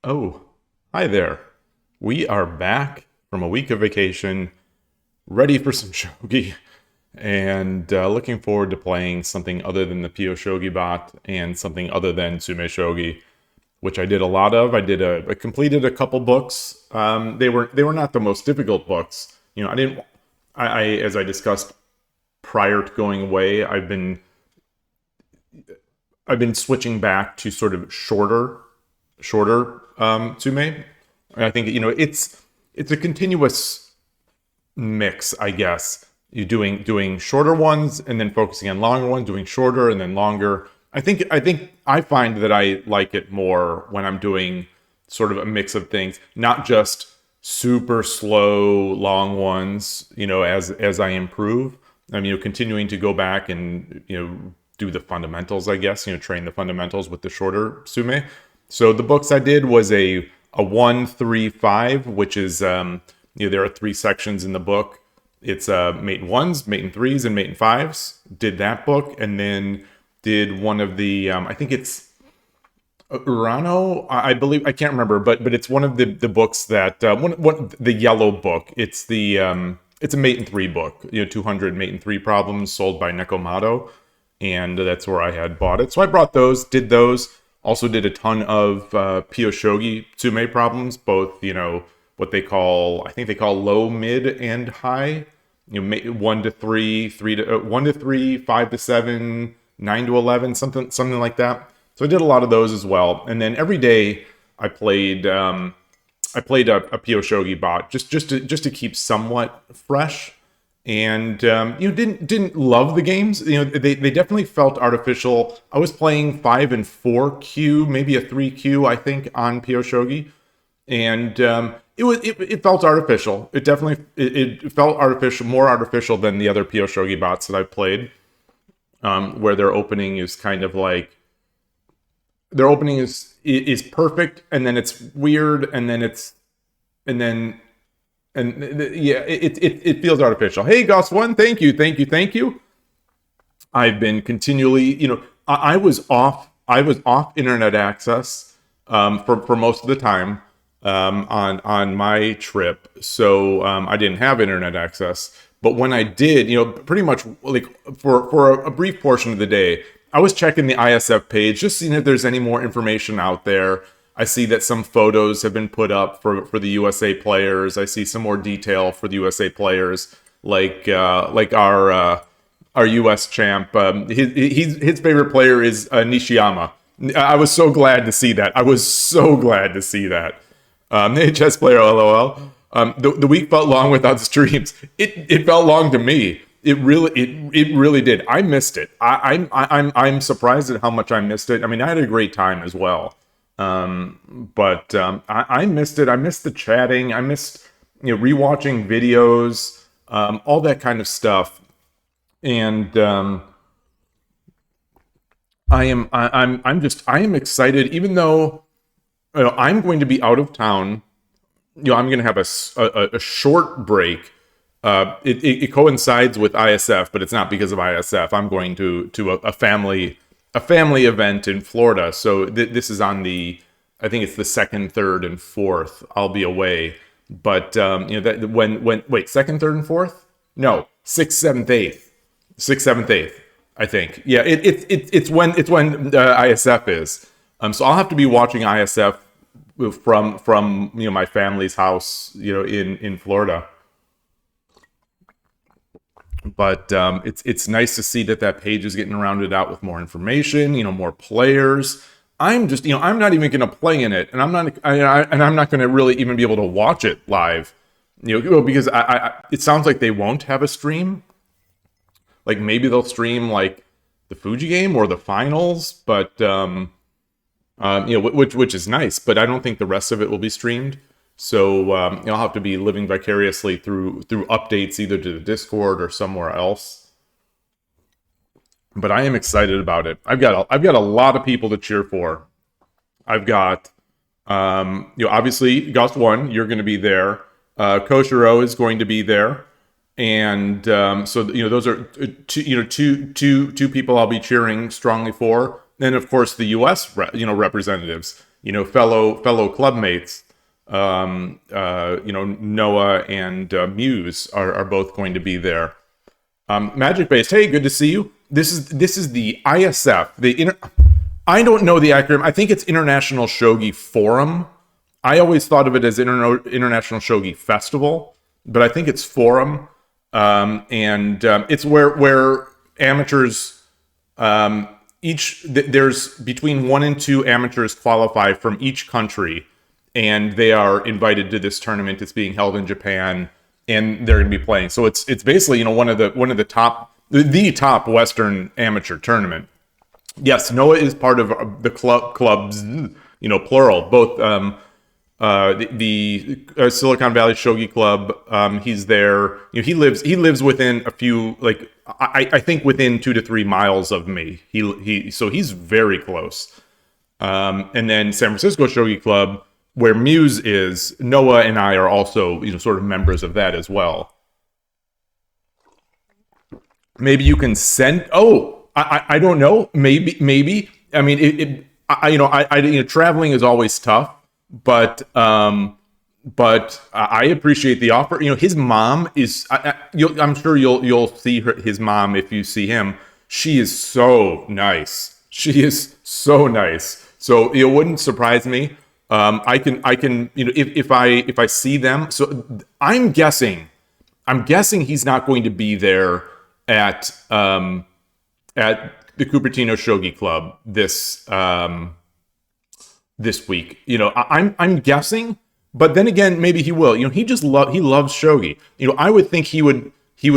Oh, hi there. We are back from a week of vacation, ready for some shogi, and looking forward to playing something other than the Pyo Shogi bot and something other than Sume Shogi, which I did a lot of. I completed a couple books. They were not the most difficult books. I didn't. I as I discussed prior to going away, I've been switching back to sort of shorter Tsume. And I think it's a continuous mix, I guess. You doing shorter ones and then focusing on longer ones, doing shorter and then longer. I think I find that I like it more when I'm doing sort of a mix of things, not just super slow long ones, as I improve. I'm, continuing to go back and, do the fundamentals, I guess, train the fundamentals with the shorter sume. So the books I did was a 1-3-5, which is there are three sections in the book. It's mate in ones, mate in threes, and mate in fives. Did that book, and then did one of the I think it's Urano, I believe. I can't remember, but it's one of the books that one the yellow book. It's a mate in three book. 200 mate in three problems sold by Nekomato, and that's where I had bought it. So I brought those, did those. Also did a ton of Pyo Shogi Tsume problems, both what they call, I think they call low, mid, and high. 1 to 3, 1 to 3, 5 to 7, 9 to 11, something like that. So I did a lot of those as well. And then every day I played a Pyo Shogi bot just to keep somewhat fresh. And didn't love the games. They definitely felt artificial. I was playing 5 and 4Q, maybe a 3Q, I think, on Pyo Shogi, and it felt artificial. It felt artificial, more artificial than the other Pyo Shogi bots that I've played, where their opening is kind of like their opening is perfect, and then it's weird, and then yeah, it feels artificial. Hey, Gus One, thank you, thank you, thank you. I've been continually, I was off internet access for most of the time on my trip, so I didn't have internet access. But when I did, pretty much like for a brief portion of the day, I was checking the ISF page, just seeing if there's any more information out there. I see that some photos have been put up for the USA players. I see some more detail for the USA players, like our US champ. His favorite player is Nishiyama. I was so glad to see that. I was so glad to see that. Hey, chess player, lol. The week felt long without streams. It felt long to me. It really did. I missed it. I'm surprised at how much I missed it. I mean, I had a great time as well. But I missed it. I missed the chatting. I missed rewatching videos, all that kind of stuff. And I am excited, even though I'm going to be out of town. I'm going to have a short break. It coincides with ISF, but it's not because of ISF. I'm going to a family event in Florida. So this is on I think it's the second, third, and fourth. I'll be away. But that when wait, second, third, and fourth? No, sixth, seventh, eighth, sixth, seventh, eighth. I think. Yeah, it's when ISF is. So I'll have to be watching ISF from my family's house, in Florida. But it's nice to see that page is getting rounded out with more information, more players. I'm not even going to play in it, and I'm not going to really even be able to watch it live, because it sounds like they won't have a stream. Like maybe they'll stream like the Fuji game or the finals, but which is nice. But I don't think the rest of it will be streamed. So I'll have to be living vicariously through updates either to the Discord or somewhere else. But I am excited about it. I've got a lot of people to cheer for. I've got obviously Ghost One, you're going to be there. Koshiro is going to be there, and so those are two people I'll be cheering strongly for. And of course the U.S. Representatives. fellow clubmates, Noah and Muse are both going to be there. Magic Based, hey, good to see you. This is the ISF, I don't know the acronym. I think it's International Shogi Forum. I always thought of it as International Shogi Festival, but I think it's Forum, and it's where amateurs, there's between 1 and 2 amateurs qualify from each country, and they are invited to this tournament. It's being held in Japan, and they're going to be playing. So it's basically one of the top, the top Western amateur tournament. Yes, Noah is part of the clubs, plural. Both the Silicon Valley Shogi Club. He's there. He lives within a few, like I think within 2 to 3 miles of me. So he's very close. And then San Francisco Shogi Club, where Muse is, Noah and I are also sort of members of that as well. Maybe you can send. Oh. I don't know. Maybe. I mean, traveling is always tough, but I appreciate the offer. His mom is. I'm sure you'll see his mom if you see him. She is so nice. She is so nice. So it wouldn't surprise me. I can. If I see them. So I'm guessing he's not going to be there at the Cupertino Shogi Club this week. I'm guessing, but then again, maybe he will. He loves shogi. I would think he would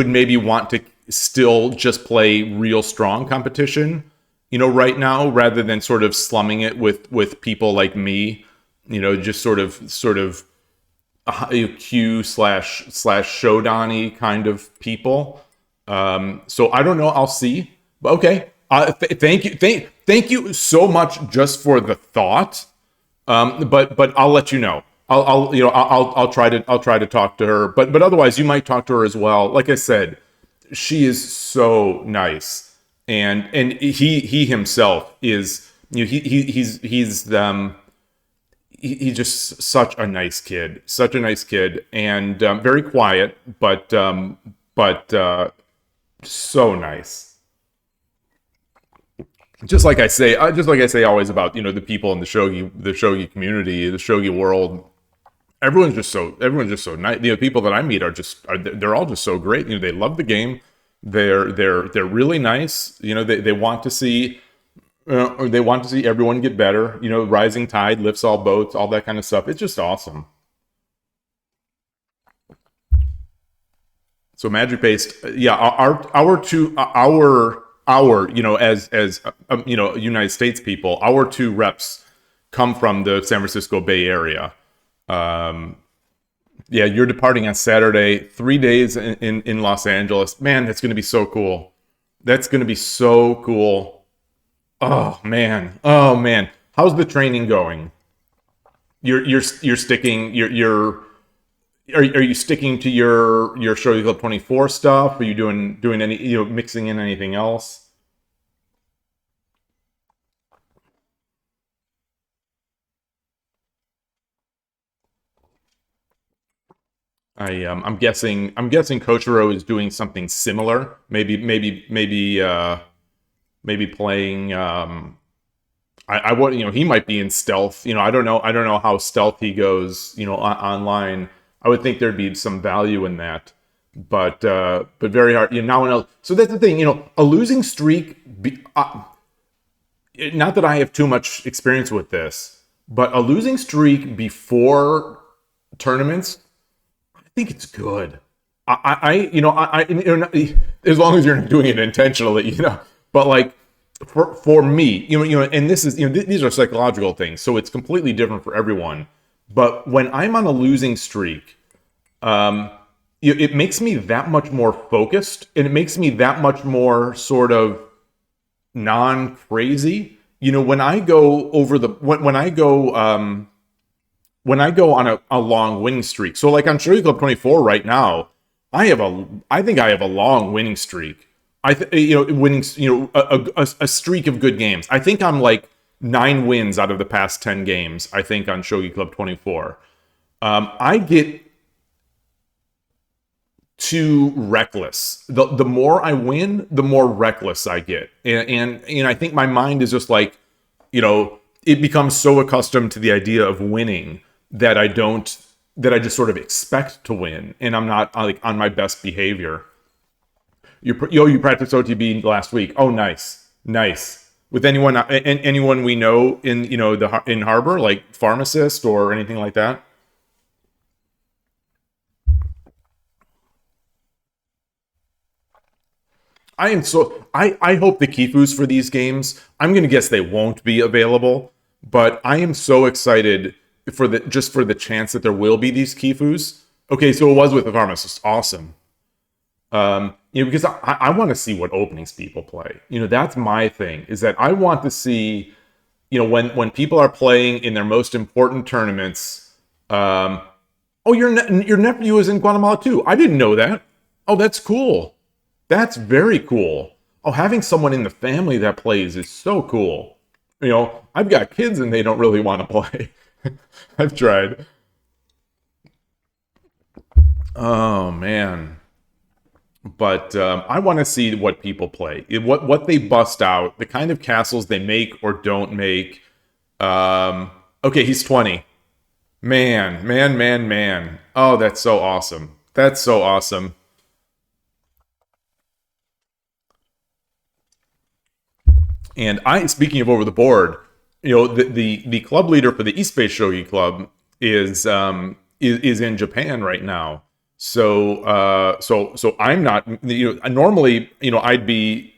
maybe want to still just play real strong competition, right now, rather than sort of slumming it with people like me, just sort of Q/Shodani kind of people. So I don't know. I'll see. Okay. Thank you so much just for the thought. But I'll let you know. I'll try to talk to her. But otherwise, you might talk to her as well. Like I said, she is so nice, and he himself is. He's just such a nice kid, and very quiet, but so nice. Just like I say always about the people in the shogi community, the shogi world. Everyone's just so nice. The people that I meet they're all just so great. They love the game. They're really nice. They want to see everyone get better. Rising tide lifts all boats, all that kind of stuff. It's just awesome. So Magic Based, yeah, as United States people, our 2 reps come from the San Francisco Bay Area. Yeah, you're departing on Saturday, 3 days in Los Angeles. Man, that's going to be so cool. That's going to be so cool. Oh man. How's the training going? You're sticking. Are you sticking to your Shogi Club 24 stuff? Are you doing any mixing in anything else? I'm guessing Kochiro is doing something similar. Maybe playing. I would he might be in stealth. I don't know how stealth he goes. Online. I would think there'd be some value in that, but very hard. Now, so that's the thing. A losing streak. Not that I have too much experience with this, but a losing streak before tournaments, I think it's good. I as long as you're not doing it intentionally, But like for me, and this is these are psychological things, so it's completely different for everyone. But when I'm on a losing streak, it makes me that much more focused, and it makes me that much more sort of non-crazy. When I go on a long winning streak. So like on Shogi Club 24 right now, I think I have a long winning streak. Winning, a streak of good games. I think I'm like 9 wins out of the past 10 games, I think, on Shogi Club 24. I get too reckless. The more I win, the more reckless I get. And I think my mind is just like, it becomes so accustomed to the idea of winning that I just sort of expect to win, and I'm not like on my best behavior. You practiced OTB last week. Oh, nice, nice. With anyone we know in in Harbor, like pharmacist or anything like that. I hope the Kifus for these games. I'm gonna guess they won't be available, but I am so excited for the chance that there will be these Kifus. Okay, so it was with the pharmacist. Awesome. Because I want to see what openings people play. That's my thing. Is that I want to see, when people are playing in their most important tournaments. Oh, your nephew is in Guatemala too. I didn't know that. Oh, that's cool. That's very cool. Oh, having someone in the family that plays is so cool. I've got kids and they don't really want to play. I've tried. Oh man. But I want to see what people play, what they bust out, the kind of castles they make or don't make. Okay, he's 20. Man, man, man, man. Oh, that's so awesome. That's so awesome. And speaking of over the board, the club leader for the East Bay Shogi Club is in Japan right now. So I'm not, normally, normally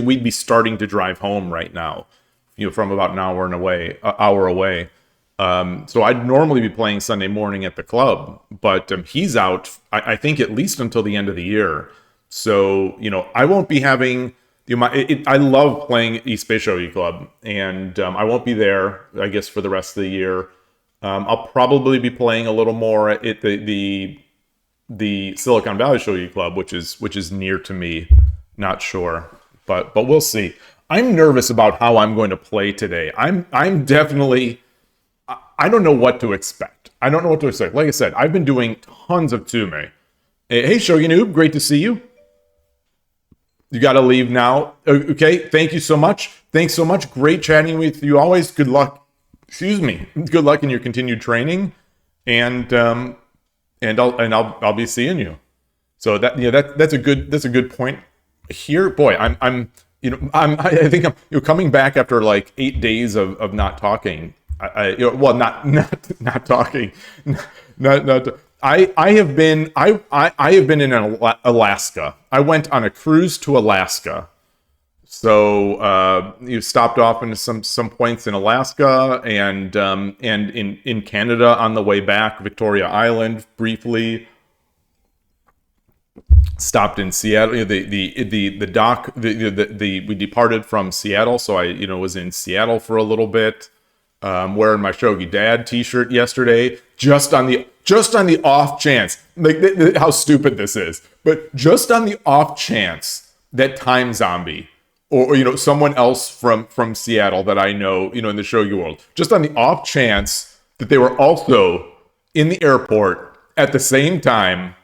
we'd be starting to drive home right now, from about an hour away. So I'd normally be playing Sunday morning at the club, but he's out, I think, at least until the end of the year. So, I won't be having, I love playing East Bay Shogi Club, and I won't be there, I guess, for the rest of the year. I'll probably be playing a little more at the Silicon Valley Shogi Club, which is near to me. Not sure, but we'll see. I'm nervous about how I'm going to play today. I'm definitely, I don't know what to expect. I don't know what to expect. Like I said, I've been doing tons of Tsume. Hey, Shogi Noob, great to see you. You got to leave now. Okay, thank you so much. Thanks so much. Great chatting with you always. Good luck. Excuse me. Good luck in your continued training, and I'll be seeing you. So that's a good point here. Boy, I think I'm coming back after like 8 days of not talking. Well, not talking. Not I have been I have been in Alaska. I went on a cruise to Alaska. So you stopped off into some points in Alaska and in Canada on the way back, Victoria Island briefly. Stopped in Seattle. The dock. We departed from Seattle, so I was in Seattle for a little bit. Wearing my Shogi Dad T-shirt yesterday, just on the off chance, like how stupid this is, but just on the off chance that Time Zombie or someone else from Seattle that I know, in the Shogi world, just on the off chance that they were also in the airport at the same time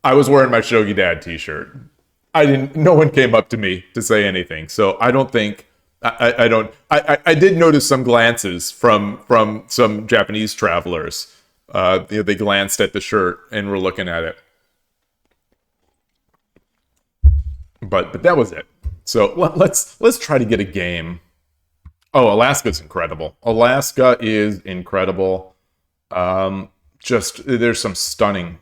I was wearing my Shogi Dad T-shirt. No one came up to me to say anything, so I don't think. I don't. I did notice some glances from some Japanese travelers. They glanced at the shirt and were looking at it. But that was it. So let's try to get a game. Oh, Alaska's incredible. Alaska is incredible. Just there's some stunning.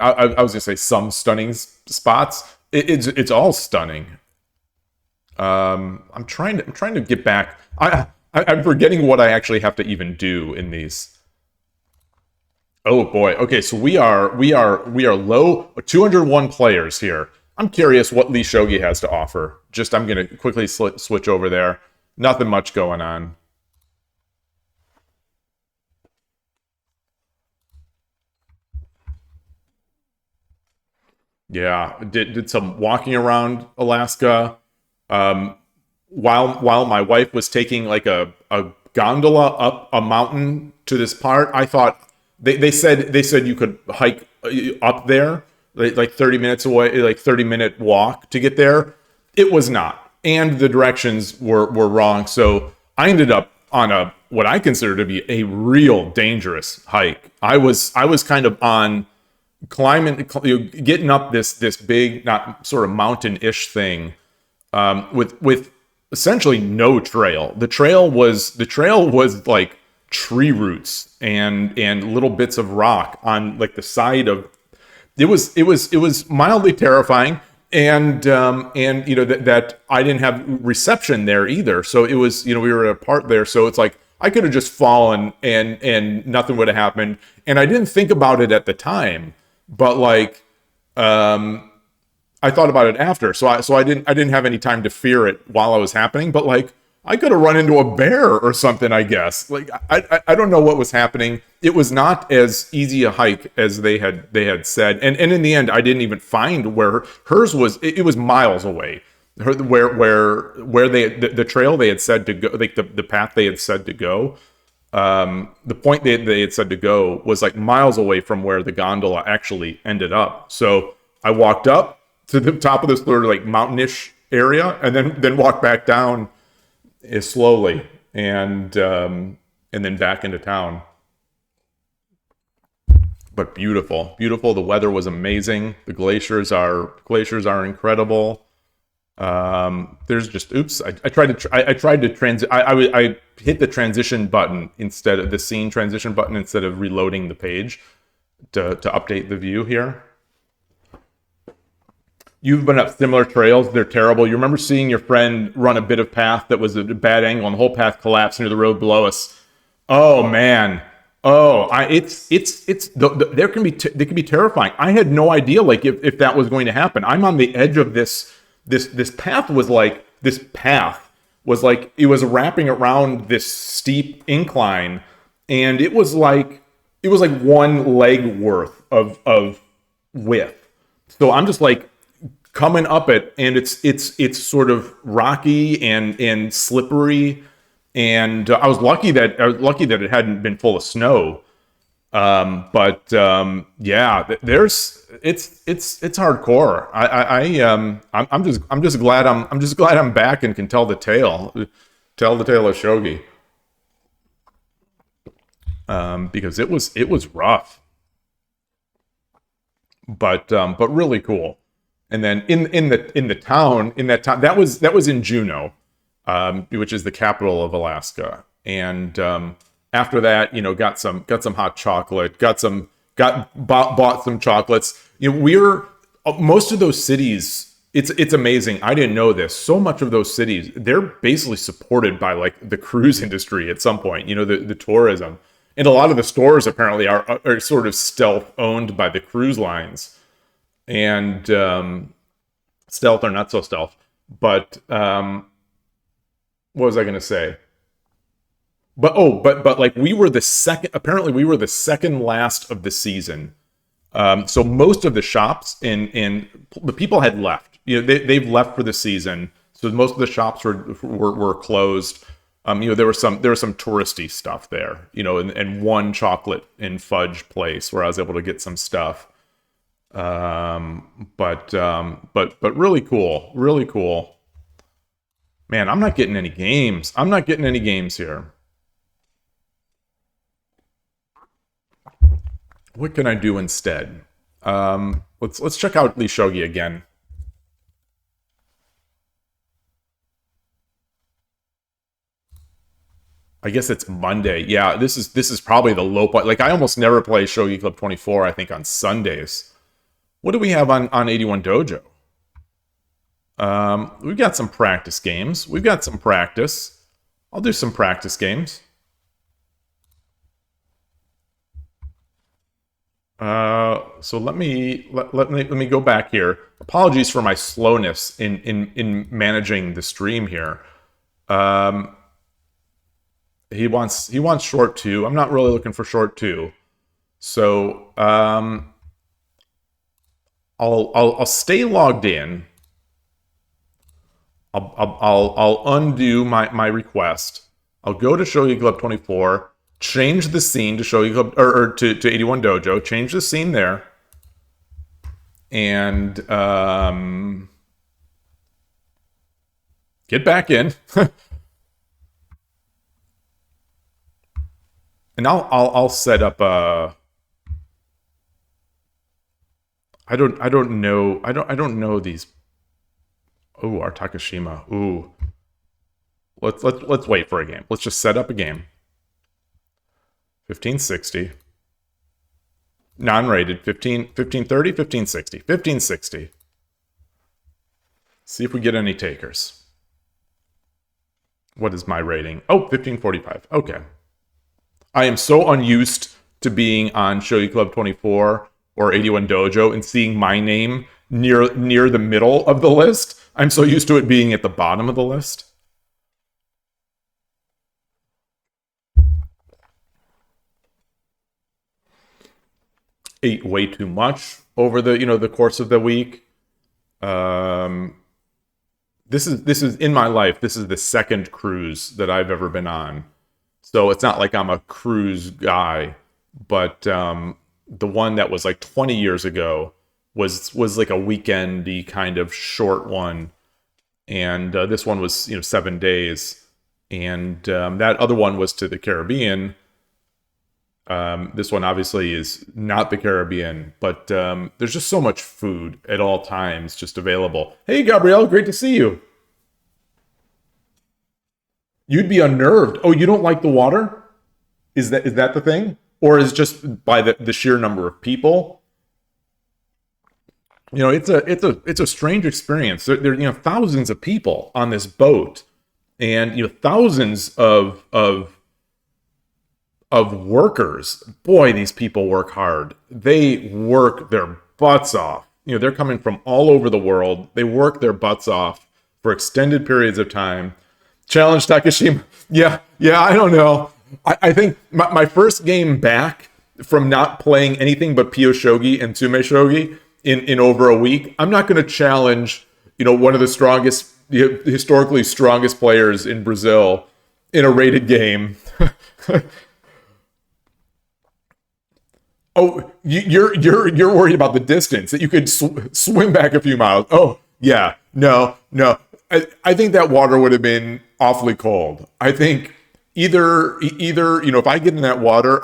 I was gonna say some stunning spots. It's all stunning. I'm trying to get back. I'm forgetting what I actually have to even do in these. Oh boy. Okay, so we are low 201 players here. I'm curious what Lee Shogi has to offer. I'm gonna quickly switch over there. Nothing much going on. Yeah, did some walking around Alaska. Um, while my wife was taking like a gondola up a mountain to this part, I thought they said you could hike up there like 30 minutes away, like 30-minute walk to get there. It was not, and the directions were wrong. So I ended up on a what I consider to be a real dangerous hike. I was kind of on climbing, getting up this big, not sort of mountain-ish thing, with essentially no trail. The trail was like tree roots and little bits of rock on like the side of. It was mildly terrifying, and that I didn't have reception there either. So it was, we were apart there, so it's like I could have just fallen and nothing would have happened. And I didn't think about it at the time, but like I thought about it after. So I didn't have any time to fear it while it was happening. But like I could have run into a bear or something, I guess. Like I don't know what was happening. It was not as easy a hike as they had said. And in the end, I didn't even find where hers was. It was miles away. Where the trail they had said to go, like the path they had said to go, the point they had said to go was like miles away from where the gondola actually ended up. So I walked up to the top of this sort of like mountainish area, and then walked back down slowly, and then back into town. But beautiful, beautiful. The weather was amazing. The glaciers are incredible. There's just oops. I tried to transit. I hit the transition button instead of the scene transition button instead of reloading the page to update the view here. You've been up similar trails. They're terrible. You remember seeing your friend run a bit of path that was at a bad angle and the whole path collapsed into the road below us. Oh man. Oh, they can be terrifying. I had no idea like if that was going to happen. I'm on the edge of this path was like it was wrapping around this steep incline, and it was like one leg worth of width. So I'm just like coming up it, and it's sort of rocky and slippery, and I was lucky that it hadn't been full of snow. But it's hardcore. I'm just glad I'm back and can tell the tale of Shogi, because it was rough, but really cool. And then in that town that was in Juneau, which is the capital of Alaska. And after that, got some hot chocolate, bought some chocolates. Most of those cities, it's amazing. I didn't know this. So much of those cities, they're basically supported by like the cruise industry at some point, the tourism. And a lot of the stores apparently are sort of stealth owned by the cruise lines. And stealth or not so stealth. But what was I going to say? But like we were the second last of the season. So most of the shops and the people had left. They've left for the season. So most of the shops were closed. There was some touristy stuff there. And one chocolate and fudge place where I was able to get some stuff. But really cool, really cool. Man, I'm not getting any games. Here. What can I do instead? Let's check out Lee Shogi again. I guess it's Monday. Yeah, this is probably the low point. Like I almost never play Shogi Club 24, I think, on Sundays. What do we have on 81 Dojo? We've got some practice games. We've got some practice. I'll do some practice games. So let me go back here. Apologies for my slowness in managing the stream here. He wants short 2. I'm not really looking for short 2. So I'll stay logged in. I'll undo my request. I'll go to Shogi Club 24, change the scene to Shogi Club or to 81 Dojo, change the scene there, and get back in. And I'll set up a. I don't know these. Oh, our Takashima. Ooh. Let's wait for a game. Let's just set up a game. 1560. Non-rated 1530, 1560. 1560. See if we get any takers. What is my rating? Oh, 1545. Okay. I am so unused to being on Shogi Club 24 or 81 Dojo and seeing my name near the middle of the list. I'm so used to it being at the bottom of the list. Ate way too much over the course of the week. This is in my life. This is the second cruise that I've ever been on. So it's not like I'm a cruise guy, but the one that was like 20 years ago was like a weekendy kind of short one, and this one was 7 days, and that other one was to the Caribbean. This one obviously is not the Caribbean, but there's just so much food at all times just available. Hey, Gabrielle, great to see you. You'd be unnerved. Oh, you don't like the water? Is that the thing? Or is it just by the sheer number of people? It's a strange experience. There thousands of people on this boat, and thousands of workers. Boy, these people work hard. They work their butts off. They're coming from all over the world. They work their butts off for extended periods of time. Challenge Takashima. Yeah, I don't know. I think my first game back from not playing anything but Pyo Shogi and Tsume Shogi in over a week, I'm not going to challenge, one of the strongest, historically strongest players in Brazil in a rated game. Oh, you're worried about the distance, that you could swim back a few miles. Oh, yeah, no. I think that water would have been awfully cold. I think either if I get in that water,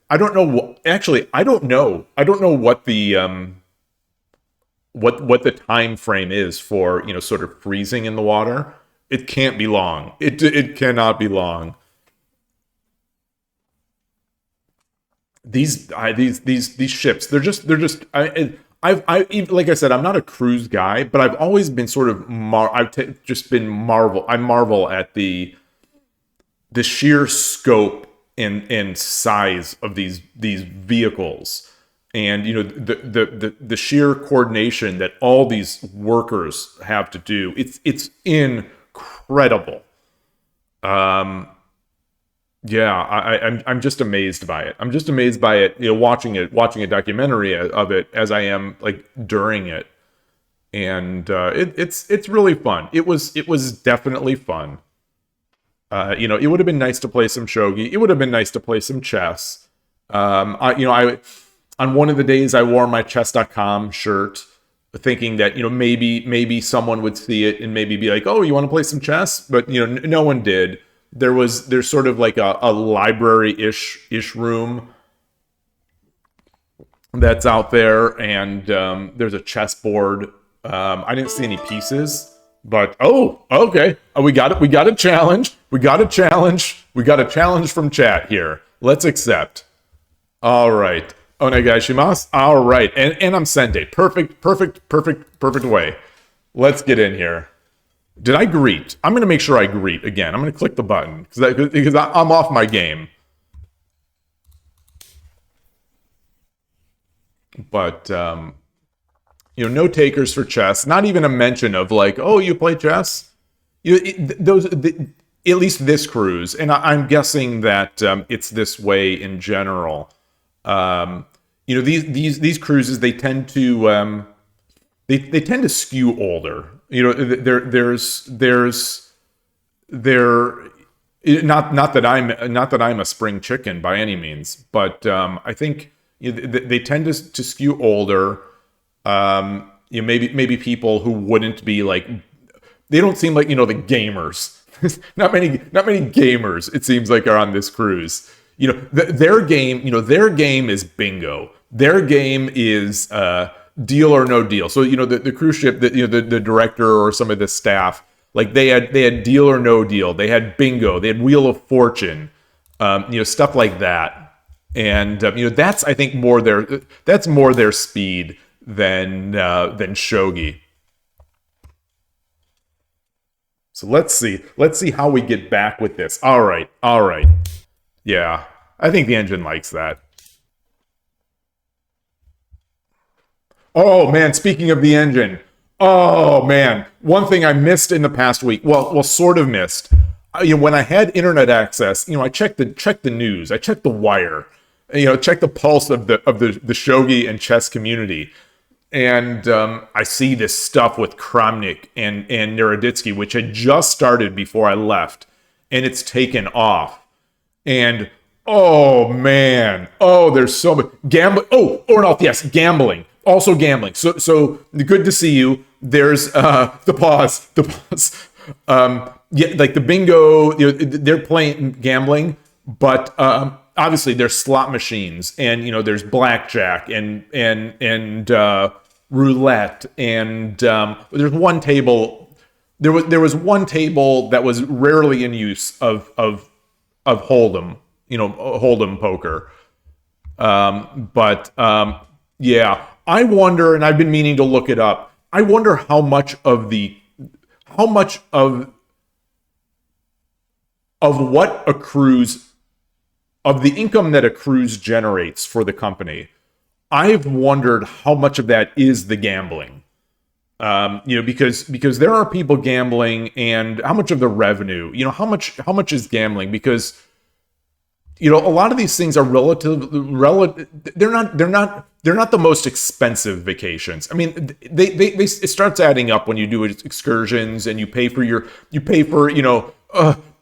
I don't know. Actually, I don't know what the what the time frame is for sort of freezing in the water. It can't be long. It cannot be long. These ships, they're just I like I said, I'm not a cruise guy, but I've always been sort of I marvel at the sheer scope and size of these vehicles, and the sheer coordination that all these workers have to do. It's incredible. Yeah, I'm just amazed by it. I'm just amazed by it, watching a documentary of it as I am like during it, and it's really fun. It was definitely fun. It would have been nice to play some shogi. It would have been nice to play some chess. I on one of the days I wore my chess.com shirt, thinking that maybe someone would see it and maybe be like, oh, you want to play some chess? But no one did. There's sort of like a library-ish room that's out there, and there's a chessboard. I didn't see any pieces, but okay. We got a challenge. We got a challenge from chat here. Let's accept. All right. Onegaishimasu. All right. And I'm sending. Perfect way. Let's get in here. Did I greet? I'm going to make sure I greet again. I'm going to click the button because I'm off my game. But, no takers for chess. Not even a mention of like, oh, you play chess? At least this cruise. And I'm guessing that it's this way in general. These cruises, they tend to they tend to skew older. You know, there not that I'm a spring chicken by any means, but I think they tend to skew older. Maybe people who wouldn't be like, they don't seem like, the gamers. not many gamers, it seems like, are on this cruise. Their game is bingo. Their game is deal or no deal. So the cruise ship, the director or some of the staff, like they had deal or no deal. They had bingo. They had Wheel of Fortune. Stuff like that. And that's, I think, more their speed than shogi. So let's see how we get back with this. All right. Yeah, I think the engine likes that. Oh man, speaking of the engine. Oh man, one thing I missed in the past week. Well, sort of missed. When I had internet access, I checked the news, I checked the wire, checked the pulse of the shogi and chess community. And I see this stuff with Kramnik and Naroditsky, which had just started before I left, and it's taken off. And oh man, there's so much gambling. Oh, Ornolf, yes, gambling, also gambling. So good to see you. There's the pause. Yeah, like the bingo. They're playing gambling, but obviously there's slot machines, and there's blackjack and roulette, and there's one table. There was one table that was rarely in use of Hold'em, Hold'em poker. Yeah, I wonder, and I've been meaning to look it up. I wonder how much of what accrues, of the income that a cruise generates for the company. I've wondered how much of that is the gambling. Because there are people gambling, and how much of the revenue, how much is gambling? Because a lot of these things are relative. They're not the most expensive vacations. I mean, it starts adding up when you do excursions and you pay for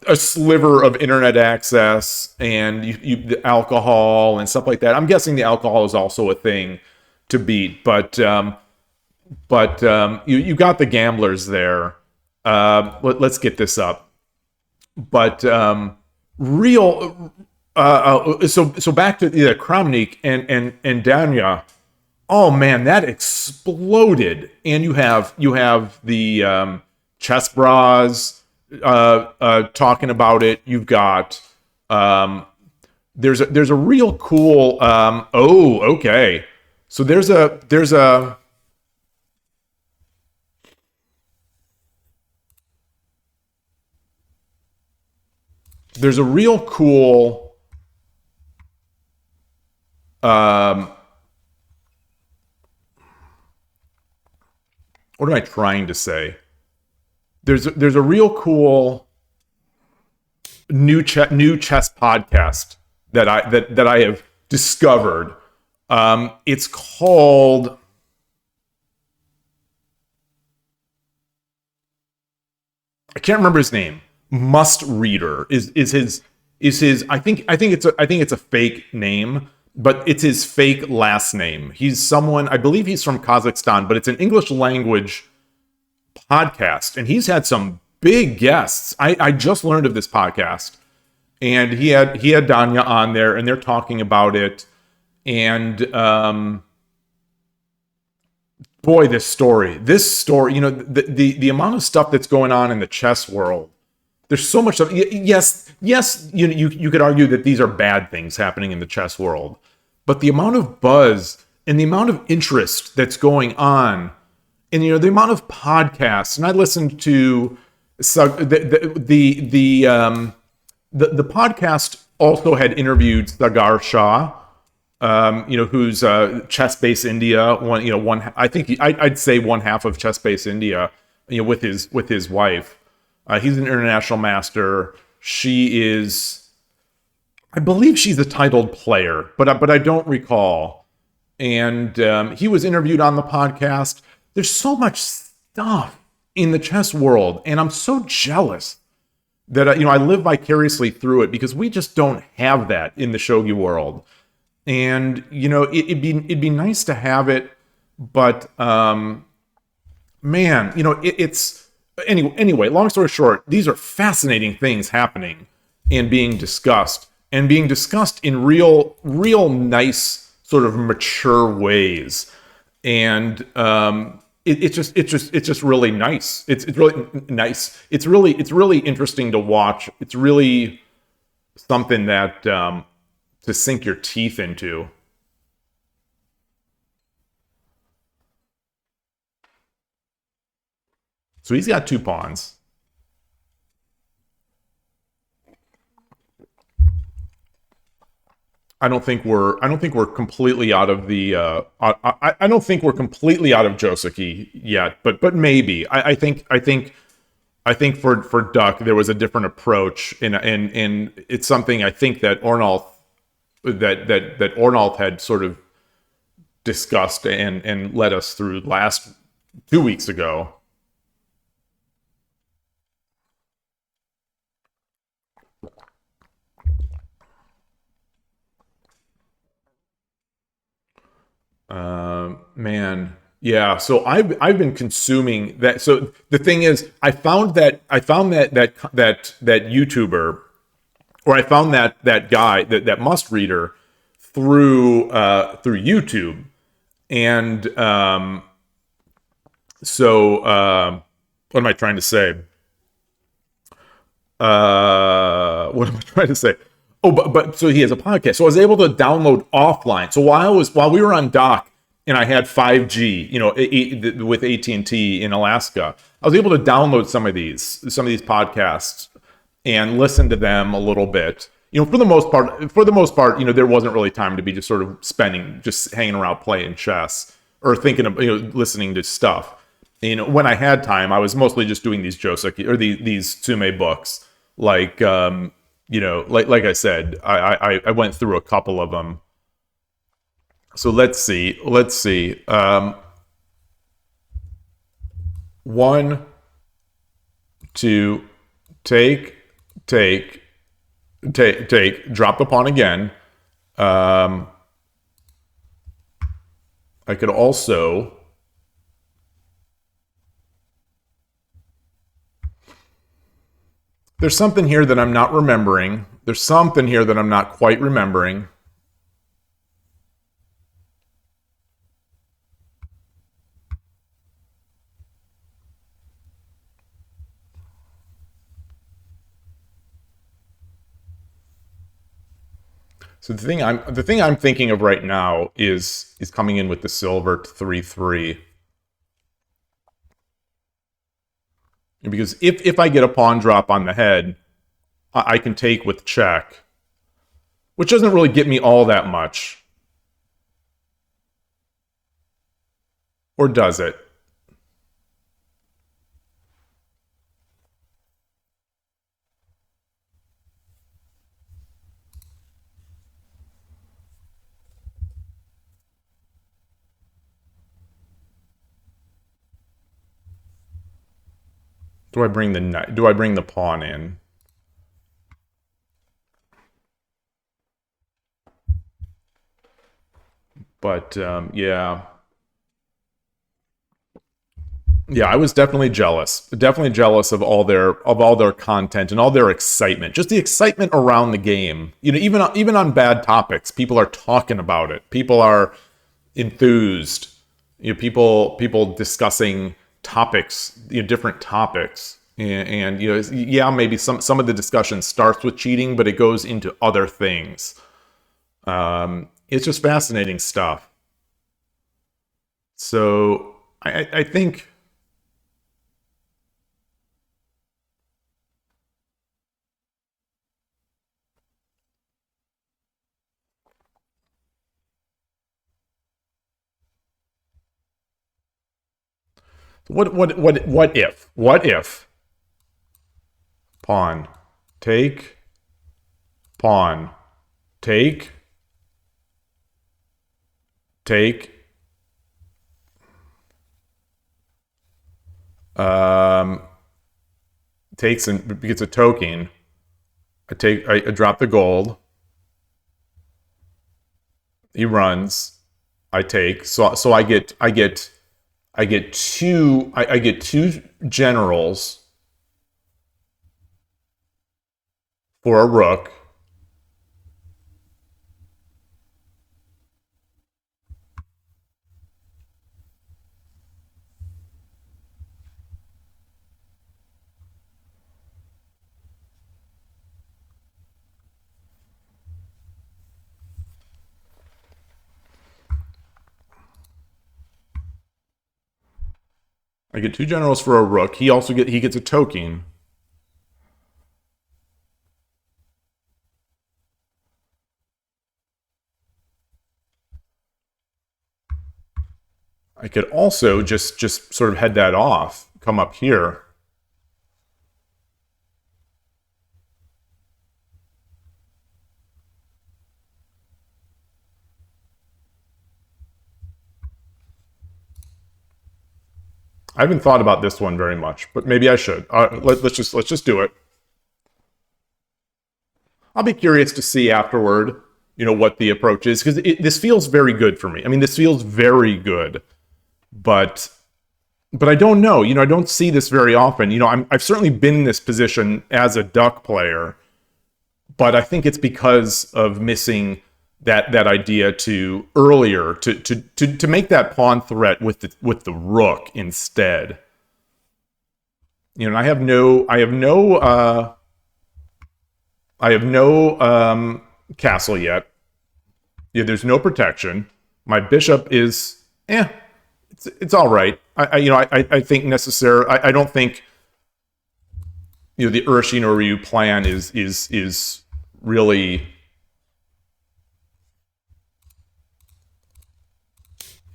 a sliver of internet access, and the alcohol and stuff like that. I'm guessing the alcohol is also a thing to beat, but you got the gamblers there. Let's get this up. But real. So back to Kramnik and Danya. Oh man, that exploded. And you have the chess bras talking about it. You've got there's a real cool okay. So there's a real cool what am I trying to say? There's a real cool new chess podcast that I have discovered. It's called, I can't remember his name. Must Reader is his I think it's a fake name, but it's his fake last name. He's someone, I believe he's from Kazakhstan, but it's an English language podcast, and he's had some big guests. I just learned of this podcast, and he had Danya on there, and they're talking about it. And boy, this story, the amount of stuff that's going on in the chess world. There's so much stuff. Yes, you could argue that these are bad things happening in the chess world, but the amount of buzz and the amount of interest that's going on, and the amount of podcasts. And I listened to the podcast also had interviewed Sagar Shah, who's Chess Base India. I think I'd say one half of Chess Base India, with his wife. He's an international master. She is, I believe she's a titled player, but I don't recall. And he was interviewed on the podcast. there's so much stuff in the chess world, and I'm so jealous that I live vicariously through it because we just don't have that in the shogi world. And it'd be nice to have it, but man, it's anyway. Long story short, these are fascinating things happening and being discussed in real nice sort of mature ways, and it's just really nice. It's really nice. It's really interesting to watch. It's really something that to sink your teeth into. So he's got two pawns. I don't think we're completely out of the I don't think we're completely out of Joseki yet, but maybe. I think for Duck there was a different approach, and it's something I think that Ornolf had sort of discussed and led us through last 2 weeks ago. Man, yeah. So I've been consuming that. So the thing is, I found that YouTuber, or I found that guy, that must reader through YouTube, and so what am I trying to say? What am I trying to say? Oh, but so he has a podcast. So I was able to download offline. So while we were on dock and I had 5G, with AT&T in Alaska, I was able to download some of these podcasts and listen to them a little bit. For the most part, there wasn't really time to be just sort of just hanging around playing chess or thinking of, listening to stuff. When I had time, I was mostly just doing these Joseki or these Tsume books. Like I said, I went through a couple of them. So let's see. One, two, take, take, take. Drop the pawn again. I could also. There's something here that I'm not remembering. There's something here that I'm not quite remembering. So the thing I'm thinking of right now is coming in with the silver to 3-3. Because if I get a pawn drop on the head, I can take with check, which doesn't really get me all that much. Or does it? Do I bring the pawn in? But yeah. Yeah, I was definitely jealous of all their content and all their excitement, just the excitement around the game. Even on bad topics, people are talking about it. People are enthused. People discussing topics, different topics, and yeah, maybe some of the discussion starts with cheating, but it goes into other things. It's just fascinating stuff. So I think. What if pawn take, pawn take, take, Um, takes and gets a token. I drop the gold. He runs. I take. So I get two generals for a rook. I get two generals for a rook. He gets a token. I could also just sort of head that off, come up here. I haven't thought about this one very much, but maybe I should. Let's just do it. I'll be curious to see afterward, what the approach is, because this feels very good for me. I mean, this feels very good, but I don't know. I don't see this very often. I've certainly been in this position as a duck player, but I think it's because of missing that idea to earlier to make that pawn threat with the rook instead. And I have no castle yet. Yeah, there's no protection. My bishop is it's all right. I think necessary. I don't think the Urshin plan is really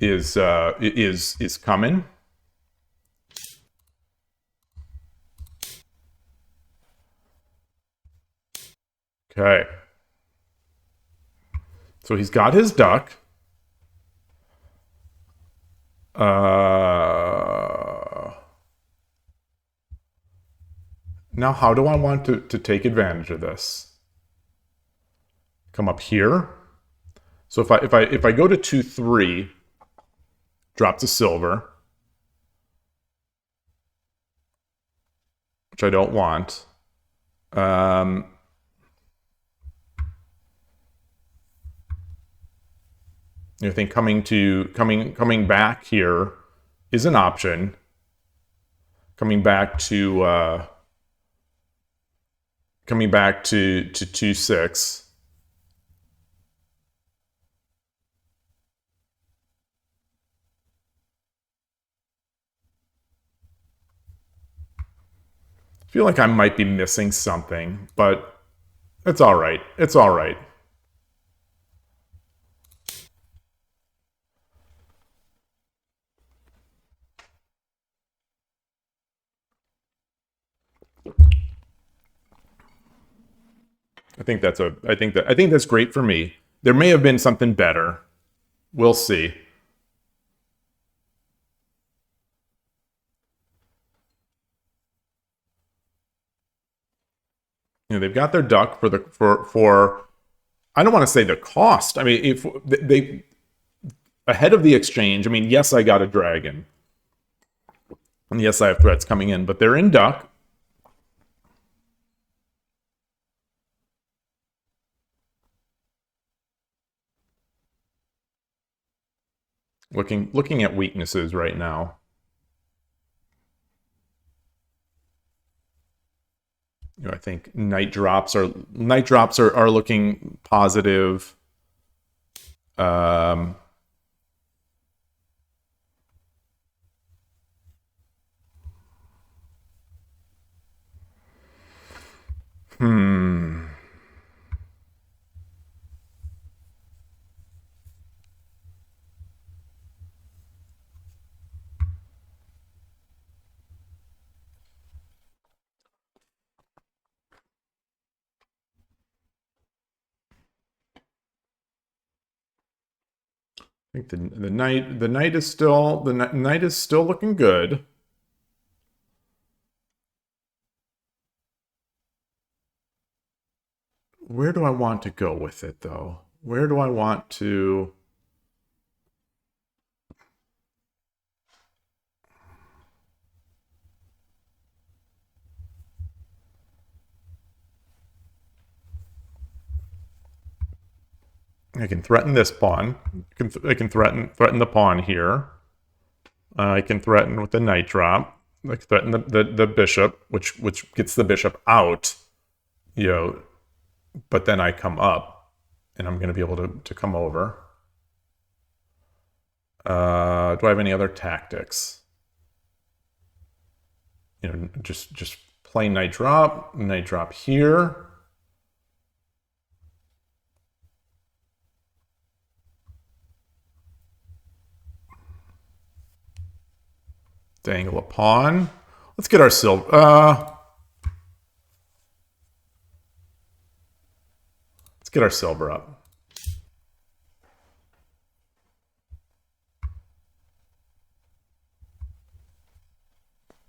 is coming. Okay. So he's got his duck. Now, how do I want to take advantage of this? Come up here. So if I go to 2-3, drop to silver, which I don't want. I think coming back here is an option. Coming back to 2-6. I feel like I might be missing something, but it's all right. It's all right. I think that's great for me. There may have been something better. We'll see. They've got their duck for I don't want to say the cost. I mean, if they ahead of the exchange, I mean, yes, I got a dragon. And yes, I have threats coming in, but they're in duck. Looking at weaknesses right now. I think night drops are looking positive. Um, hmm. I think the night is still looking good. where do I want to go with it, though? Where do I want to... I can threaten this pawn. I can threaten the pawn here. I can threaten with the knight drop. I can threaten the bishop, which gets the bishop out. You know, but then I come up, and I'm going to be able to come over. Do I have any other tactics? You know, just plain knight drop here. Dangle a pawn. Let's get our silver. Let's get our silver up.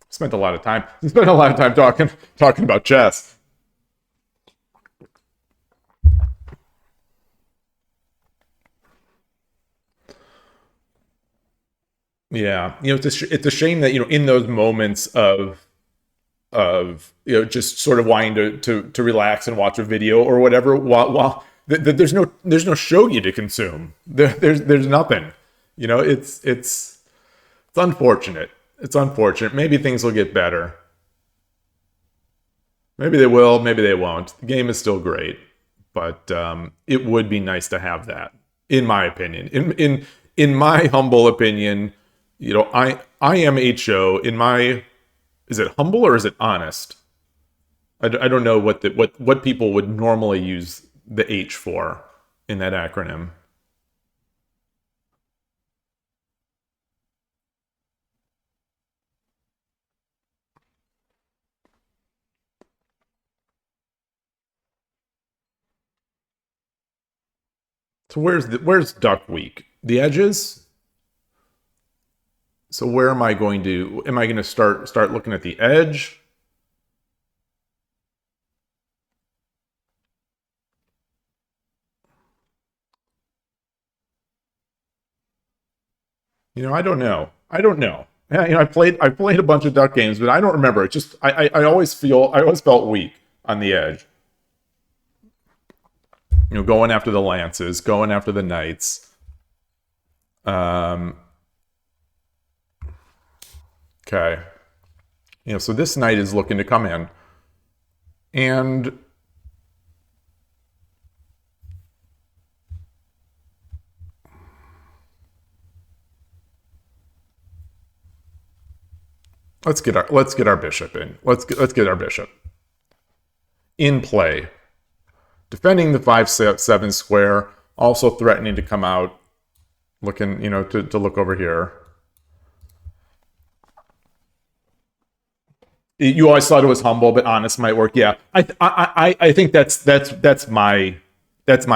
Spent a lot of time talking about chess. Yeah, you know, it's a shame that, you know, in those moments of you know, just sort of wanting to relax and watch a video or whatever, while there's no shogi to consume. There's nothing. You know, it's unfortunate. It's unfortunate. Maybe things will get better. Maybe they will. Maybe they won't. The game is still great, but it would be nice to have that, in my opinion. In my humble opinion, you know, I am HO. In my, is it humble or is it honest? I don't know what people would normally use the H for in that acronym. So where's Duck Week? The edges? So where am I going to start looking at the edge? You know, I don't know. I don't know. Yeah, you know, I played a bunch of duck games, but I don't remember. It just I always felt weak on the edge. You know, going after the lances, going after the knights. Um, okay. You know, so this knight is looking to come in. And let's get our bishop in. Let's get our bishop in play. Defending the 5-7 square, also threatening to come out, looking, you know, to look over here. You always thought it was humble, but honest might work. Yeah, I think that's my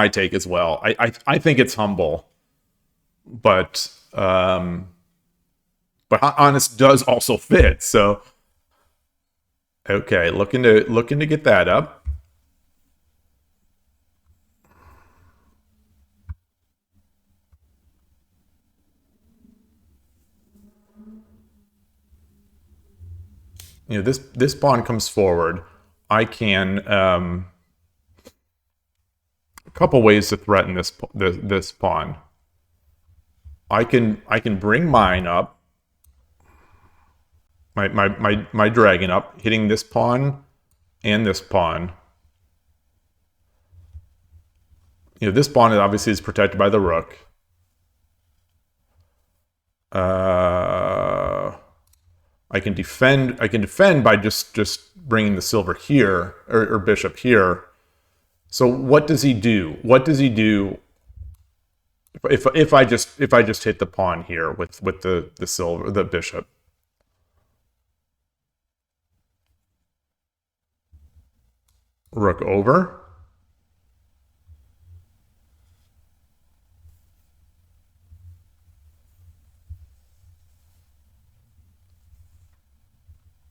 take as well. I think it's humble, but honest does also fit. So okay, looking to get that up. You know, this pawn comes forward. I can a couple ways to threaten this pawn. I can bring mine up, my dragon up, hitting this pawn and this pawn. You know, this pawn obviously is protected by the rook. I can defend by just bringing the silver here or bishop here. So what does he do? What does he do if I just hit the pawn here with the bishop? Rook over.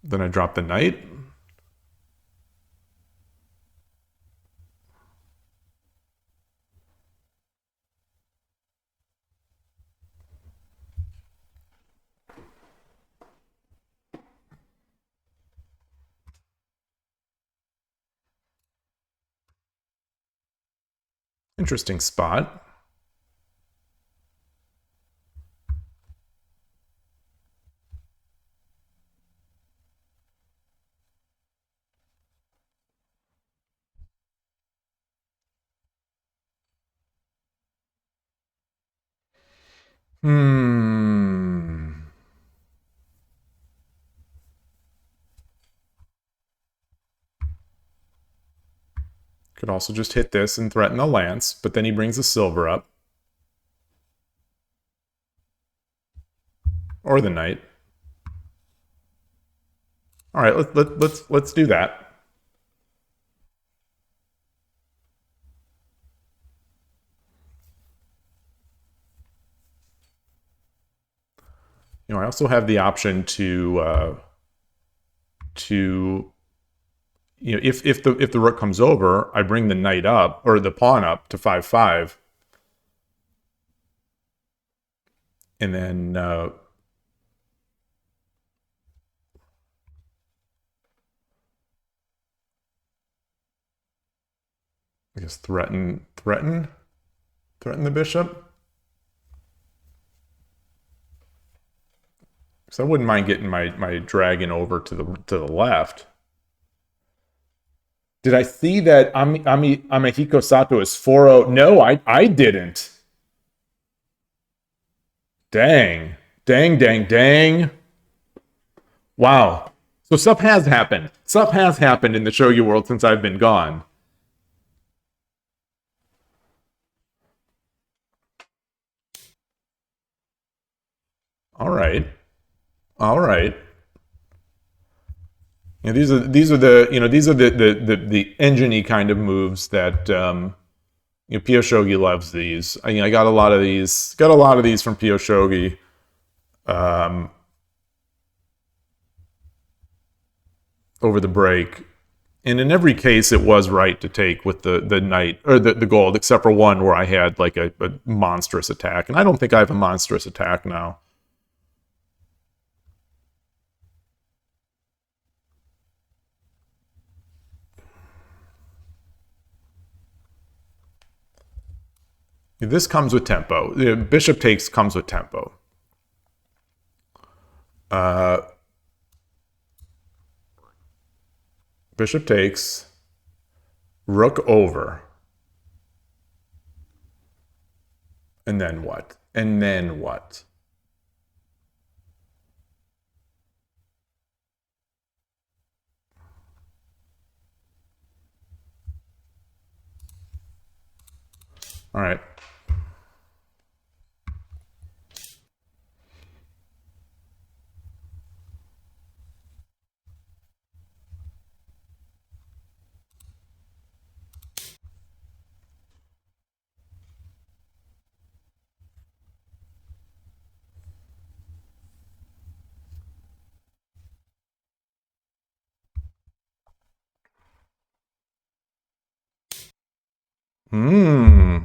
Then I drop the knight. Interesting spot. Hmm. Could also just hit this and threaten the lance, but then he brings the silver up. Or the knight. All right, let's do that. I also have the option to if the rook comes over, I bring the knight up or the pawn up to 5/5, and then I guess threaten the bishop. So I wouldn't mind getting my dragon over to the left. Did I see that Amehiko Sato is 4-0? No, I didn't. Dang. Dang. Wow. So stuff has happened. Stuff has happened in the shogi world since I've been gone. All right. All right. These are the engine-y kind of moves that Pio Shogi loves these. I got a lot of these. Got a lot of these from Pio Shogi. Over the break. And in every case, it was right to take with the knight or the gold, except for one where I had like a monstrous attack. And I don't think I have a monstrous attack now. This comes with tempo. Bishop takes comes with tempo. Bishop takes. Rook over. And then what? And then what? All right. Hmm.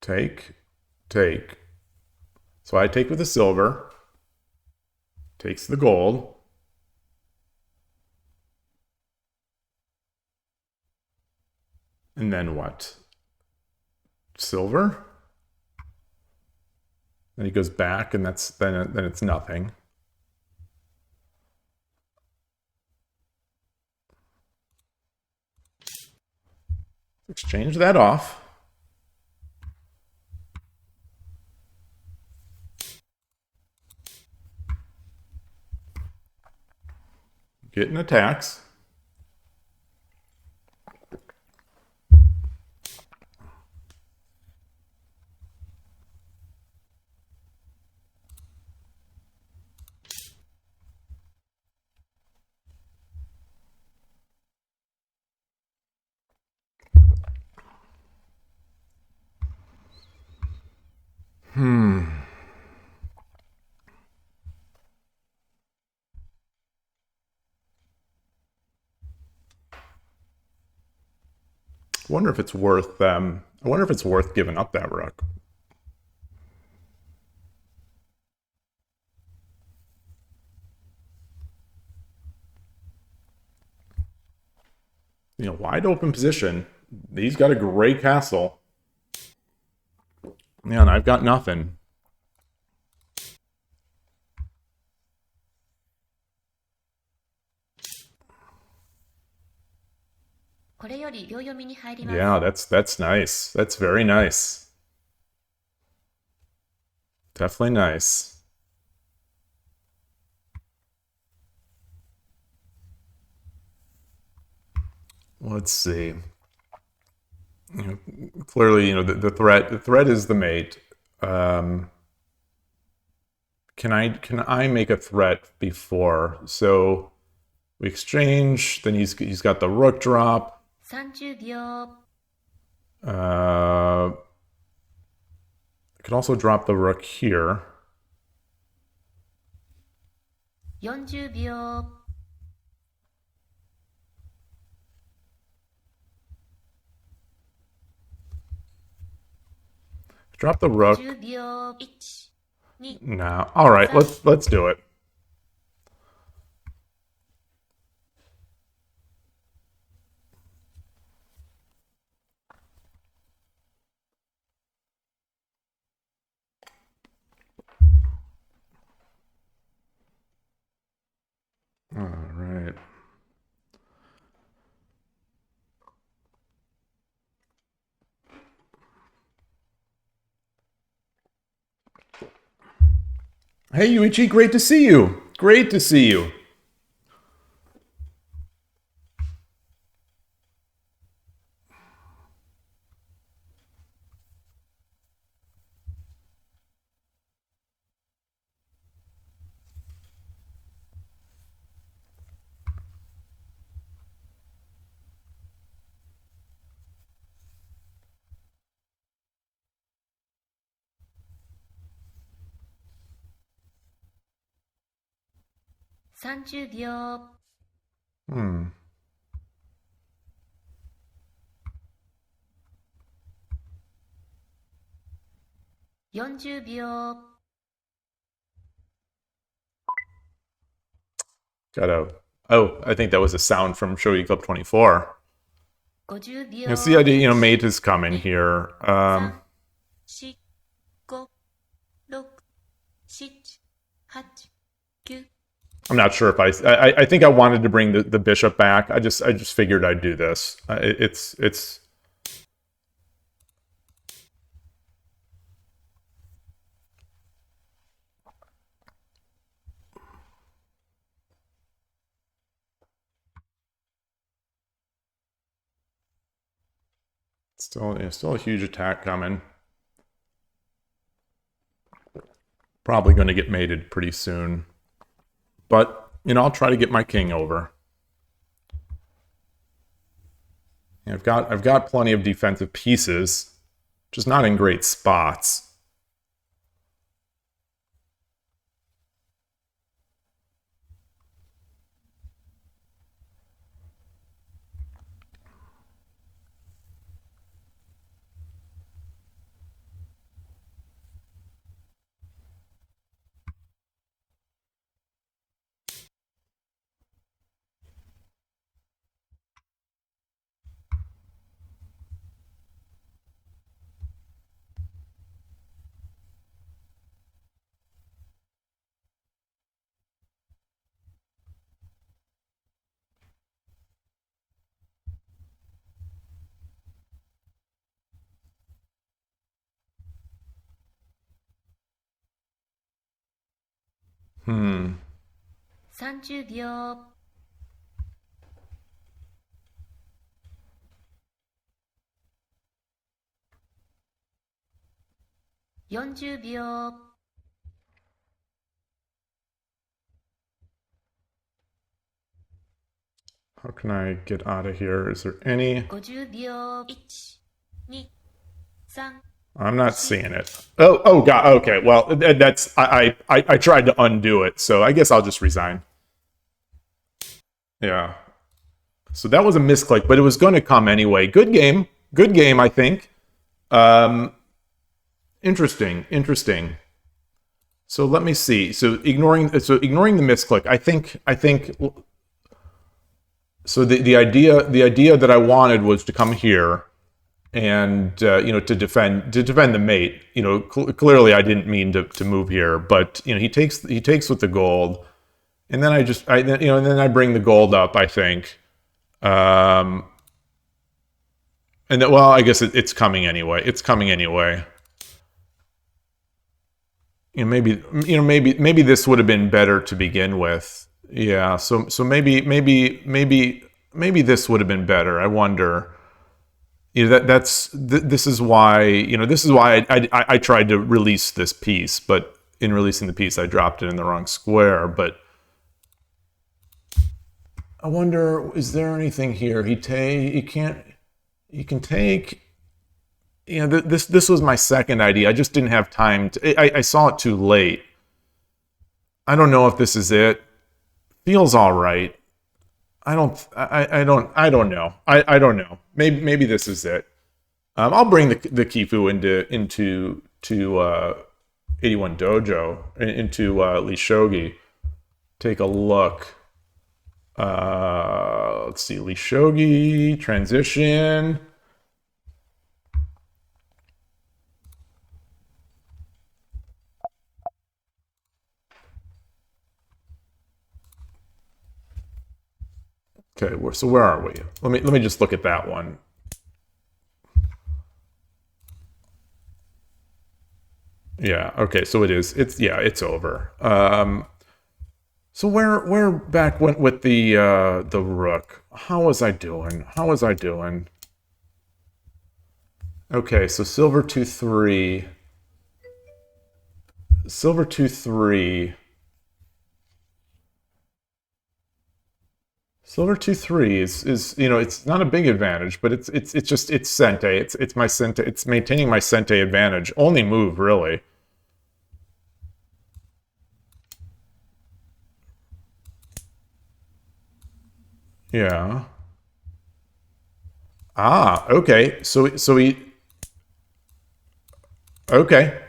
Take. So I take with the silver. Takes the gold. And then what? Silver? Then he goes back, and then it's nothing. Exchange that off. Getting attacks. I wonder if it's worth I wonder if it's worth giving up that rook. You know, wide open position. He's got a great castle. Yeah, and I've got nothing. Yeah, that's nice. That's very nice. Definitely nice. Let's see. You know, clearly, you know, the threat is the mate. Can I make a threat before? So we exchange. Then he's got the rook drop. 30秒 I could also drop the rook here. 40秒 Drop the rook. 10秒 1 2 No. All right, let's do it. All right. Hey, Yuichi, great to see you. Great to see you.30秒 40秒 Oh, I think that was a sound from Shogi Club 24. 50 You 秒 know, see the idea, you know, mate is coming here. 3 4 5 6 7 8 9 I'm not sure if I think I wanted to bring the bishop back. I just figured I'd do this. It's still a huge attack coming. Probably going to get mated pretty soon. But, you know, I'll try to get my king over. I've got plenty of defensive pieces, just not in great spots. Hmm. 30秒 40秒 How can I get out of here? Is there any? 50秒 1 2 3 I'm not seeing it. Oh God. Okay. Well, that's I tried to undo it, so I guess I'll just resign. Yeah. So that was a misclick, but it was going to come anyway. Good game. Good game, I think. Um, interesting. So let me see. So ignoring the misclick, I think so the idea that I wanted was to come here and to defend the mate. Clearly I didn't mean to move here, but he takes with the gold, and then and then I bring the gold up, I think. Um, and then, well, I guess it's coming anyway. It's coming anyway. Maybe this would have been better to begin with. Yeah, so maybe this would have been better. I wonder. This is why I tried to release this piece, but in releasing the piece I dropped it in the wrong square. But I wonder, is there anything here? He can take. This was my second idea. I just didn't have time to. I saw it too late. I don't know if this is it. Feels all right. I don't know. I don't know. Maybe this is it. I'll bring the Kifu into to 81 Dojo, into Lee Shogi. Take a look. Let's see. Lee Shogi transition. Okay, so where are we? Let me just look at that one. Yeah. Okay. So it is. It's over. So where back went with the rook? How was I doing? Okay. So silver 2-3. Silver 2-3 is it's not a big advantage, but it's just it's Sente. It's my Sente. It's maintaining my Sente advantage. Only move really. Yeah. Okay. So he. Okay.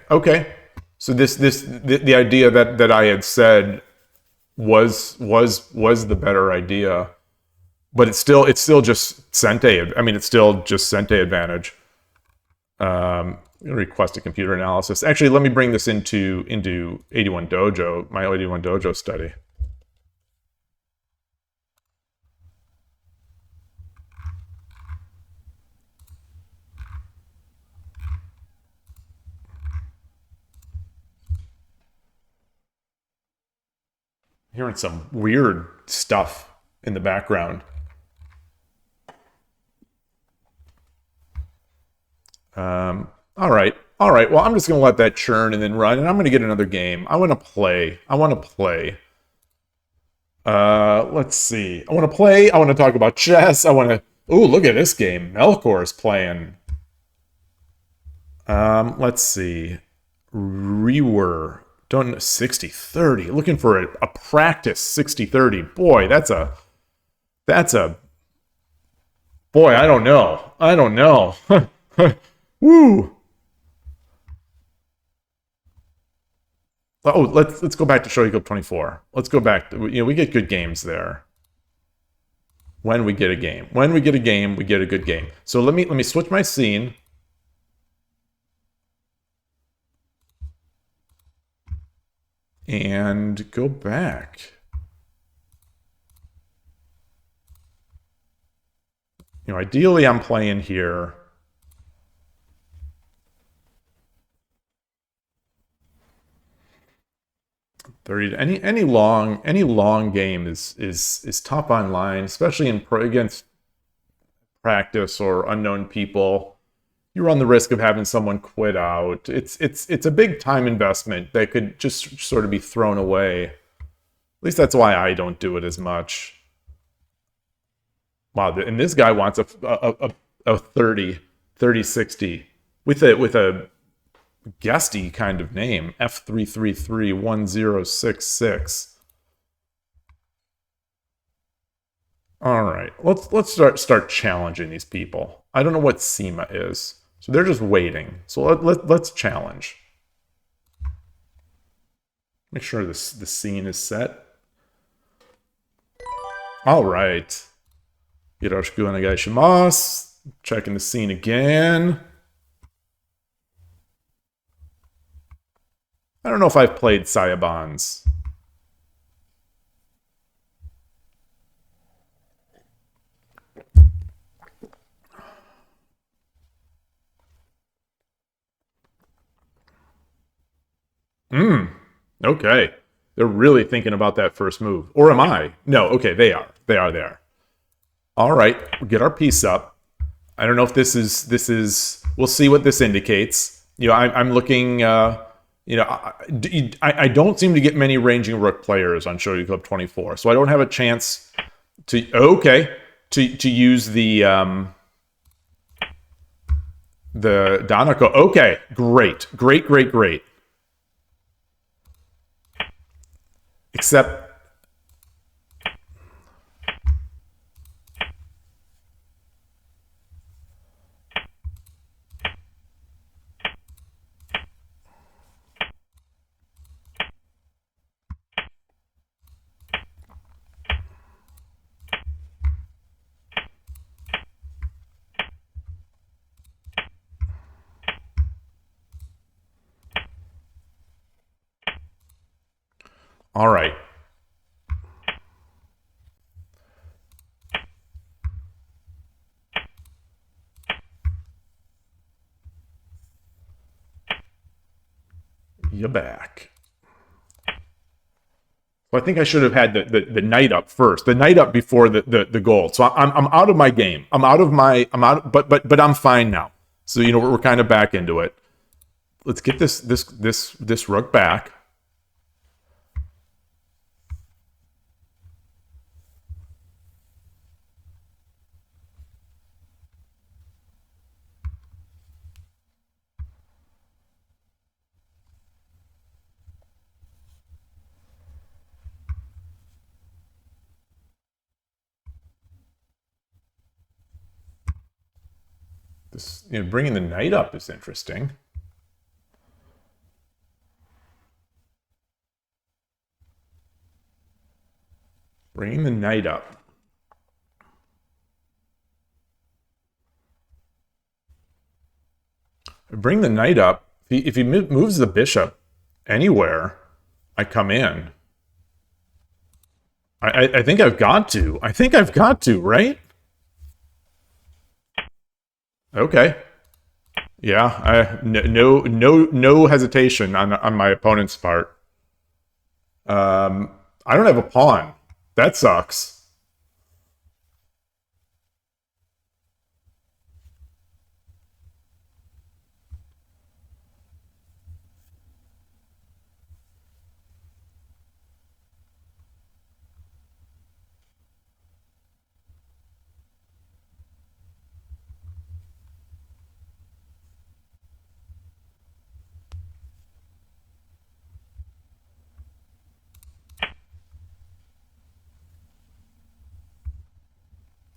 So the idea that I had said was the better idea, but it's still just Sente. I mean, it's still just Sente advantage. Request a computer analysis. Actually, let me bring this into 81 Dojo, my 81 Dojo study. Hearing some weird stuff in the background. All right. Well, I'm just gonna let that churn and then run, and I'm gonna get another game. I want to play. Let's see. I want to play. I want to talk about chess. I want to. Ooh, look at this game. Melkor's playing. Let's see. Rewer. Don't 60-30. Looking for a practice 60-30. Boy, that's a boy, I don't know. Woo. Oh, let's go back to Shogi Club 24. Let's go back to, we get good games there. When we get a game, we get a good game. So let me switch my scene. And go back. Ideally I'm playing here. Any long game is tough online, especially against practice or unknown people. You run the risk of having someone quit out. It's a big time investment that could just sort of be thrown away. At least that's why I don't do it as much. Wow, and this guy wants a 30-60 with a guesty kind of name, F3331066. All right, let's start challenging these people. I don't know what SEMA is, so they're just waiting. So let's challenge. Make sure the scene is set. All right. Yoroshiku onegai shimasu. Checking the scene again. I don't know if I've played Sayabans. Okay. They're really thinking about that first move. Or am I? No, okay, they are. They are there. All right, we'll get our piece up. I don't know if this is we'll see what this indicates. You know, I'm looking you know, I don't seem to get many ranging rook players on Shogi Club 24, so I don't have a chance to to use the Danako. Okay, great. Except, all right. You're back. Well, I think I should have had the knight up first. The knight up before the gold. So I'm out of my game. I'm out. But I'm fine now. So you know we're kind of back into it. Let's get this rook back. This, you know, bringing the knight up is interesting. Bringing the knight up. Bring the knight up. If he moves the bishop anywhere, I come in. I think I've got to. I think I've got to, right? Okay. Yeah. No hesitation on my opponent's part. I don't have a pawn. That sucks.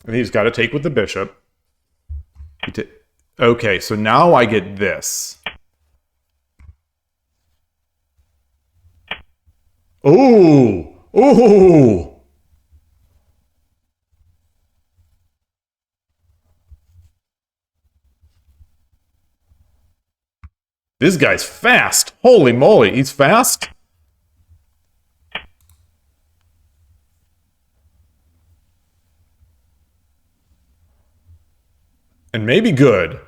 And he's got to take with the bishop. Okay, so now I get this. Ooh! Ooh! This guy's fast. Holy moly, he's fast. And maybe good.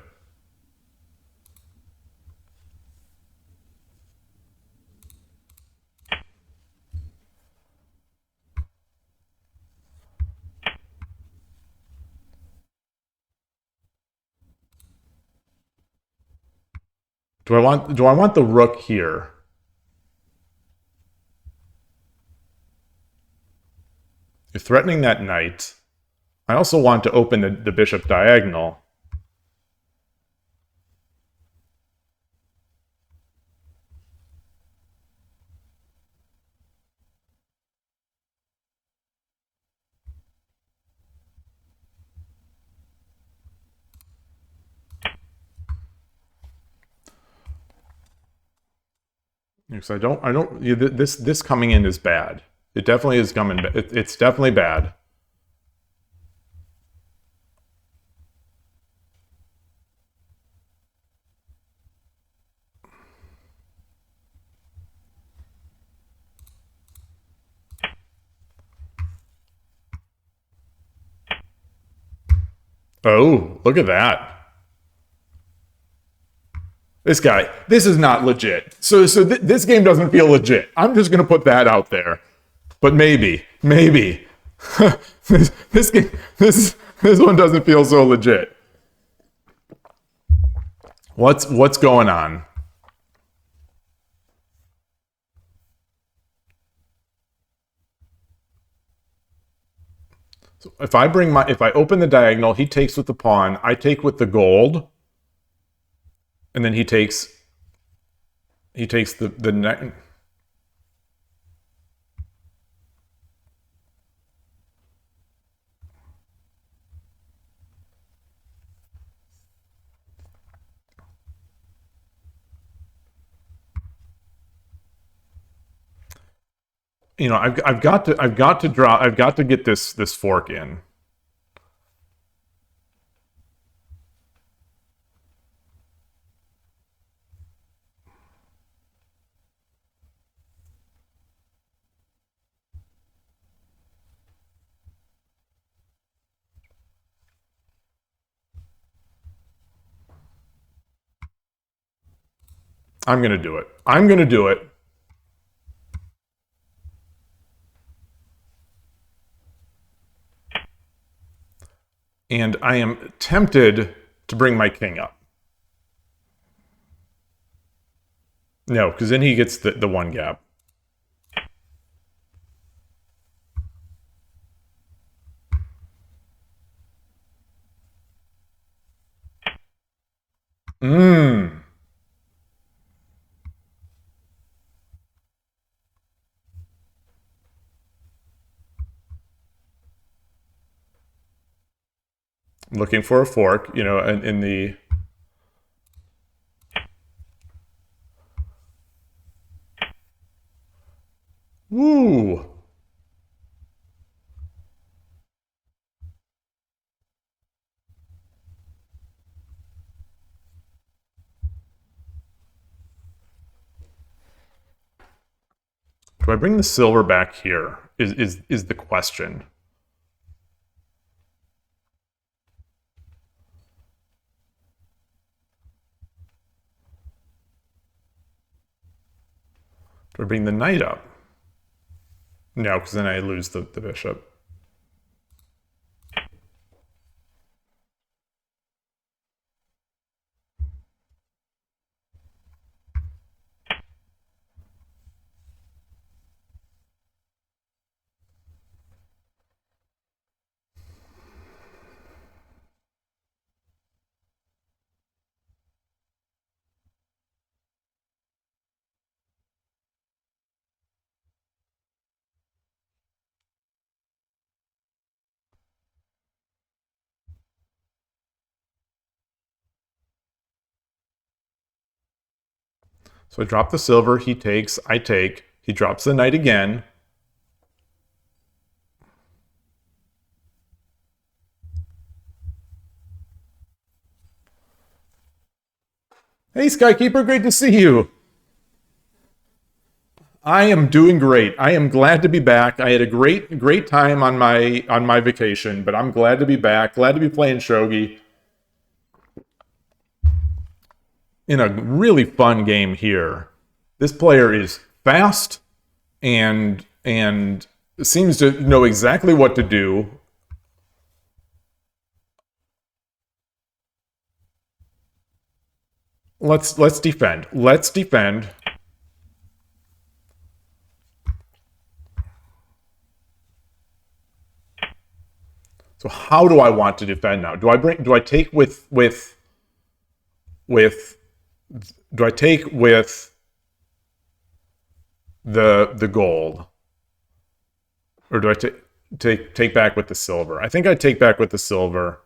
Do I want the rook here? You're threatening that knight. I also want to open the bishop diagonal. Because this coming in is bad. It definitely is coming. It's definitely bad. Oh, look at that. This guy, this is not legit. So this game doesn't feel legit. I'm just gonna put that out there. But maybe. this game, this one doesn't feel so legit. What's going on? So if I open the diagonal, he takes with the pawn, I take with the gold, and then he takes the neck. You know, I've got to get this fork in. I'm gonna do it. I'm gonna do it. And I am tempted to bring my king up. No, because then he gets the one gap. Looking for a fork, you know, in the... Woo! Do I bring the silver back here? Is the question. Do I bring the knight up? No, because then I lose the bishop. So I drop the silver, he takes, I take. He drops the knight again. Hey, Skykeeper, great to see you. I am doing great. I am glad to be back. I had a great time on my vacation, but I'm glad to be back. Glad to be playing shogi in a really fun game here. This player is fast and seems to know exactly what to do. Let's defend. Let's defend. So how do I want to defend now? Do I take with do I take with the gold? Or do I take back with the silver? I think I take back with the silver.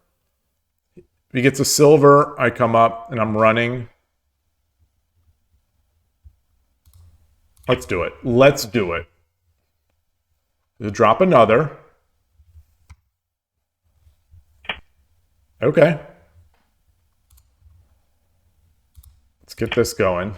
If he gets a silver, I come up and I'm running. Let's do it. Let's do it. Drop another. Okay. Let's get this going.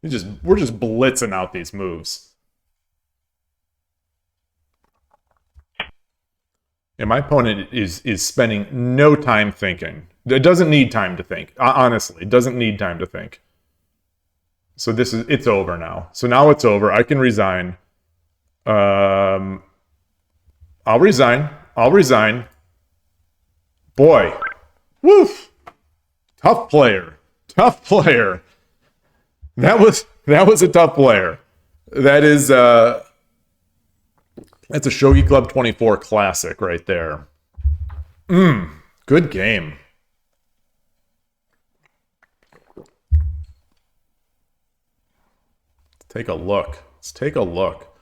We're just blitzing out these moves. And my opponent is spending no time thinking. It doesn't need time to think. Honestly, it doesn't need time to think. So it's over now. So now it's over. I can resign. I'll resign. I'll resign. Boy. Woof. Tough player. Tough player. That was a tough player. That is that's a Shogi Club 24 classic right there. Good game. Let's take a look. Let's take a look.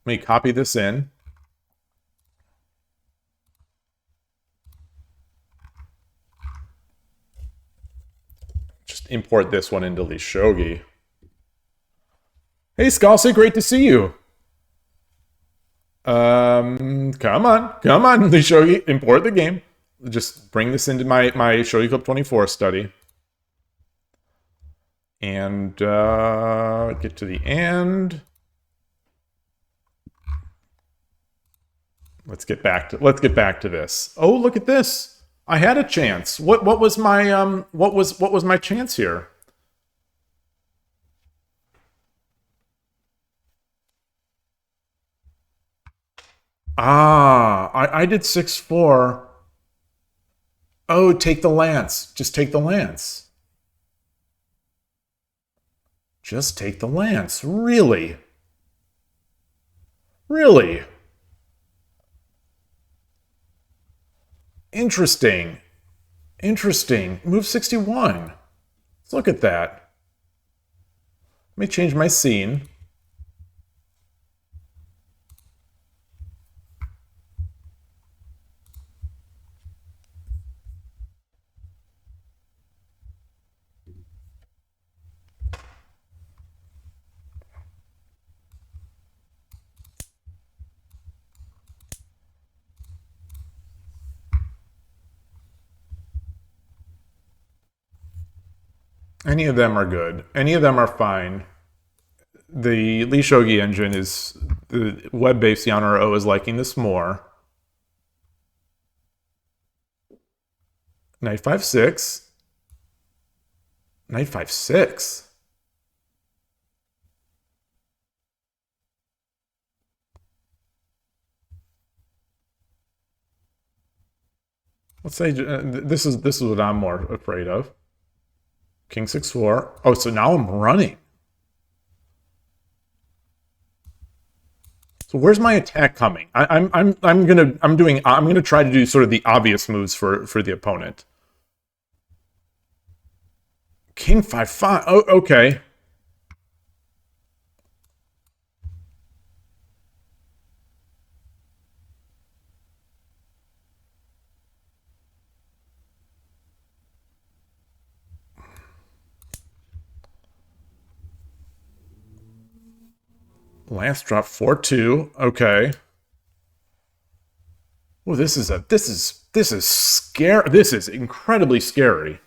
Let me copy this in. Just import this one into the Shogi. Hey, Scalzi, great to see you. Come on, the Shogi, import the game. Just bring this into my Shogi Club 24 study. And get to the end. Let's get back to this. Oh, look at this. I had a chance. What was my what was my chance here? I did 6-4. Oh, take the lance. Just take the lance. Just take the lance. Really? Really? Interesting. Interesting. Move 61. Let's look at that. Let me change my scene. Any of them are good. Any of them are fine. The Lee Shogi engine is the web-based Yanara O is liking this more. Knight 5-6. Knight 5-6. Let's say this is what I'm more afraid of. King 6-4. Oh, so now I'm running. So where's my attack coming? I'm gonna try to do sort of the obvious moves for the opponent. King 5-5. Oh, okay. Lance drop 4-2. Okay. Oh, this is scary. This is incredibly scary.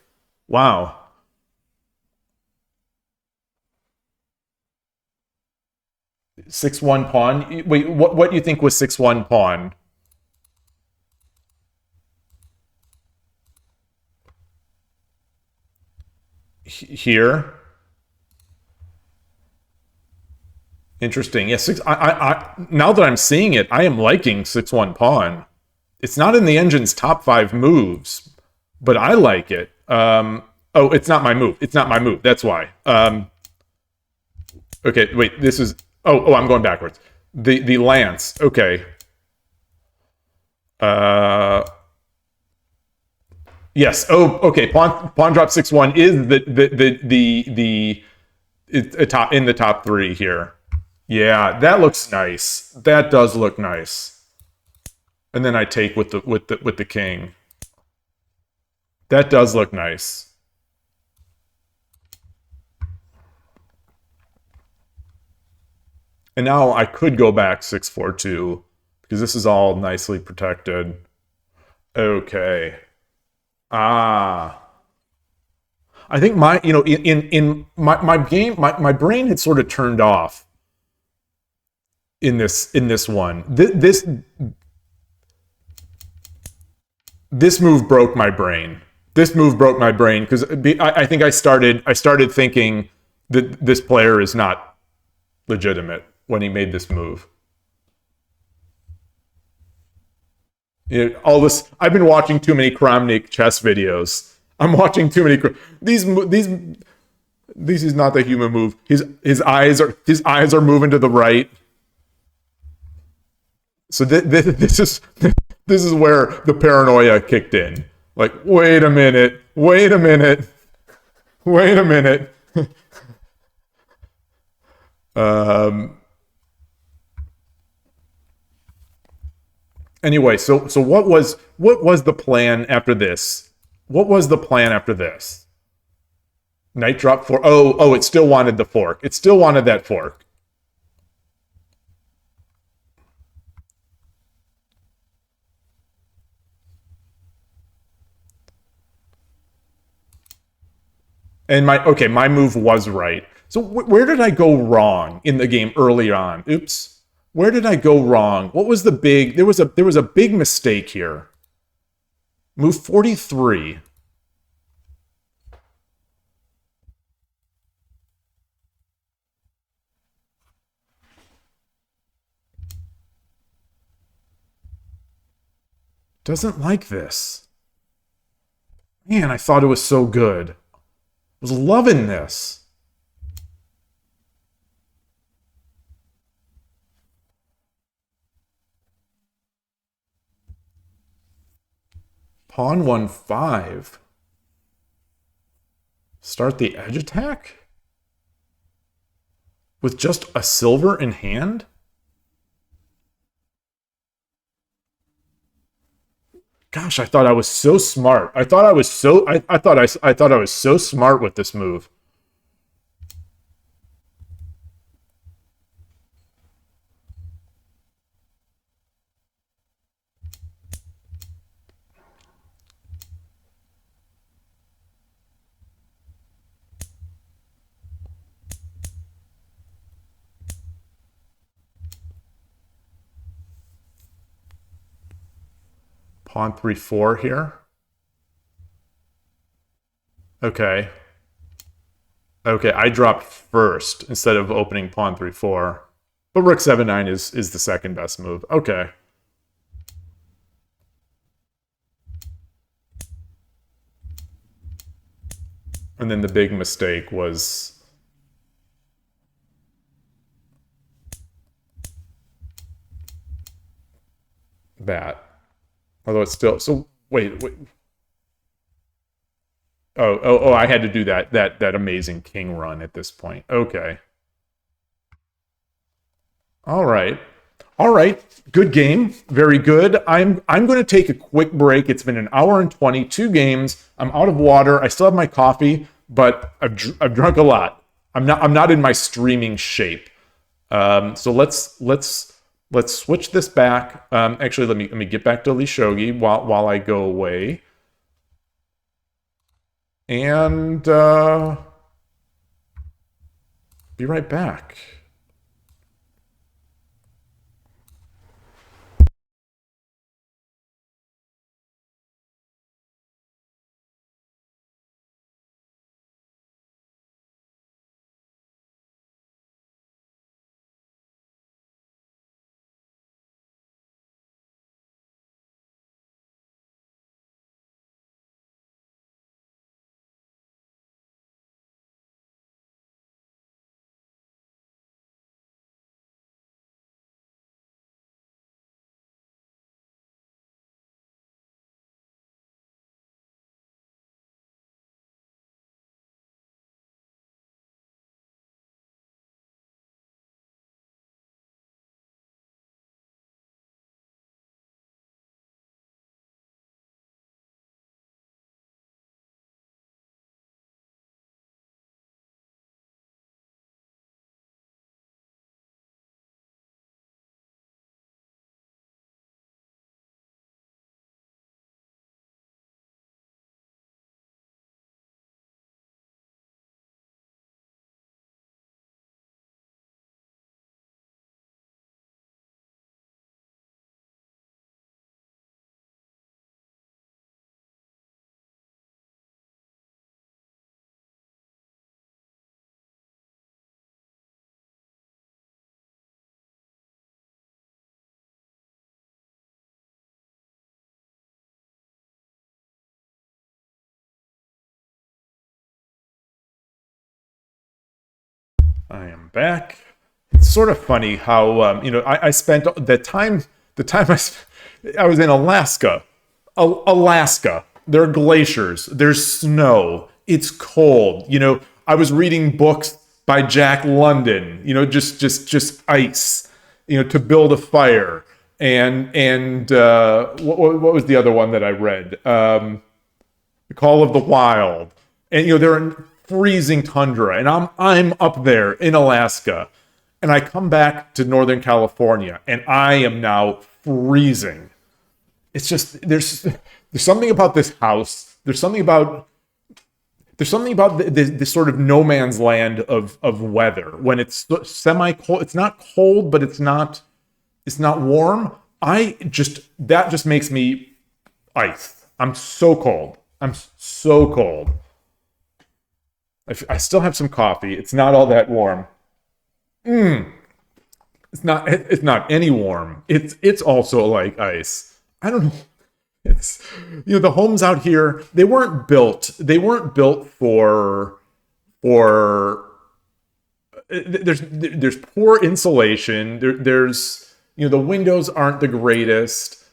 Wow. Six-one pawn. Wait, what do you think was 6-1 pawn? Here. Interesting. Yeah, now that I'm seeing it, I am liking 6-1 pawn. It's not in the engine's top 5 moves, but I like it. Oh, it's not my move. It's not my move. That's why. Okay, wait. This is. Oh, I'm going backwards. The lance. Okay. Yes. Oh, okay. Pawn drop 6-1 is top in the top 3 here. Yeah, that looks nice. That does look nice. And then I take with the king. That does look nice. And now I could go back 6-4-2 because this is all nicely protected. Okay. Ah. I think my, in my game, my brain had sort of turned off in this one. This move broke my brain. This move broke my brain because I think I started thinking that this player is not legitimate when he made this move. All this, I've been watching too many Kramnik chess videos. I'm watching too many. These this is not the human move. His eyes are moving to the right. So this is where the paranoia kicked in. Like, wait a minute, wait a minute, wait a minute. um. Anyway, so what was the plan after this? What was the plan after this? Knight drop four. Oh, it still wanted the fork. It still wanted that fork. And my move was right. So where did I go wrong in the game early on? Oops. Where did I go wrong? What was the big? There was a big mistake here. Move 43. Doesn't like this. Man, I thought it was so good. I was loving this. Pawn 1-5. Start the edge attack? With just a silver in hand? Gosh, I thought I was so smart. I thought I was so I thought I was so smart with this move. Pawn 3-4 here. Okay. Okay, I dropped first instead of opening pawn 3-4. But rook 7-9 is the second best move. Okay. And then the big mistake was that. Although it's still so wait. Oh, I had to do that amazing king run at this point. Okay. All right. All right. Good game. Very good. I'm going to take a quick break. It's been an hour and 20, 2 games. I'm out of water. I still have my coffee, but I've drunk a lot. I'm not in my streaming shape. So let's switch this back. Actually, let me get back to Lee Shogi while I go away. And be right back. I am back. It's sort of funny how I spent I was in Alaska. Alaska. There are glaciers. There's snow. It's cold. I was reading books by Jack London. Just ice. To build a fire. And what was the other one that I read? The Call of the Wild. And they're in freezing tundra, and I'm up there in Alaska, and I come back to Northern California, and I am now freezing. It's just there's something about this house. There's something about this sort of no man's land of weather when it's semi-cold. It's not cold, but it's not warm. That just makes me ice. I'm so cold. I'm so cold. I still have some coffee. It's not all that warm. It's not any warm. It's also like ice. I don't know. It's the homes out here, they weren't built for there's poor insulation. There's the windows aren't the greatest.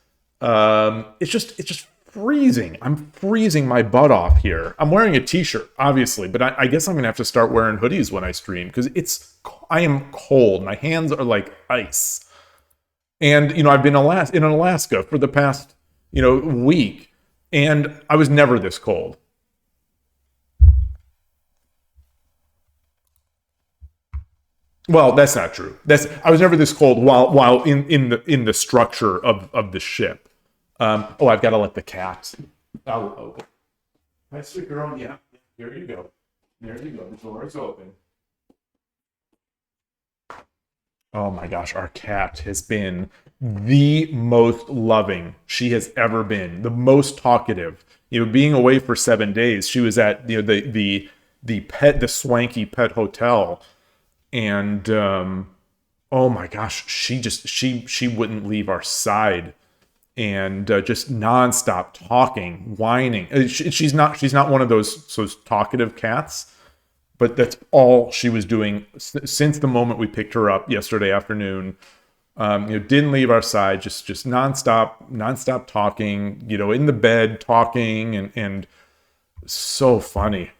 It's just freezing. I'm freezing my butt off here. I'm wearing a t-shirt, obviously, but I guess I'm gonna have to start wearing hoodies when I stream because I am cold. My hands are like ice. And I've been in Alaska for the past week, and I was never this cold. Well, that's not true. I was never this cold while in the structure of the ship. I've got to let the cat. Oh, hi, sweet girl. Yeah, here you go. There you go. The door is open. Oh my gosh, our cat has been the most loving she has ever been. The most talkative. Being away for 7 days, she was at the swanky pet hotel, and oh my gosh, she wouldn't leave our side. And just nonstop talking, whining. She's not one of those talkative cats, but that's all she was doing since the moment we picked her up yesterday afternoon. Didn't leave our side, just nonstop talking. In the bed talking, and so funny.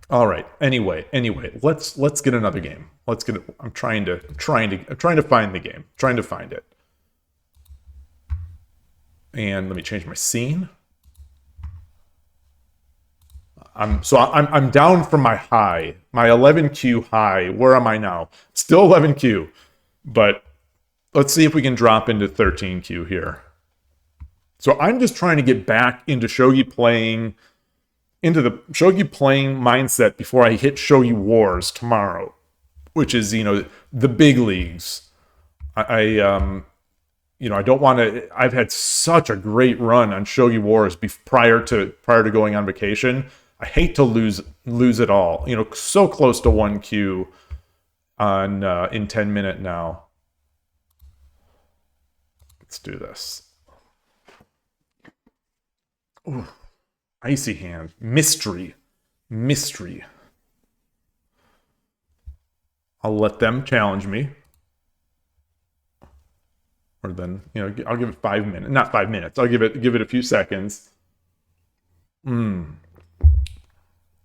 All right. Anyway, let's get another game. I'm trying to find the game. Trying to find it. And let me change my scene. I'm down from my high, my 11Q high. Where am I now? Still 11Q, but let's see if we can drop into 13Q here. So I'm just trying to get back into Shogi playing mindset before I hit Shogi Wars tomorrow, which is the big leagues. I don't want to. I've had such a great run on Shogi Wars prior to going on vacation. I hate to lose it all. So close to 1Q on in 10-minute now. Let's do this. Ooh, icy hand. Mystery. I'll let them challenge me. Or then, I'll give it 5 minutes. Not 5 minutes. I'll give it a few seconds.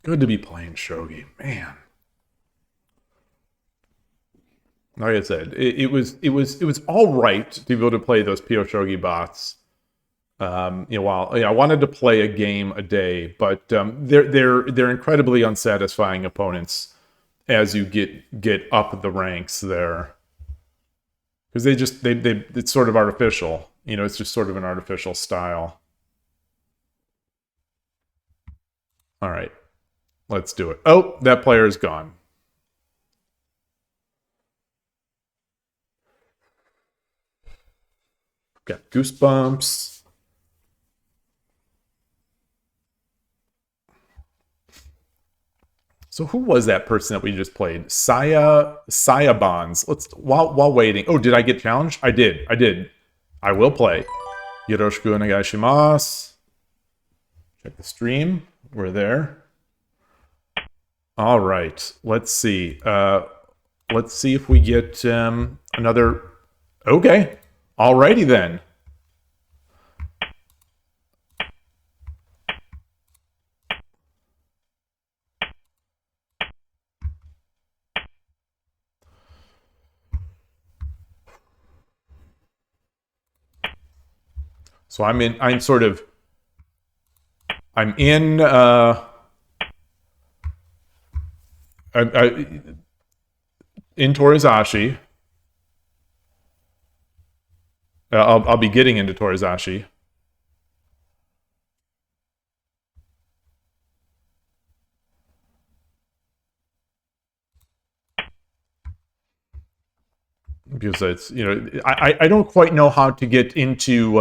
Good to be playing Shogi, man. Like I said, it was all right to be able to play those PO Shogi bots. While I wanted to play a game a day, but they're incredibly unsatisfying opponents as you get up the ranks there, because it's sort of artificial. It's just sort of an artificial style. All right, let's do it. Oh, that player is gone. Got goosebumps. So who was that person that we just played? Saya Bonds. Let's while waiting. Oh, did I get challenged? I did. I will play. Yoroshiku onegai shimasu. Check the stream. We're there. All right. Let's see. Let's see if we get another. Okay. Alrighty then. So I'm in. I'm sort of. I'm in. In Torizashi. I'll be getting into Torizashi. Because it's, I don't quite know how to get into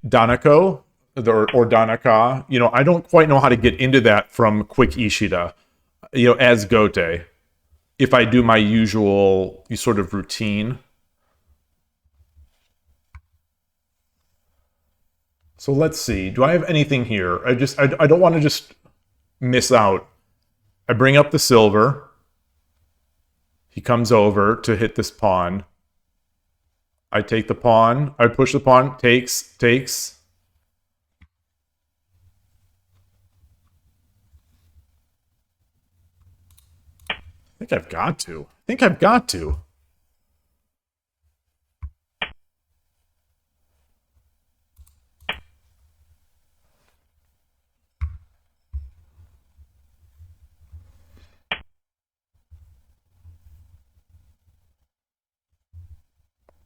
Danako or Danaka. I don't quite know how to get into that from Quick Ishida, as Gote. If I do my usual sort of routine. So let's see. Do I have anything here? I don't want to just miss out. I bring up the silver. He comes over to hit this pawn. I take the pawn. I push the pawn. Takes. I think I've got to.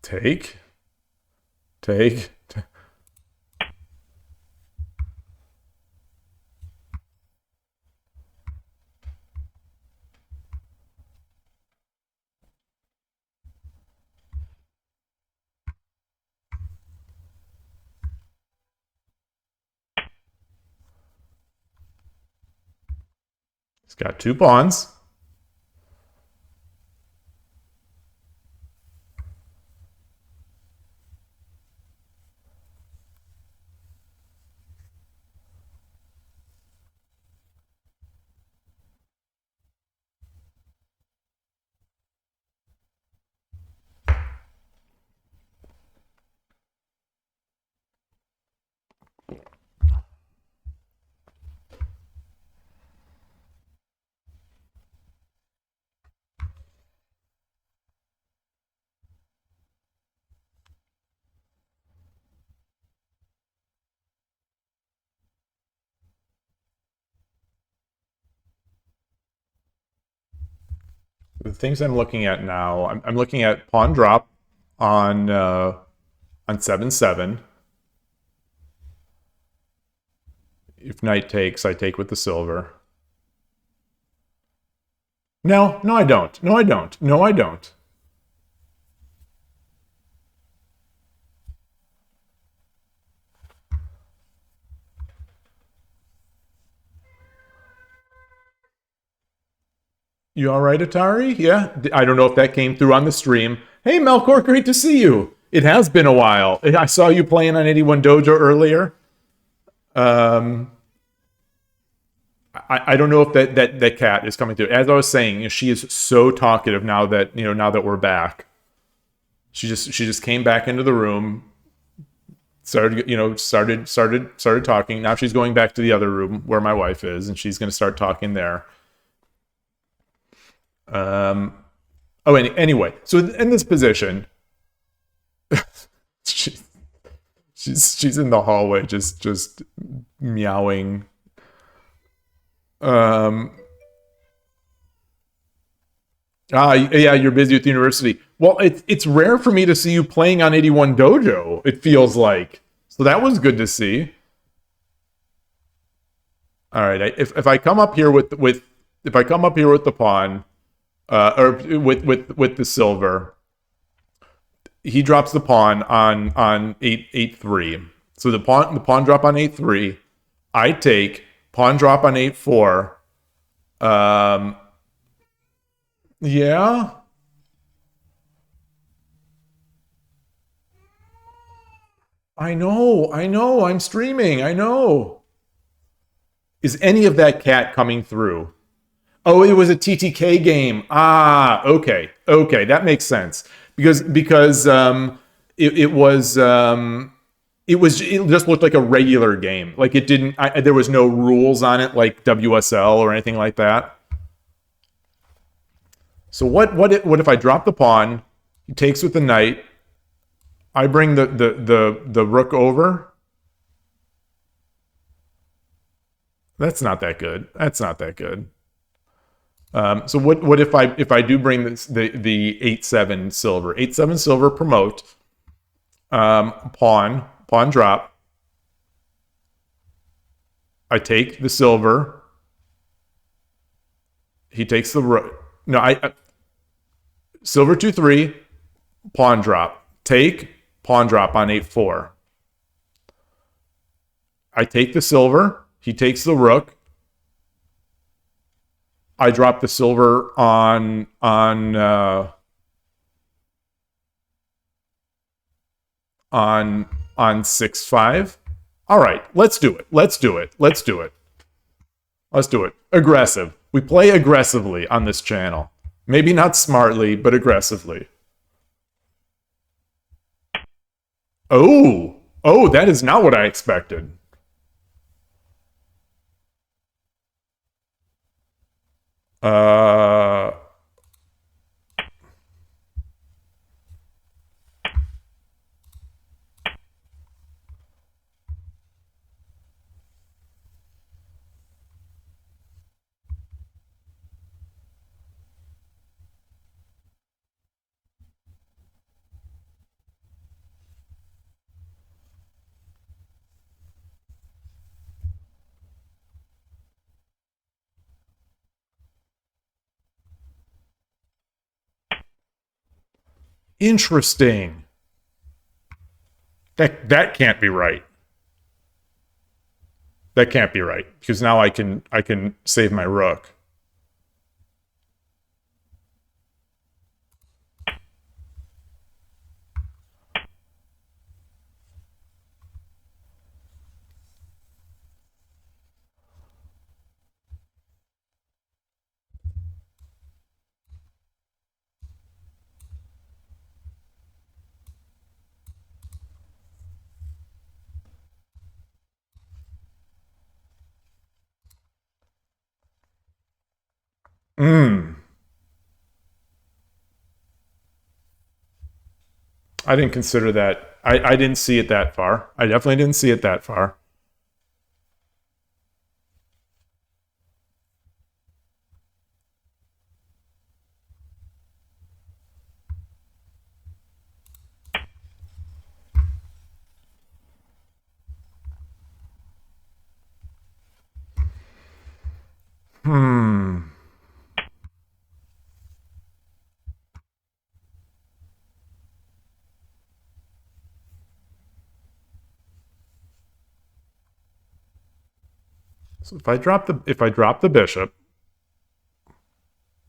Take. He's got 2 pawns. The things I'm looking at now, I'm looking at pawn drop on 7/7. If knight takes, I take with the silver. No, I don't. No, I don't. You all right, Atari? Yeah. I don't know if that came through on the stream. Hey, Melkor, great to see you. It has been a while. I saw you playing on 81 Dojo earlier. I don't know if that cat is coming through. As I was saying, she is so talkative now that we're back. She just came back into the room, started talking. Now she's going back to the other room where my wife is, and she's going to start talking there. Anyway, so in this position, she's in the hallway just meowing. Yeah, you're busy with university. Well, it's rare for me to see you playing on 81 Dojo, it feels like. So that was good to see. All right, if I come up here with the pawn, or with the silver, he drops the pawn on 8/3. So the pawn drop on 8/3. I take pawn drop on 8/4. Yeah. I know. I'm streaming. I know. Is any of that cat coming through? Oh, it was a TTK game. Ah, okay, okay, that makes sense because it just looked like a regular game. Like it didn't. There was no rules on it like WSL or anything like that. So what if I drop the pawn? He takes with the knight. I bring the rook over. That's not that good. That's not that good. So what if I do bring the 8-7 silver? 8-7 silver promote. Pawn drop. I take the silver. He takes the rook. No, I silver 2-3. Pawn drop. Take pawn drop on 8-4. I take the silver. He takes the rook. I drop the silver on 6-5. All right, let's do it. Let's do it. Let's do it. Let's do it. Aggressive. We play aggressively on this channel. Maybe not smartly, but aggressively. Oh, oh, that is not what I expected. Uh, interesting. That can't be right. That can't be right because now I can save my rook. Hmm. I didn't consider that. I didn't see it that far. I definitely didn't see it that far. Hmm. So if I drop the bishop,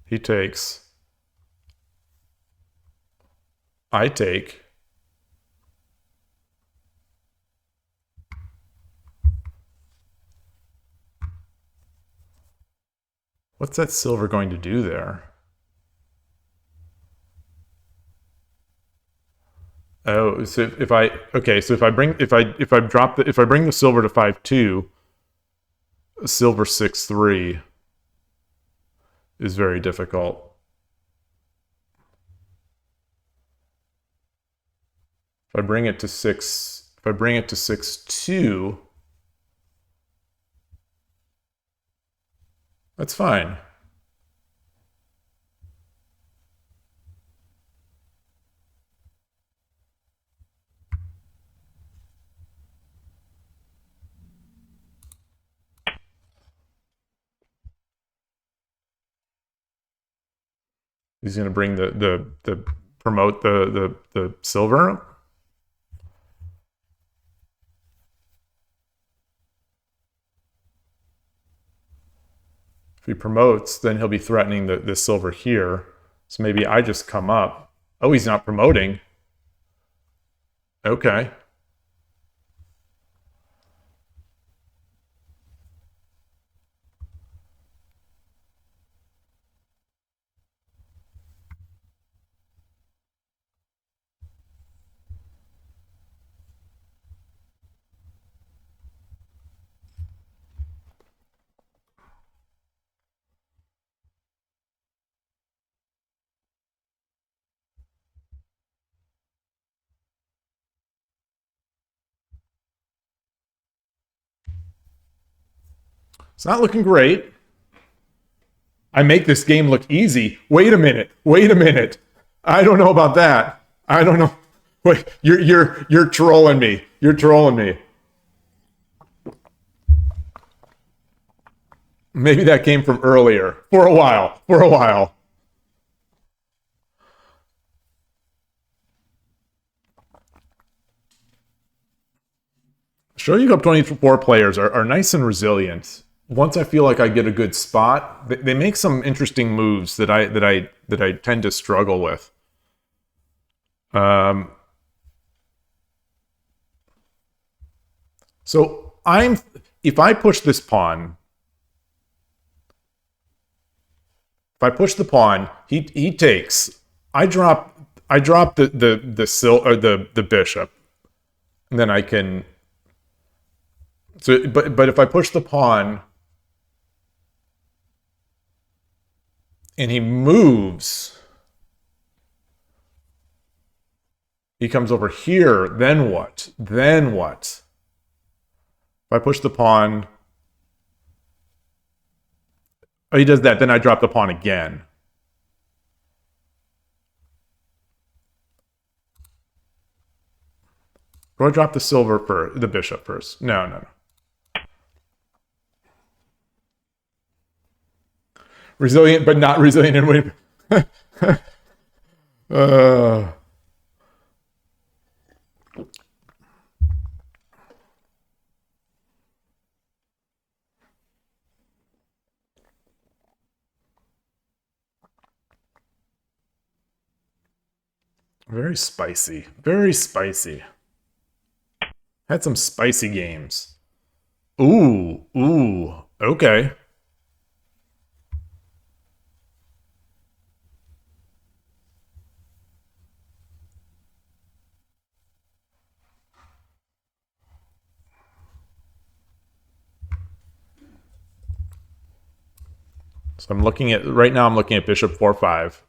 he takes. I take. What's that silver going to do there? Oh, so if I okay, so if I bring the silver to 5-2, silver 6-3 is very difficult. If I bring it to 6-2, that's fine. He's going to bring the promote the silver. If he promotes, then he'll be threatening the silver here. So maybe I just come up. Oh, he's not promoting. Okay. It's not looking great. I make this game look easy. Wait a minute. Wait a minute. I don't know about that. I don't know. Wait, you're trolling me. You're trolling me. Maybe that came from earlier. For a while. For a while. Shogi Club 24 players are nice and resilient. Once I feel like I get a good spot, they make some interesting moves that I tend to struggle with. So if I push this pawn, if I push the pawn, he takes. I drop the bishop, and then I can. So, but if I push the pawn, and he moves, he comes over here. Then what? Then what? If I push the pawn, oh, he does that. Then I drop the pawn again. Do I drop the silver for the bishop first? No, no, no. Resilient, but not resilient in winning. Very spicy. Very spicy. Had some spicy games. Ooh, ooh, okay. So I'm looking at, right now I'm looking at bishop 4-5.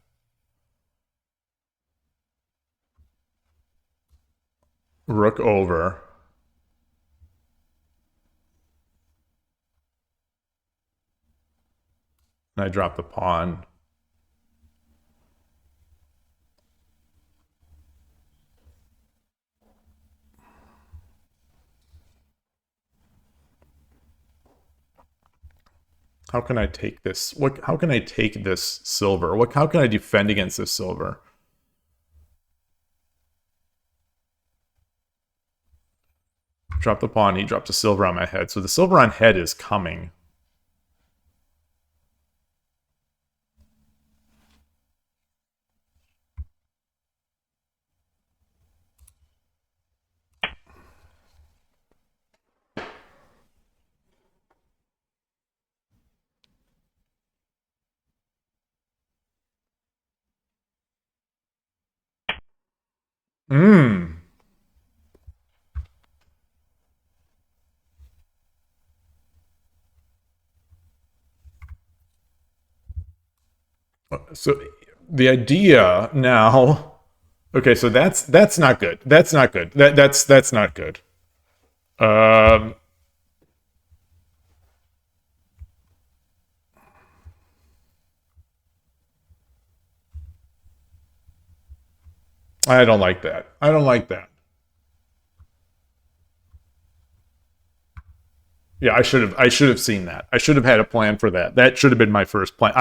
Rook over. And I drop the pawn. How can I take this? How can I take this silver? How can I defend against this silver? Drop the pawn, he drops a silver on my head. So the silver on head is coming. Mmm. So the idea now, okay, so that's not good. That's not good. That's not good. I don't like that. I don't like that. Yeah, I should have seen that. I should have had a plan for that. That should have been my first plan.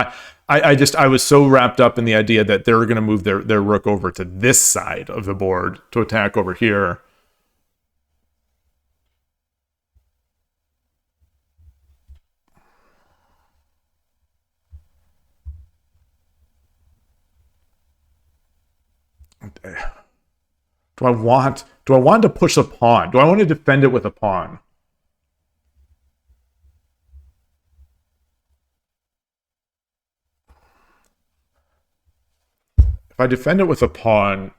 I was so wrapped up in the idea that they were going to move their rook over to this side of the board to attack over here. Do I want to push a pawn? Do I want to defend it with a pawn? If I defend it with a pawn,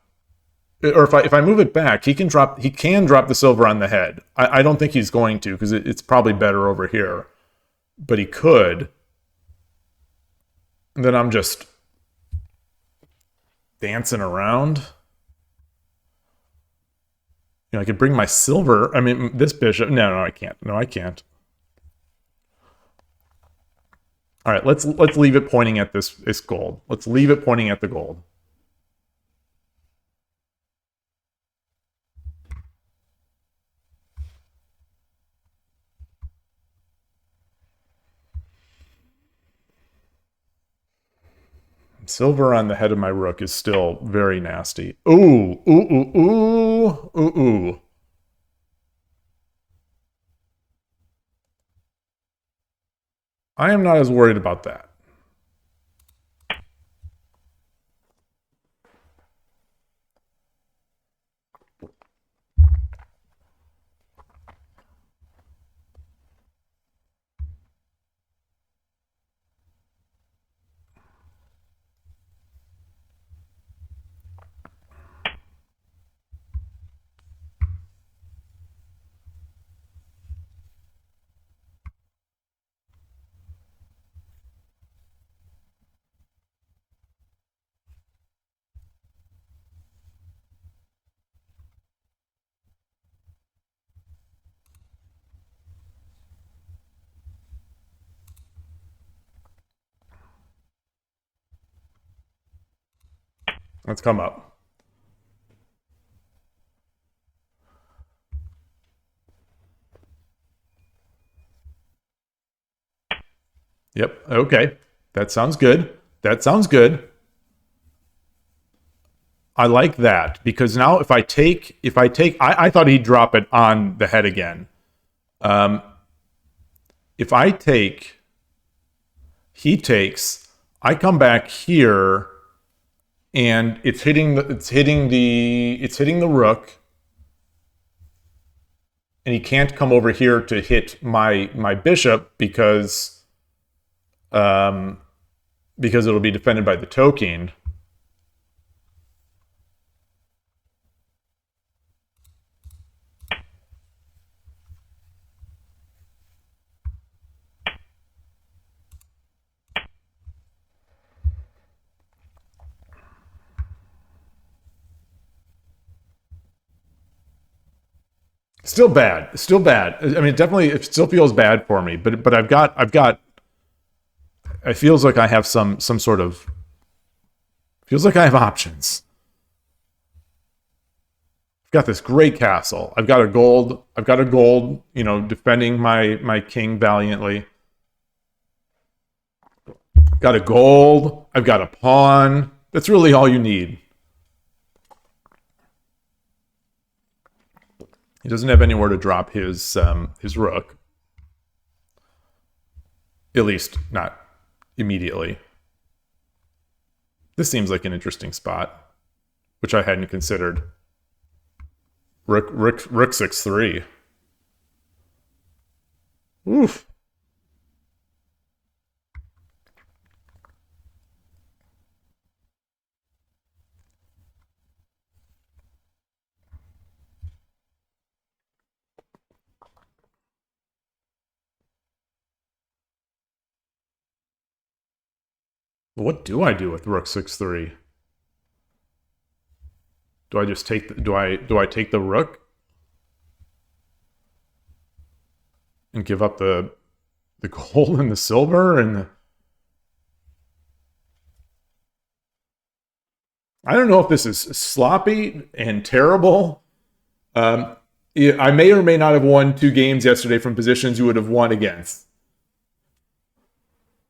or if I move it back, he can drop the silver on the head. I don't think he's going to, because it's probably better over here. But he could. And then I'm just dancing around. You know, I could bring my silver. I mean, this bishop. No, I can't. No, I can't. All right, let's leave it pointing at this gold. Let's leave it pointing at the gold. Silver on the head of my rook is still very nasty. Ooh, ooh, ooh, ooh, ooh, ooh. I am not as worried about that. Let's come up. Yep, okay. That sounds good. That sounds good. I like that because now if I take, I thought he'd drop it on the head again. If I take, he takes, I come back here and it's hitting the rook, and he can't come over here to hit my bishop because it'll be defended by the token. Still bad. Still bad. I mean, definitely, it still feels bad for me. But I've got. It feels like I have some sort of. Feels like I have options. I've got this great castle. I've got a gold. You know, defending my king valiantly. Got a gold. I've got a pawn. That's really all you need. He doesn't have anywhere to drop his rook. At least not immediately. This seems like an interesting spot, which I hadn't considered. Rook 6-3. Oof. What do I do with Rook 6-3? Do I just take do I take the rook and give up the gold and the silver and I don't know if this is sloppy and terrible. I may or may not have won 2 games yesterday from positions you would have won against.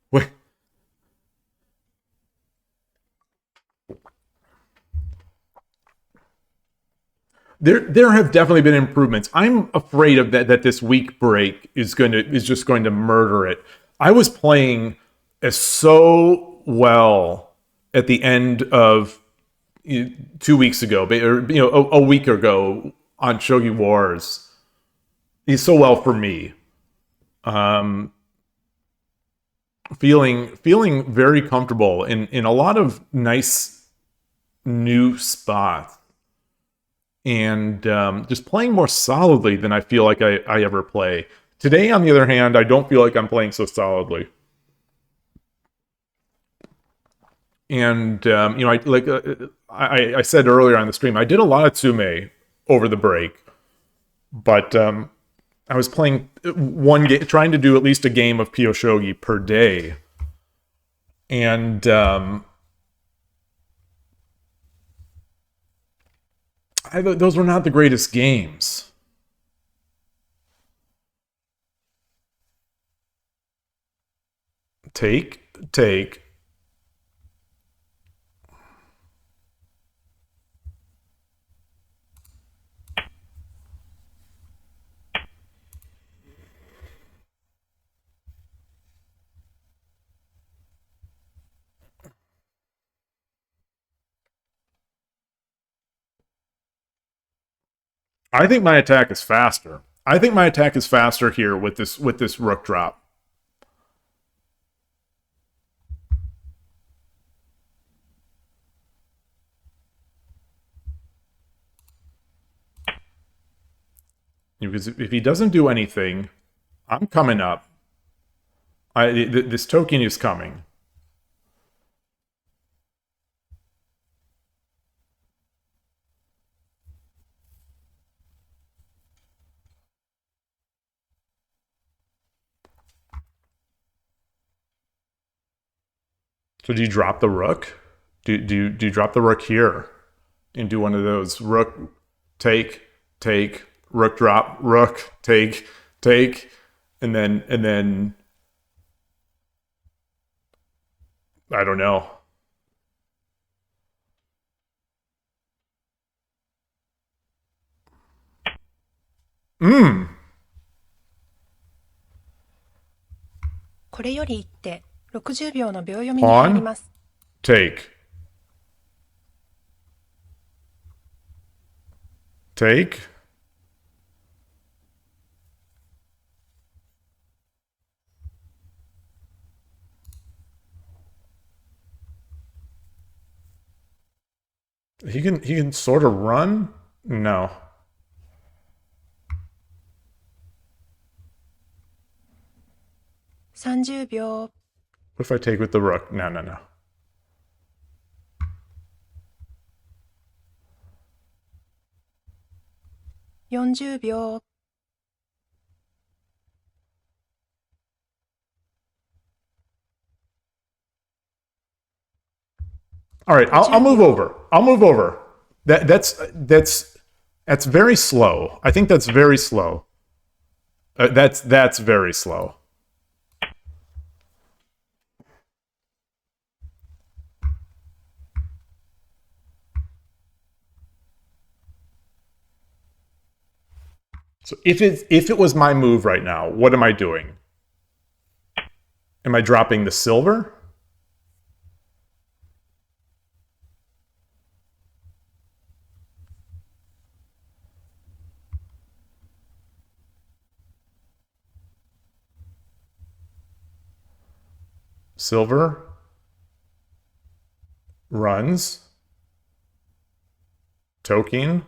Wait. There have definitely been improvements. I'm afraid of that this week break is just going to murder it. I was playing so well at the end of 2 weeks ago, or a week ago on Shogi Wars. He's so well for me. Feeling very comfortable in a lot of nice new spots. And just playing more solidly than I feel like I ever play. Today, on the other hand, I don't feel like I'm playing so solidly. And I said earlier on the stream, I did a lot of Tsume over the break, but I was playing one game, trying to do at least a game of Pyo Shogi per day, And those were not the greatest games. Take. I think my attack is faster. I think my attack is faster here with this rook drop. Because if he doesn't do anything, I'm coming up. This token is coming. So do you drop the rook? Do you drop the rook here and do one of those rook take rook drop rook take and then I don't know. Hmm. これより一手60秒の秒読みに入ります。 Take. He can sort of run? No. 30秒 What if I take with the rook? No. 40秒 All right, I'll move over. I'll move over. That's very slow. I think that's very slow. That's very slow. So if it was my move right now, what am I doing? Am I dropping the silver? Silver runs. Token.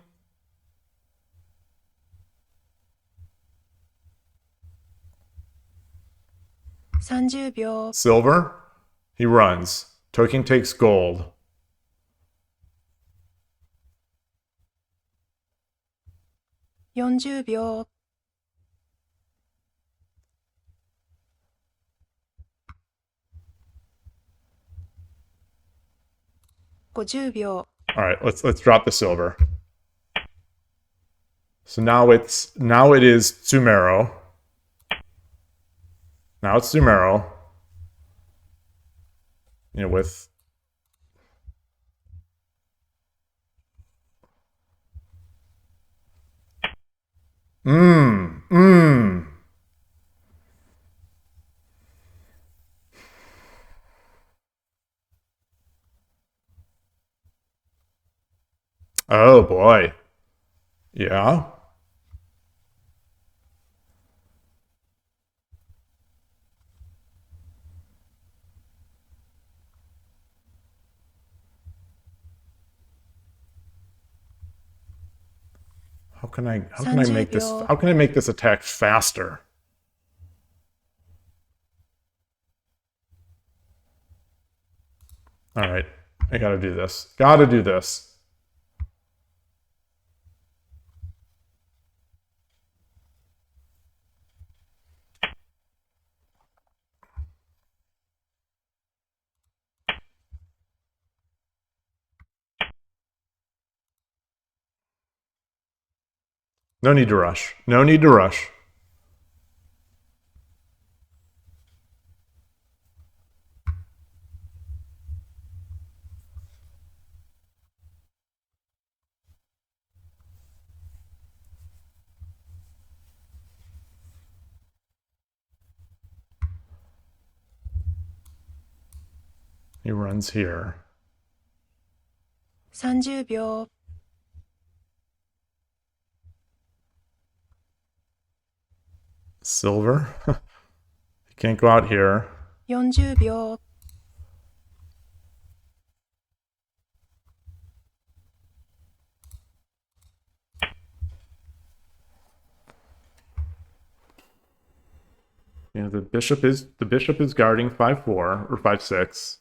Silver. He runs. Token takes gold.秒 50秒 All right, let's drop the silver. So now it is Tsumero. Now it's Tsumero. With Oh boy. Yeah. How can I make this attack faster? All right. I got to do this. Got to do this. No need to rush. No need to rush. He runs here. 30秒 Silver. He can't go out here. 40秒 Yeah, the bishop is guarding 5-4 or 5-6.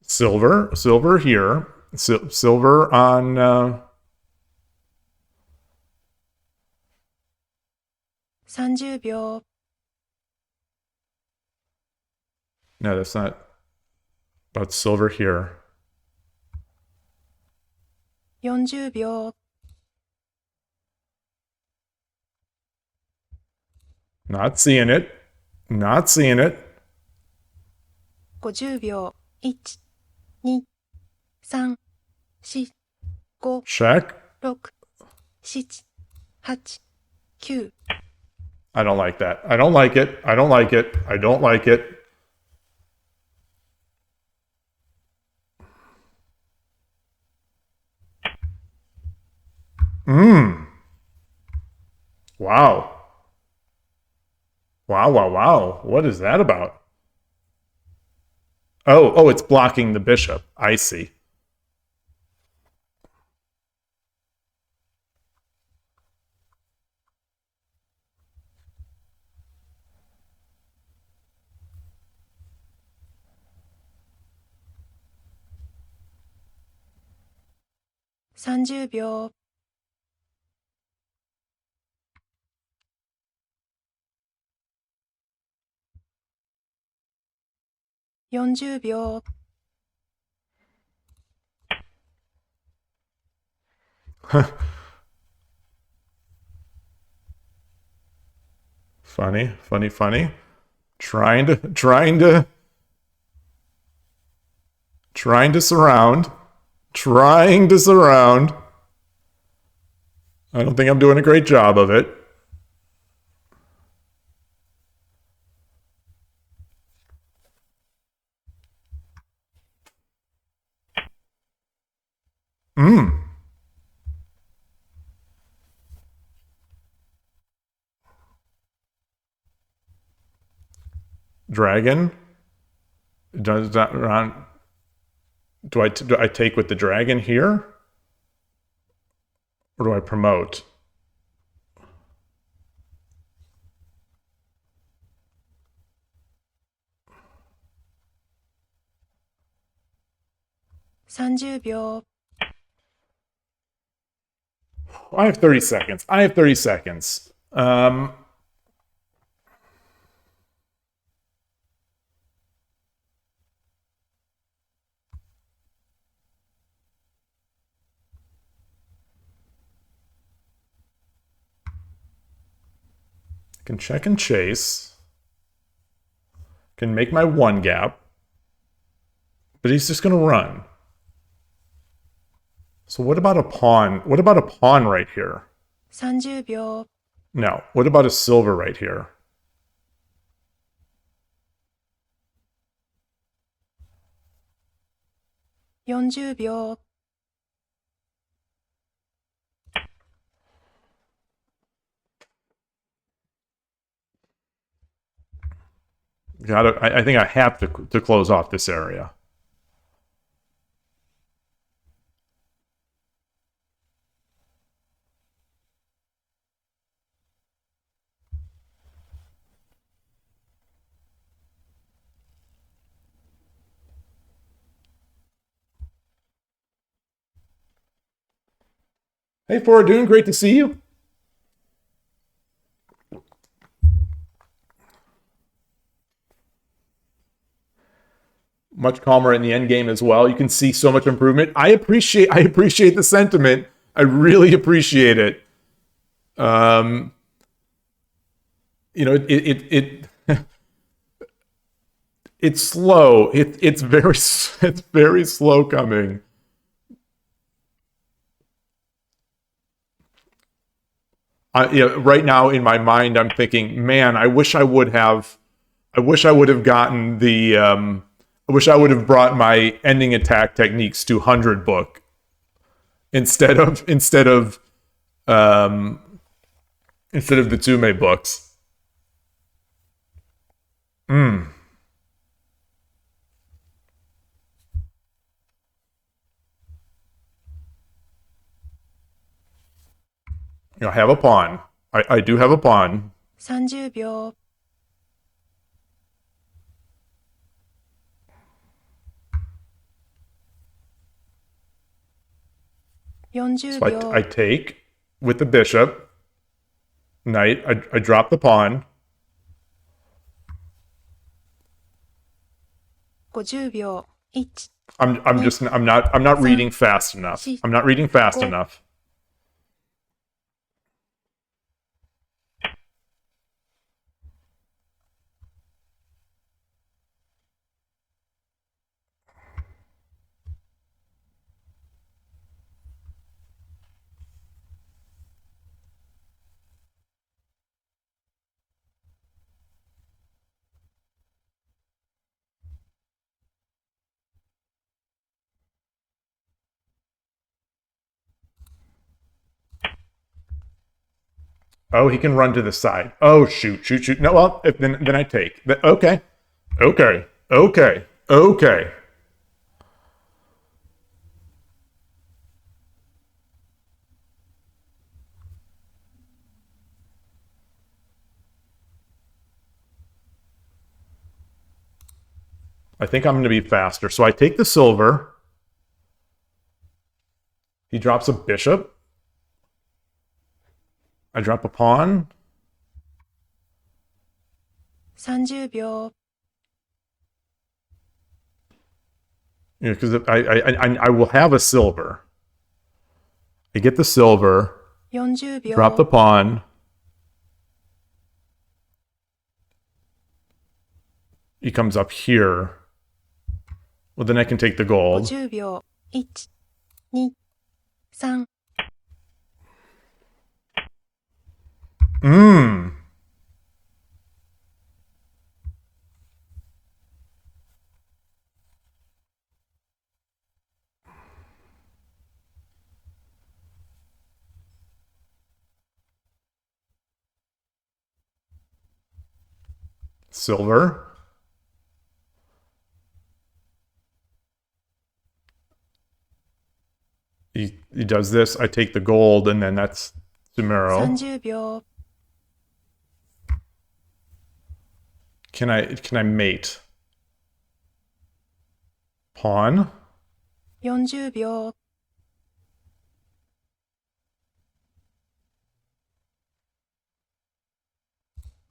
Silver here. Silver on 30秒 no, that's not about silver here. 40秒 Not seeing it. Not seeing it. 50秒 1、2、3、4、5、 Check. 6、7、8、9 I don't like that. I don't like it. I don't like it. I don't like it. Wow. Wow. What is that about? Oh, it's blocking the bishop. I see.30秒 40秒 Funny. Trying to surround. Trying to surround. I don't think I'm doing a great job of it. Dragon. Does that run? Do I take with the dragon here? Or do I promote? ?30 秒 I have 30 seconds. Can check and chase. Can make my one gap. But he's just going to run. So what about a pawn? What about a pawn right here? 30 秒 No. What about a silver right here? ?40 秒 I think I have to close off this area. Hey, Fordoon, great to see you. Much calmer in the end game as well. You can see so much improvement. I appreciate the sentiment. I really appreciate it. You know, it's slow. It's very slow coming. Right now in my mind, I'm thinking, man, I wish I would have gotten the. I wish I would have brought my ending attack techniques to 100 book instead of the Tsume books. I have a pawn. I do have a pawn. 30秒。40 So 秒。 I take with the bishop. Knight. I drop the pawn. 50秒。1。I'm not reading fast enough. I'm not reading fast enough. Oh, he can run to the side. Oh, shoot. No, well, then I take. Okay. I think I'm going to be faster. So I take the silver. He drops a bishop. I drop a pawn. 30秒。Because I will have a silver. I get the silver. 40秒。 Drop the pawn. He comes up here. Well, then I can take the gold. 50秒。1、2、3。Silver. He does this. I take the gold, and then that's Sumero. 30秒。 Can I mate? Pawn. 40秒。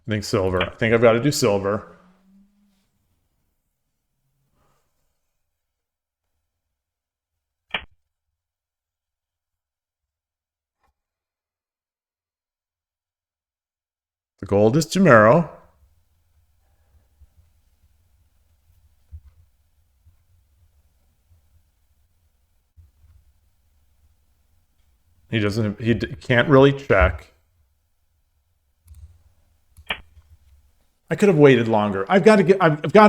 I think silver. I think I've got to do silver. The gold is Jumero. He can't really check. I could have waited longer. I've got to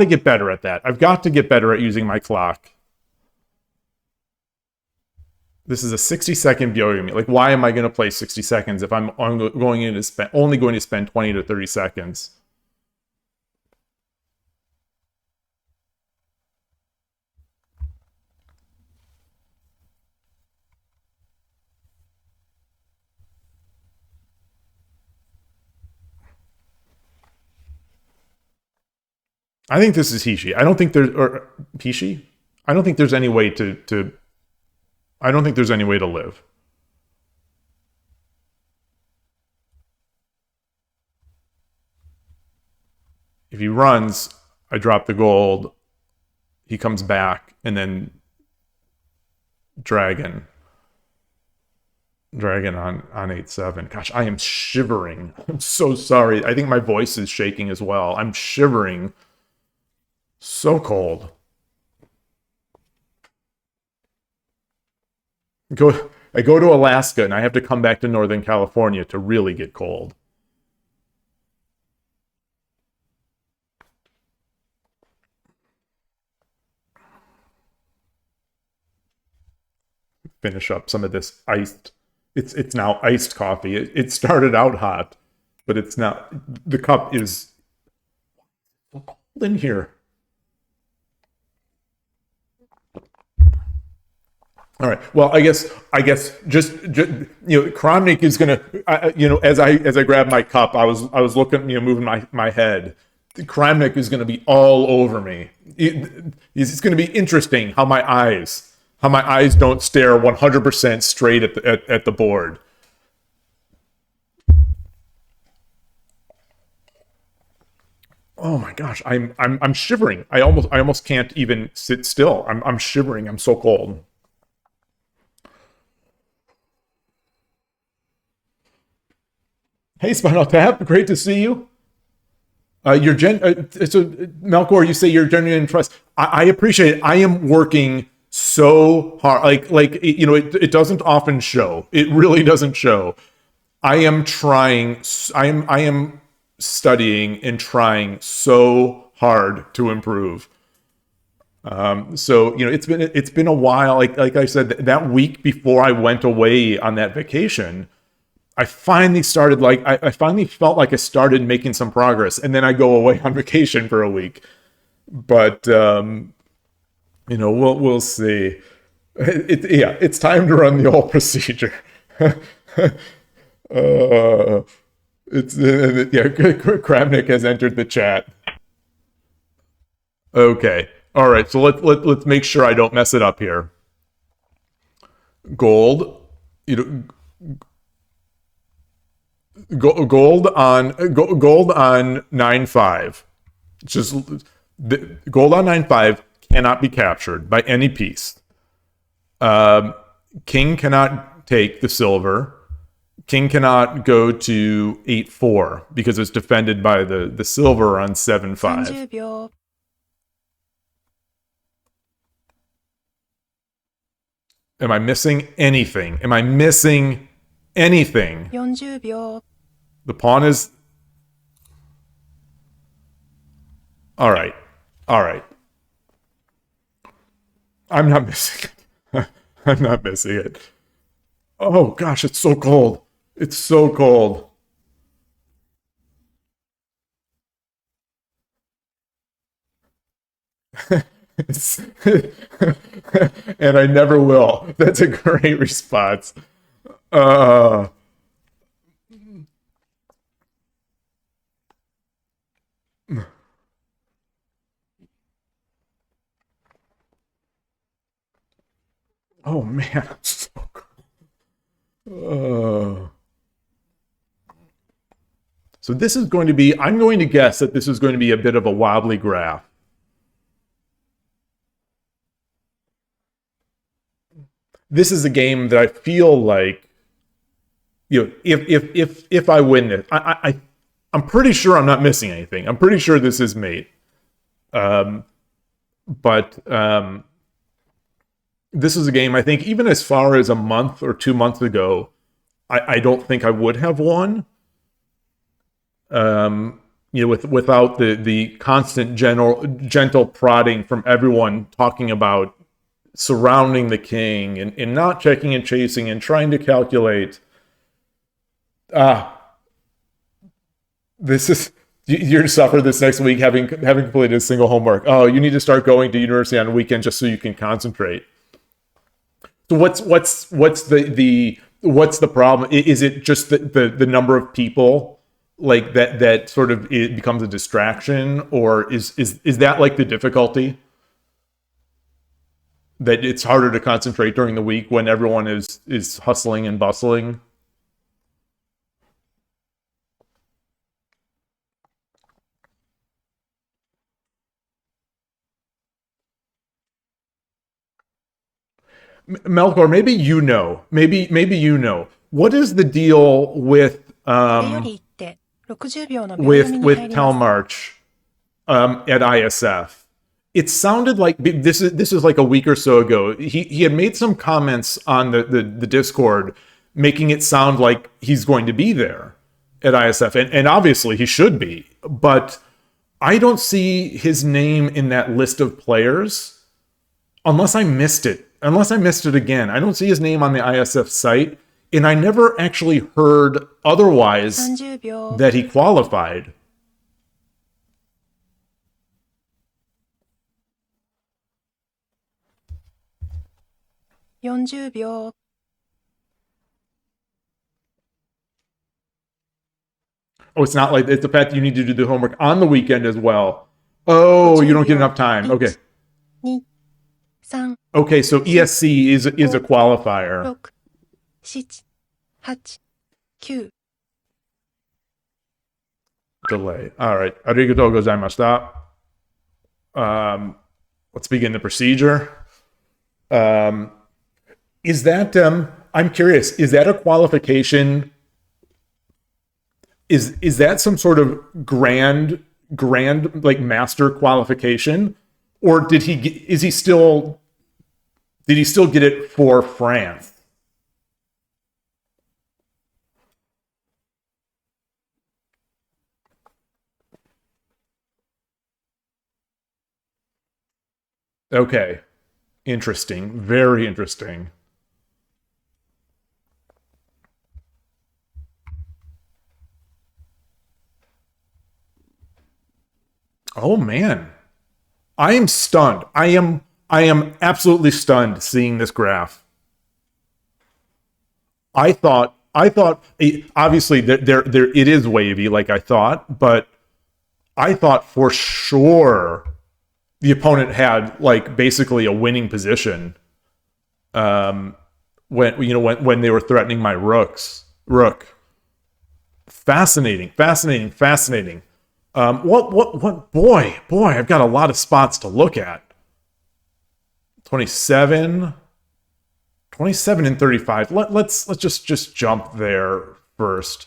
get better at that. I've got to get better at using my clock. This is a 60-second Byoyomi. Like, why am I going to play 60 seconds if I'm only going to spend 20 to 30 seconds? I think this is Hishi. I don't think there's or Hishi. I don't think there's any way to. I don't think there's any way to live. if he runs, I drop the gold. He comes back, and then dragon on 8-7. Gosh, I am shivering. I'm so sorry. I think my voice is shaking as well. I'm shivering. So cold. I go to Alaska and I have to come back to Northern California to really get cold. Finish up some of this iced. It's now iced coffee. It started out hot, but it's now, the cup is cold in here. All right. Well, I guess just Kramnik is gonna as I grab my cup, I was looking, moving my head. Kramnik is gonna be all over me. It's gonna be interesting how my eyes don't stare 100% straight at the board. Oh my gosh, I'm shivering. I almost can't even sit still. I'm shivering. I'm so cold. Hey, Spinal Tap, great to see you. So Melkor, you say you're genuine trust. I appreciate it. I am working so hard. It doesn't often show. It really doesn't show. I am trying. I am studying and trying so hard to improve. So it's been a while. Like I said, that week before I went away on that vacation, I finally started, I finally felt like I started making some progress, and then I go away on vacation for a week. But we'll see. It's time to run the whole procedure. Kramnik has entered the chat. Okay, all right. So let's make sure I don't mess it up here. Gold, gold on 9-5. Just gold on 9-5 cannot be captured by any piece. King cannot take the silver. King cannot go to 8-4 because it's defended by the silver on 7-5. 30秒。Am I missing anything? 40秒。The pawn is... All right. I'm not missing it. I'm not missing it. Oh, gosh, it's so cold. It's so cold. And I never will. That's a great response. Oh man, I'm so cold. So this is going to be, I'm going to guess that this is going to be a bit of a wobbly graph. This is a game that I feel like, if I win it, I'm pretty sure I'm not missing anything. I'm pretty sure this is mate. But this is a game, I think, even as far as a month or 2 months ago, I don't think I would have won. Without the constant gentle prodding from everyone talking about surrounding the king and not checking and chasing and trying to calculate. This is, you're to suffer this next week having completed a single homework. Oh, you need to start going to university on the weekend just so you can concentrate. So what's the problem? Is it just the number of people like that sort of it becomes a distraction, or is that like the difficulty? That it's harder to concentrate during the week when everyone is hustling and bustling? Melkor, maybe you know. Maybe you know. What is the deal with これより一手60秒の秒読みに with 入ります Telmarch at ISF? It sounded like this is like a week or so ago. He had made some comments on the Discord, making it sound like he's going to be there at ISF, and obviously he should be, but I don't see his name in that list of players unless I missed it. Unless I missed it again. I don't see his name on the ISF site, and I never actually heard otherwise 30秒 that he qualified. 40秒 Oh, it's not like it's the fact that you need to do the homework on the weekend as well. Oh, you don't get enough time. Okay. 2 3 Okay, so ESC is a qualifier. 6 7 8 9 Delay. All right. Arigatou gozaimashita. Let's begin the procedure. Is that I'm curious, is that a qualification? Is that some sort of grand like master qualification, or did he still get it for France? Okay. Interesting. Very interesting. Oh man. I am stunned. I am absolutely stunned seeing this graph. I thought obviously there it is wavy like I thought, but I thought for sure the opponent had like basically a winning position when they were threatening my rook. Fascinating. What boy, I've got a lot of spots to look at. 27 and 35. Let's just jump there first.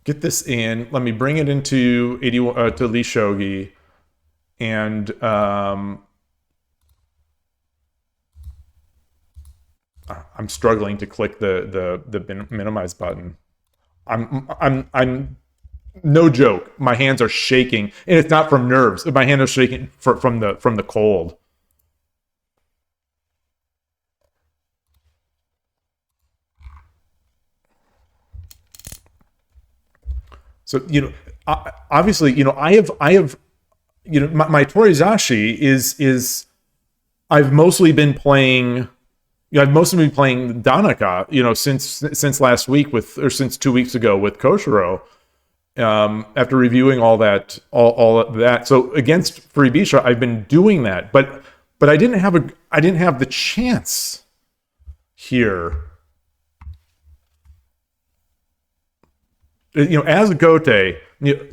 Get this in. Let me bring it into 81 to Lee Shogi, and I'm struggling to click the minimize button. I'm no joke. My hands are shaking, and it's not from nerves. My hand is shaking from the cold. So obviously, I have my Torizashi is I've mostly been playing. I've mostly been playing Danaka, since last week since 2 weeks ago with Koshiro. After reviewing all that. So against Furibisha, I've been doing that, but I didn't have the chance here. As Gote,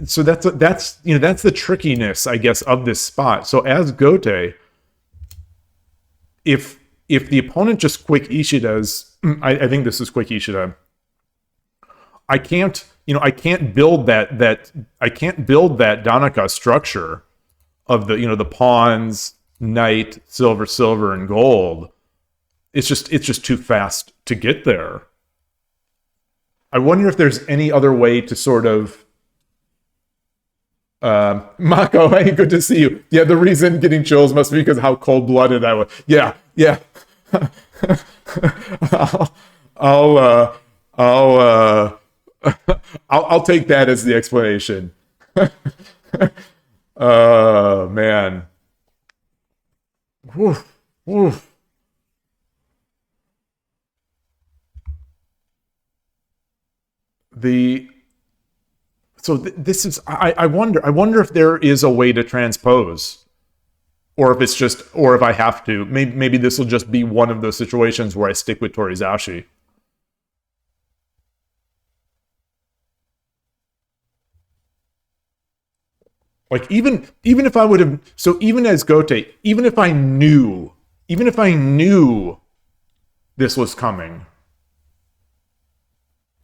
so that's the trickiness, I guess, of this spot. So as Gote, if the opponent just quick Ishidas, I think this is quick Ishida. I can't build that Danaka structure of the pawns, knight, silver, and gold. It's just too fast to get there. I wonder if there's any other way to sort of Mako, hey, good to see you. Yeah, the reason getting chills must be because how cold-blooded I was. Yeah. I'll take that as the explanation. Oh man. Woof. This is I wonder if there is a way to transpose, or if I have to. Maybe this will just be one of those situations where I stick with Torizashi. Like even if I would have, so even as Gote, even if I knew this was coming.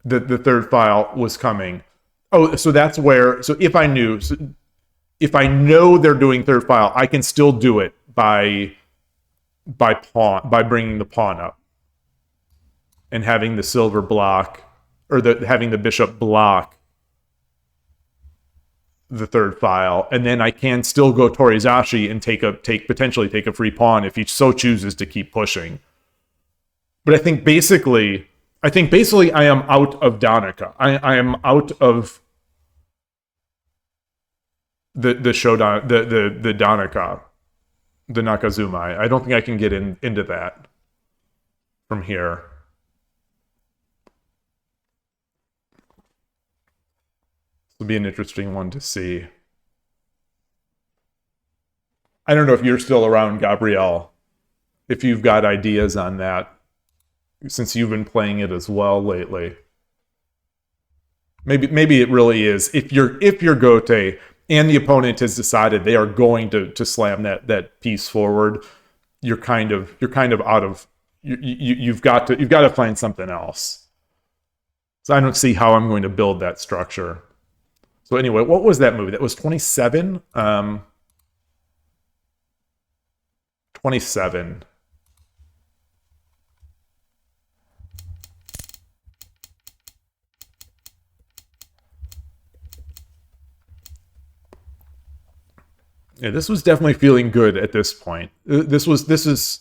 The third file was coming. Oh, so that's where. So if I knew, so if I know they're doing third file, I can still do it by bringing the pawn up and having the silver block, or having the bishop block the third file, and then I can still go Torizashi and potentially take a free pawn if he so chooses to keep pushing. But I think basically I am out of Danica. I am out of the Shodan, the Danica, the Nakazumai. I don't think I can get into that from here. This will be an interesting one to see. I don't know if you're still around, Gabrielle, if you've got ideas on that, since you've been playing it as well lately. Maybe it really is. If you're Gote and the opponent has decided they are going to slam that piece forward, you're kind of out of. You've got to find something else. So I don't see how I'm going to build that structure. So anyway, what was that movie? That was 27. 27. Yeah, this was definitely feeling good at this point. This is,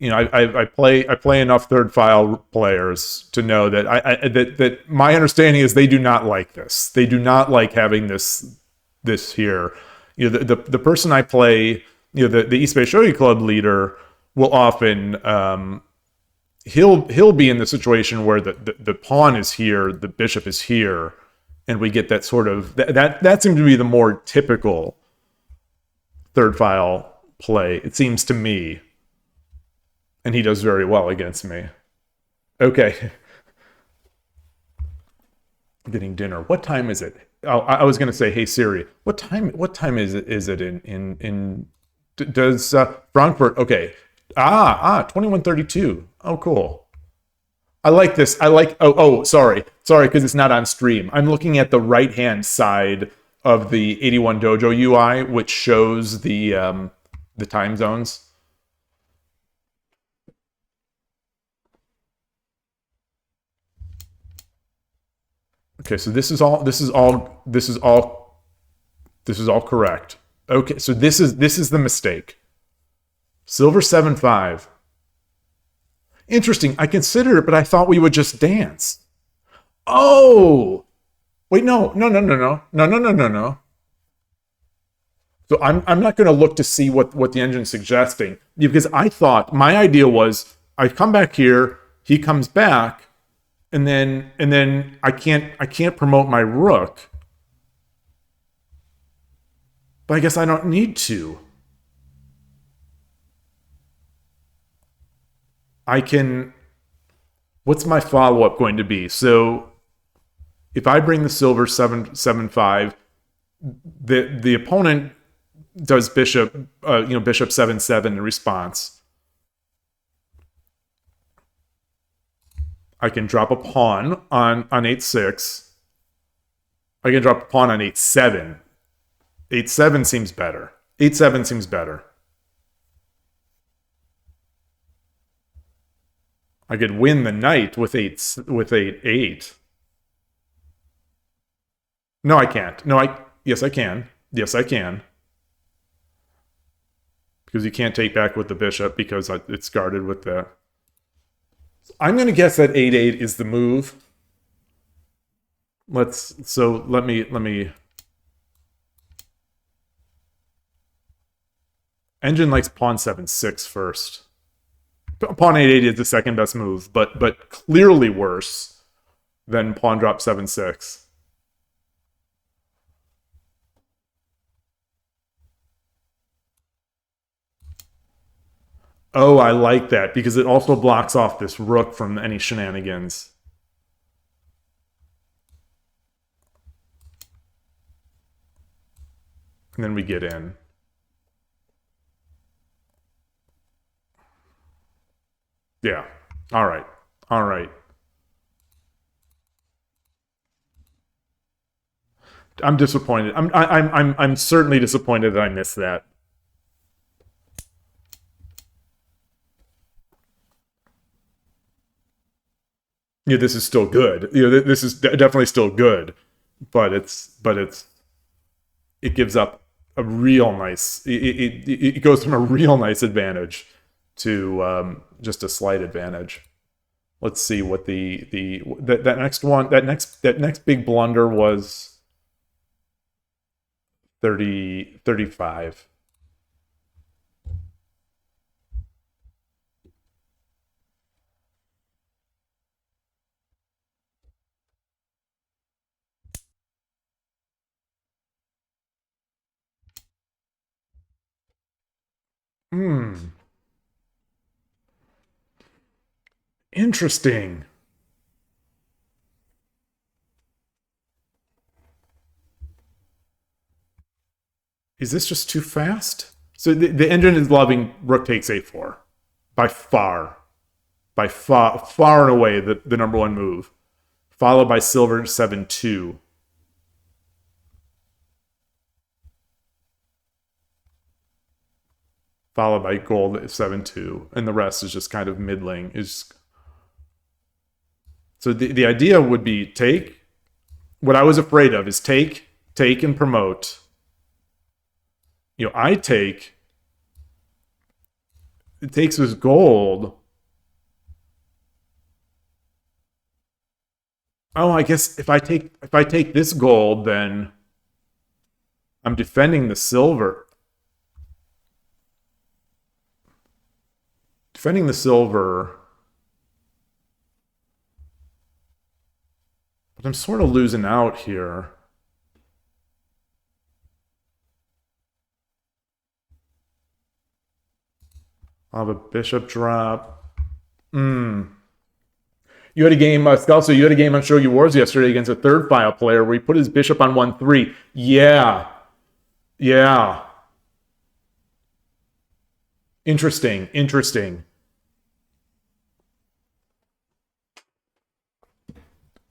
you know, I play enough third file players to know that that my understanding is they do not like this. They do not like having this here. You know, the person I play, you know, the East Bay Shogi Club leader will often he'll be in the situation where the pawn is here, the bishop is here, and we get that sort of that seems to be the more typical third file play, it seems to me. And he does very well against me. Okay. Getting dinner. What time is it? Oh, I was going to say, hey Siri, what time is it in does Frankfurt? Okay. 21:32. Oh, cool. I like this. Sorry, because it's not on stream. I'm looking at the right-hand side of the 81 Dojo UI, which shows the time zones. Okay, so this is all correct. Okay, so this is the mistake. Silver 7-5. Interesting. I considered it, but I thought we would just dance. Oh! Wait, no. So I'm not going to look to see what the engine's suggesting, because I thought my idea was I come back here, he comes back, and then I can't promote my rook. But I guess I don't need to. I can. What's my follow-up going to be? So if I bring the silver 7-5, the opponent does bishop bishop 7-7 in response. I can drop a pawn on 8-6. I can drop a pawn on 8-7. 8-7 seems better. 8-7 seems better. I could win the knight with 8-8. No, I can't. Yes, I can. Yes, I can. Because you can't take back with the bishop because it's guarded with the... I'm going to guess that 8-8 is the move. Let me... Engine likes pawn 7-6 first. Pawn 8-8 is the second best move, but clearly worse than pawn drop 7-6. Oh, I like that because it also blocks off this rook from any shenanigans. And then we get in. Yeah. All right. All right. I'm disappointed. I'm certainly disappointed that I missed that. Yeah, this is still good. This is definitely still good, but it gives up a real nice. It goes from a real nice advantage to just a slight advantage. Let's see what that next one that next big blunder was 35. Hmm. Interesting. Is this just too fast? So the engine is loving rook takes a4 by far, far and away the number one move, followed by silver 7-2. Followed by gold 7-2, and the rest is just kind of middling. So the idea would be take. What I was afraid of is take and promote. I take. It takes his gold. Oh, I guess if I take this gold, then I'm defending the silver. Defending the silver. But I'm sort of losing out here. I'll have a bishop drop. You had a game, Scalzo, you had a game on Shogi Wars yesterday against a third file player where he put his bishop on 1-3. Yeah. Yeah. Interesting.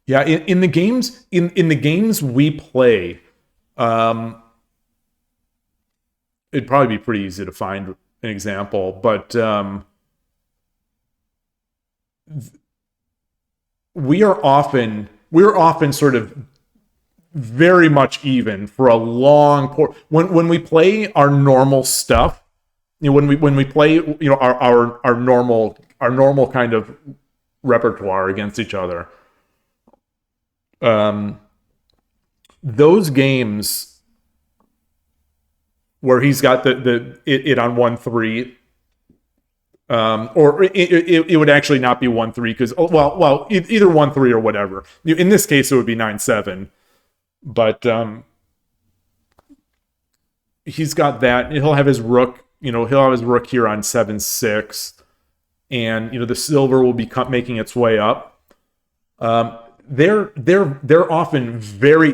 Yeah, in the games in the games we play, it'd probably be pretty easy to find an example, but we're often sort of very much even for a long when we play our normal stuff. When we play our normal kind of repertoire against each other. Those games where he's got it on 1-3, or it would actually not be 1-3 because either 1-3 or whatever. In this case, it would be 9-7, but he's got that. He'll have his rook. He'll have his rook here on 7-6, and the silver will be making its way up. They're often very,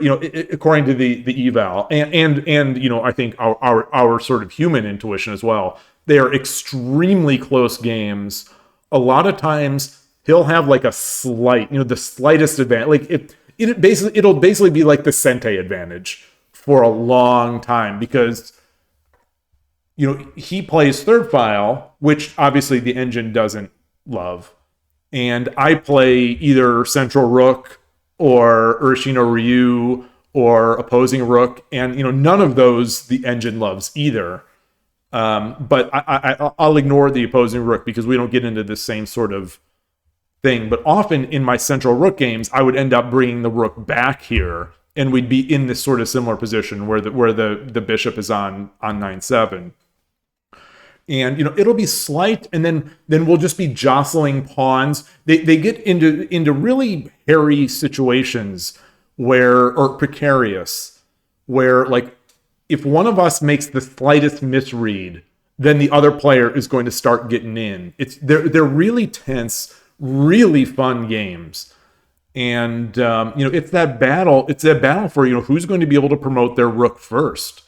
according to the eval and I think our sort of human intuition as well, they are extremely close games. A lot of times he'll have like a slight, the slightest advantage. Like it'll basically be like the Sente advantage for a long time because he plays third file, which obviously the engine doesn't love. And I play either Central Rook or Urashino Ryu or opposing Rook, and none of those the engine loves either. But I'll ignore the opposing Rook because we don't get into the same sort of thing. But often in my Central Rook games, I would end up bringing the Rook back here, and we'd be in this sort of similar position where the bishop is on 9-7. And it'll be slight, and then we'll just be jostling pawns. They get into really hairy situations or precarious, where like if one of us makes the slightest misread, then the other player is going to start getting in. They're really tense, really fun games, and it's that battle. It's that battle for who's going to be able to promote their rook first.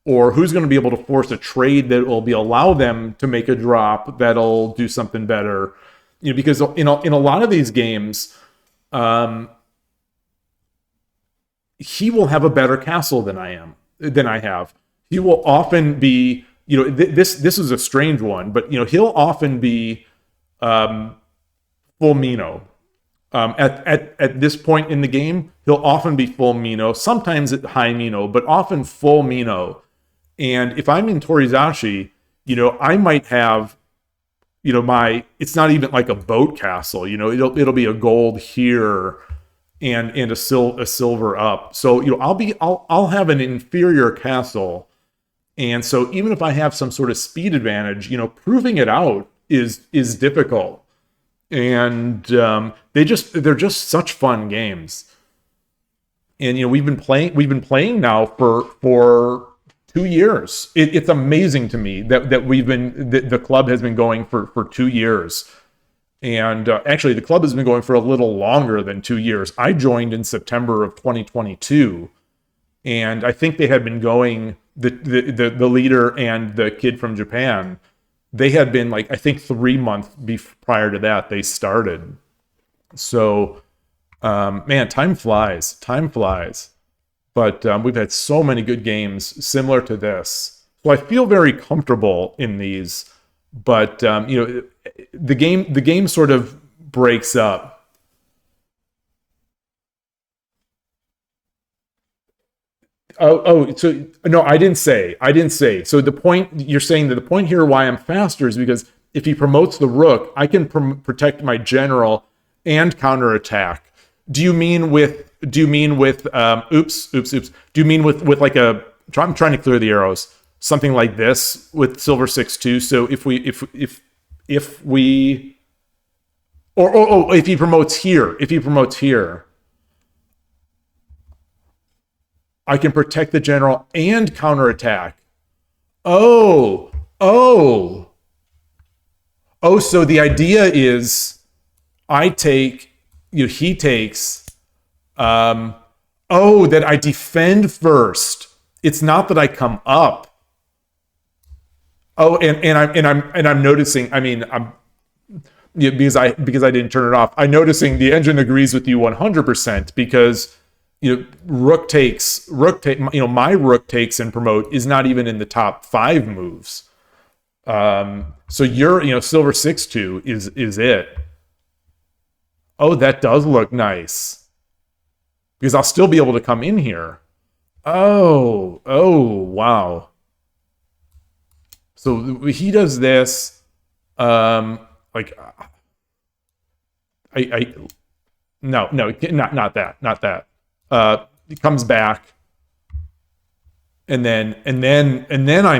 Or who's going to be able to force a trade that will allow them to make a drop that'll do something better. because in a lot of these games, he will have a better castle than I have. He will often be, this is a strange one, but he'll often be full Mino. At this point in the game, he'll often be full Mino, sometimes at high Mino, but often full Mino. And if I'm in Torizashi, I might have, it's not even like a boat castle, it'll be a gold here and a silver up. So, I'll have an inferior castle. And so even if I have some sort of speed advantage, proving it out is difficult. And they're just such fun games. And we've been playing now for 2 years. It's amazing to me that the club has been going for 2 years. And actually, the club has been going for a little longer than 2 years. I joined in September of 2022, and I think they had been going. The leader and the kid from Japan, they had been like, I think 3 months prior to that they started. So, man, time flies. But we've had so many good games similar to this. So I feel very comfortable in these. But the game sort of breaks up. So no, I didn't say. So the point you're saying that the point here why I'm faster is because if he promotes the rook, I can protect my general and counterattack. Do you mean with oops? Do you mean with like I'm trying to clear the arrows. Something like this with silver 6-2. So if he promotes here, I can protect the general and counterattack. So the idea is I take, he takes, that I defend first. It's not that I come up. I'm noticing. I mean, because I didn't turn it off. I'm noticing the engine agrees with you 100% because my rook takes and promote is not even in the top 5 moves. So your silver 6-2 is it. Oh, that does look nice because I'll still be able to come in here. Oh wow. So he does this, like, no, not that. He comes back, and then I'm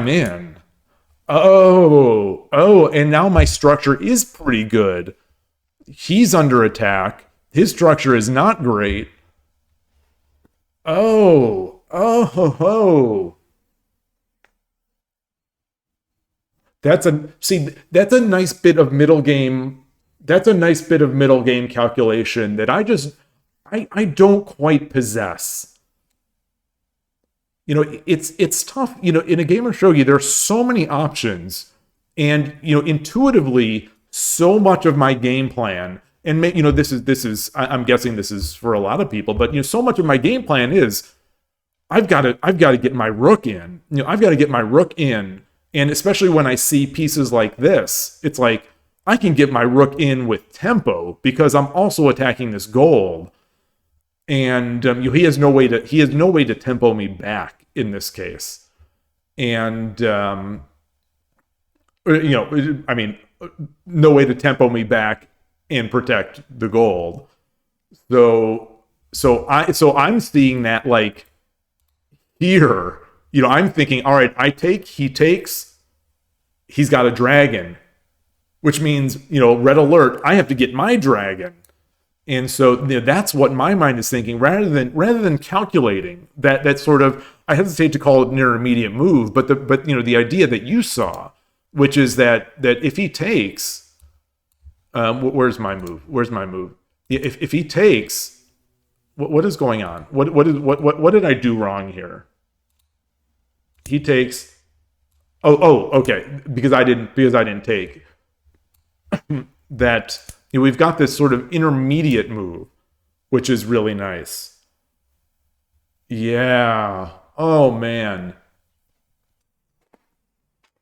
in. And now my structure is pretty good. He's under attack. His structure is not great. That's a nice bit of middle game. That's a nice bit of middle game calculation that I don't quite possess. It's tough. In a game of shogi, there are so many options, and intuitively, so much of my game plan, and this is I'm guessing this is for a lot of people, but so much of my game plan is I've got to get my rook in. I've got to get my rook in. And especially when I see pieces like this, it's like I can get my rook in with tempo because I'm also attacking this gold, and he has no way to tempo me back in this case, and no way to tempo me back and protect the gold. So I'm seeing that like here. I'm thinking, all right, I take, he takes, he's got a dragon, which means, red alert, I have to get my dragon. And so that's what my mind is thinking, rather than calculating that sort of, I hesitate to call it an intermediate move, but the idea that you saw, which is that if he takes, where's my move? If he takes, what is going on? What did I do wrong here? He takes. Okay. Because I didn't take. that we've got this sort of intermediate move, which is really nice. Yeah. Oh man.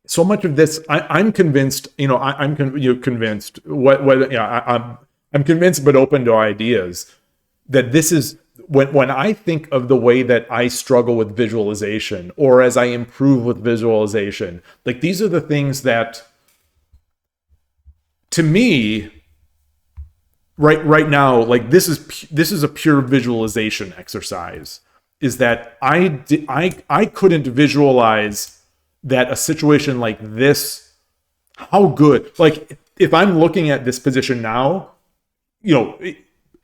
So much of this, I'm convinced. I'm convinced. Whether I'm convinced, but open to ideas that this is when I think of the way that I struggle with visualization, or as I improve with visualization. Like these are the things that, to me, right now, like this is a pure visualization exercise. Is that I couldn't visualize that a situation like this, how good, like if I'm looking at this position now,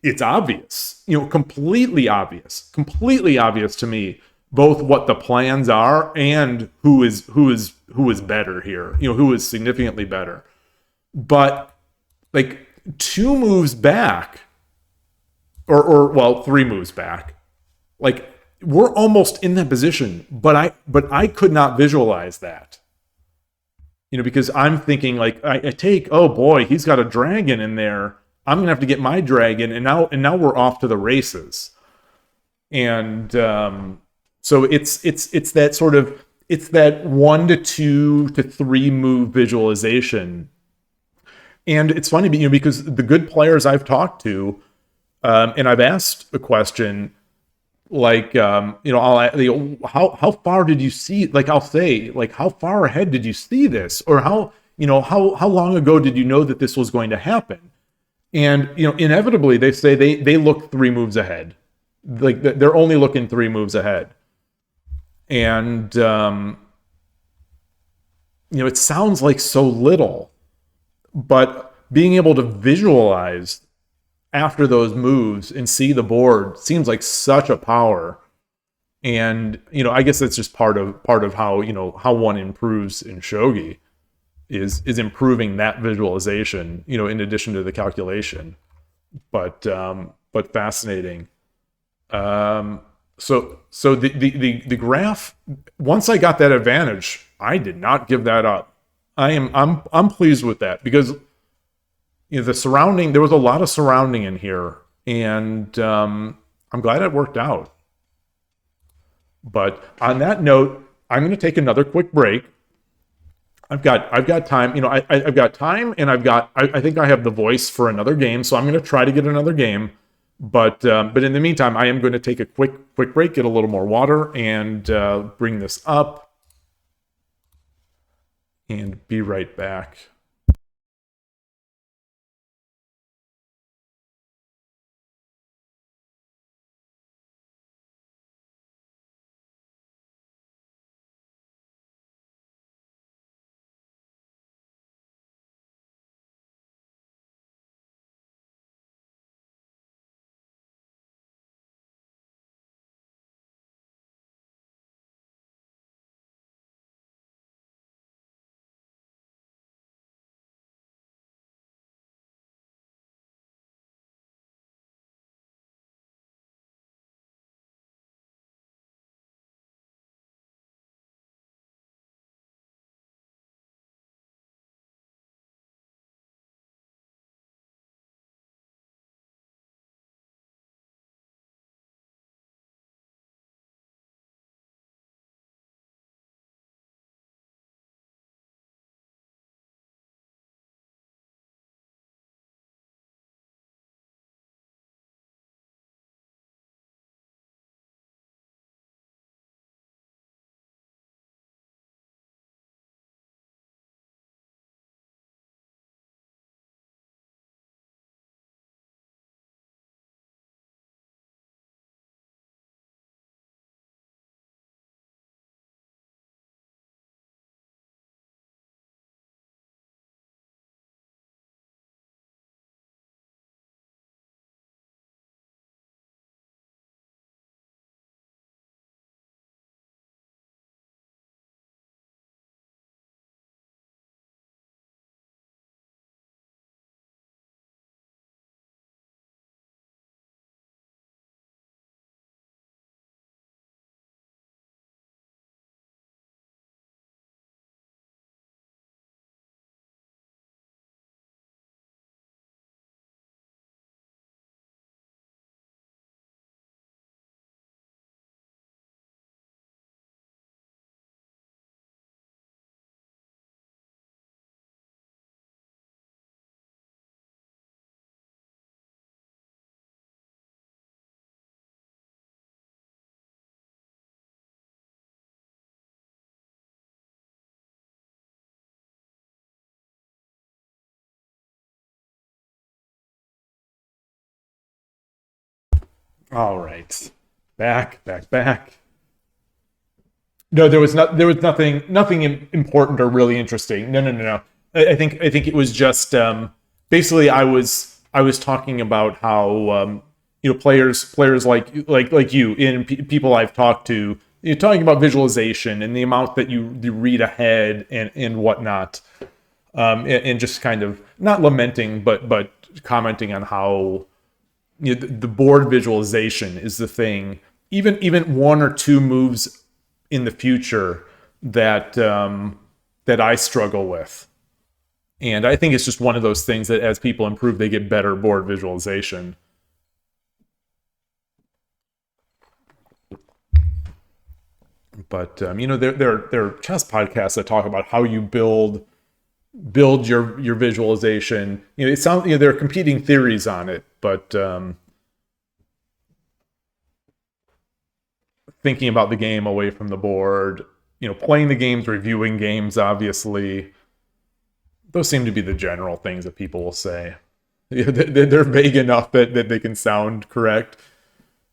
it's obvious, completely obvious to me, both what the plans are and who is better here, who is significantly better. But like 2 moves back, or well, 3 moves back, like we're almost in that position, but I could not visualize that. Because I'm thinking like I take, oh boy, he's got a dragon in there. I'm gonna have to get my dragon, and now we're off to the races. And so it's that sort of, it's that 1 to 2 to 3 move visualization. And it's funny, because the good players I've talked to, and I've asked a question, like how far did you see, like I'll say, like how far ahead did you see this, or how long ago did you know that this was going to happen? And inevitably they say they look 3 moves ahead, like they're only looking 3 moves ahead. And it sounds like so little, but being able to visualize after those moves and see the board seems like such a power. And I guess that's just part of how how one improves in shogi, is improving that visualization, in addition to the calculation. But fascinating. So the graph, once I got that advantage, I did not give that up. I'm pleased with that, because the surrounding, there was a lot of surrounding in here, and I'm glad it worked out. But on that note, I'm going to take another quick break. I've got time. I've got time, and I think I have the voice for another game, so I'm going to try to get another game. But in the meantime, I am going to take a quick break, get a little more water, and bring this up, and be right back. All right. Back. No, there was nothing important or really interesting. No. I think it was just basically I was talking about how players like you and people I've talked to, you're talking about visualization and the amount that you read ahead and whatnot, and just kind of not lamenting but commenting on how the board visualization is the thing. Even one or two moves in the future that I struggle with, and I think it's just one of those things that as people improve, they get better board visualization. But there are chess podcasts that talk about how you build your visualization. It sounds there are competing theories on it, but thinking about the game away from the board, playing the games, reviewing games, obviously, those seem to be the general things that people will say. They're vague enough that they can sound correct.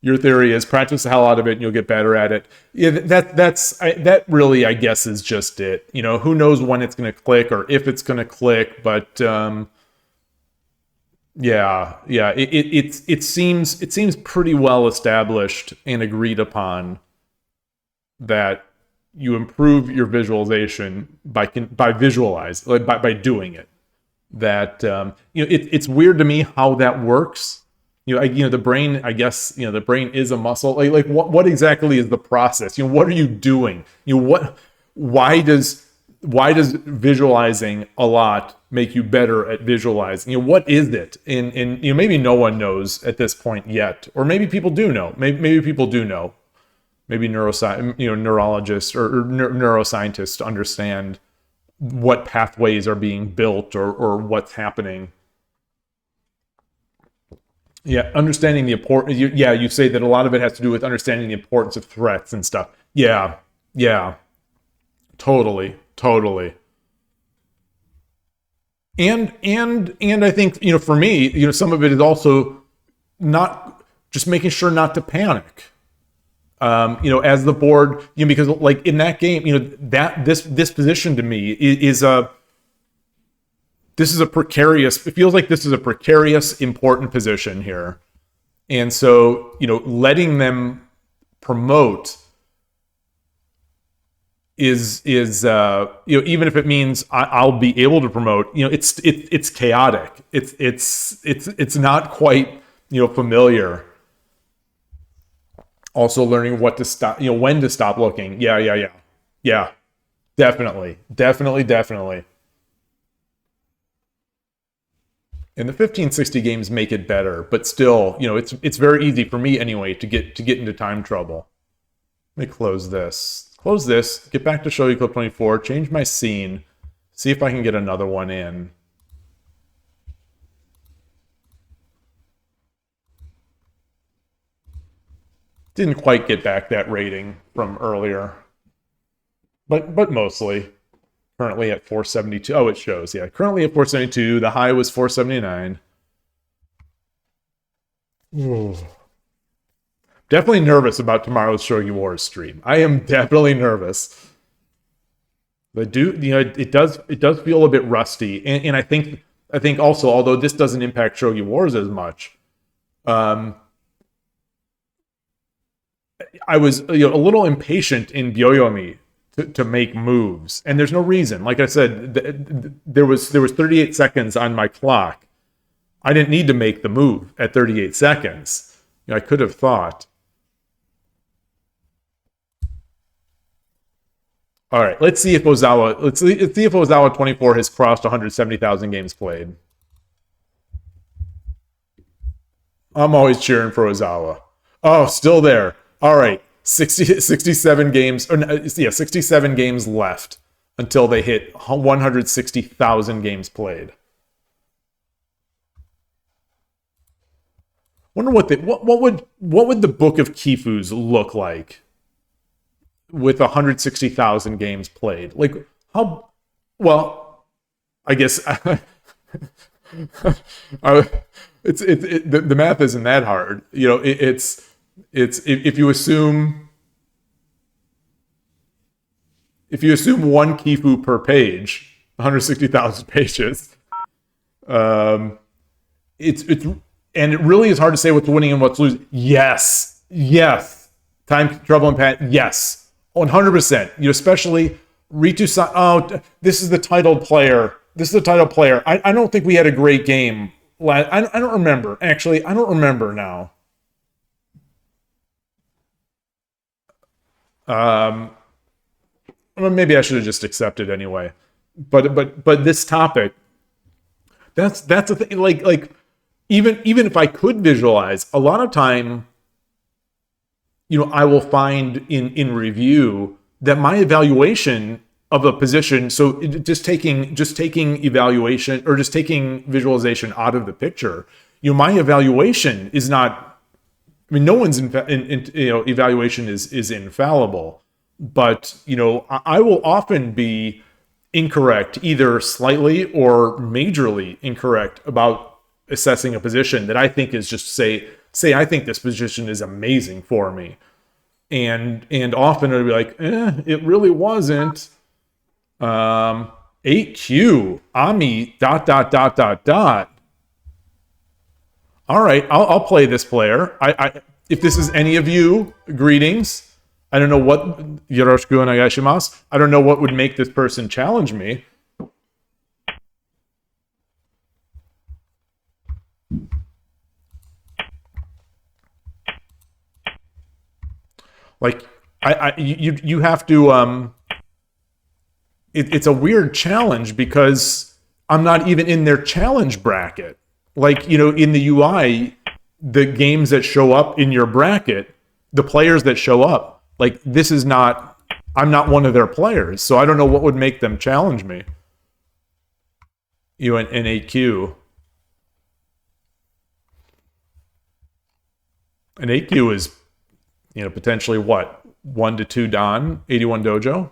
Your theory is practice the hell out of it and you'll get better at it. Yeah, that really, I guess, is just it. Who knows when it's going to click or if it's going to click, but yeah. It seems pretty well established and agreed upon that you improve your visualization by visualize, like by doing it. That it's weird to me how that works. The brain, I guess, the brain is a muscle. Like what exactly is the process? What are you doing? Why does visualizing a lot make you better at visualizing? What is it? And maybe no one knows at this point yet, or maybe people do know. Maybe people do know. Maybe neurologists or neuroscientists understand what pathways are being built or what's happening. Yeah, understanding the importance. You say that a lot of it has to do with understanding the importance of threats and stuff. Yeah, totally. And I think for me, some of it is also not just making sure not to panic. As the board, because like in that game, that this position to me is a precarious. It feels like this is a precarious, important position here, and so letting them promote is even if it means I'll be able to promote, it's chaotic. It's not quite familiar. Also learning what to stop, when to stop looking. Yeah. Definitely. And the 1560 games make it better, but still, it's very easy for me anyway to get into time trouble. Let me close this, get back to Shogi Club 24, change my scene, see if I can get another one in. Didn't quite get back that rating from earlier, but mostly. Currently at 472. Oh, it shows. Yeah, currently at 472. The high was 479. Ooh. Definitely nervous about tomorrow's Shogi Wars stream. I am definitely nervous. But it does feel a bit rusty, and I think also, although this doesn't impact Shogi Wars as much, I was a little impatient in Byoyomi to make moves, and there's no reason. Like I said, there was 38 seconds on my clock. I didn't need to make the move at 38 seconds. I could have thought. All right, let's see if Ozawa 24 has crossed 170,000 games played. I'm always cheering for Ozawa. Oh, still there. All right. 67 games, 67 games left until they hit 160,000 games played. Wonder what would the Book of Kifus look like with 160,000 games played? Like how? Well, I guess The math isn't that hard. You know, it's if you assume one kifu per page, 160,000 pages. It's and it really is hard to say what's winning and what's losing. Yes. Time, trouble, and pat. Yes, 100%. You know, especially Ritu San. Oh, this is the titled player. I don't think we had a great game. I don't remember. Actually, I don't remember now. Well, maybe I should have just accepted anyway. But this topic, that's the thing. Like even if I could visualize, a lot of time, you know, I will find in review that my evaluation of a position, so just taking evaluation or just taking visualization out of the picture, you know, my evaluation is not. I mean, no one's you know, evaluation is infallible, but you know, I will often be incorrect, either slightly or majorly incorrect about assessing a position that I think is just say I think this position is amazing for me, and often it'll be like, it really wasn't. 8Q Ami ... All right, I'll play this player. If this is any of you, greetings. I don't know what yoroshiku onegaishimasu. I don't know what would make this person challenge me. Like you have to it's a weird challenge because I'm not even in their challenge bracket. Like, you know, in the UI, the games that show up in your bracket, the players that show up, like this is not, I'm not one of their players. So I don't know what would make them challenge me. You know, in AQ. An AQ is, you know, potentially what? 1 to 2 Dan, 81 dojo.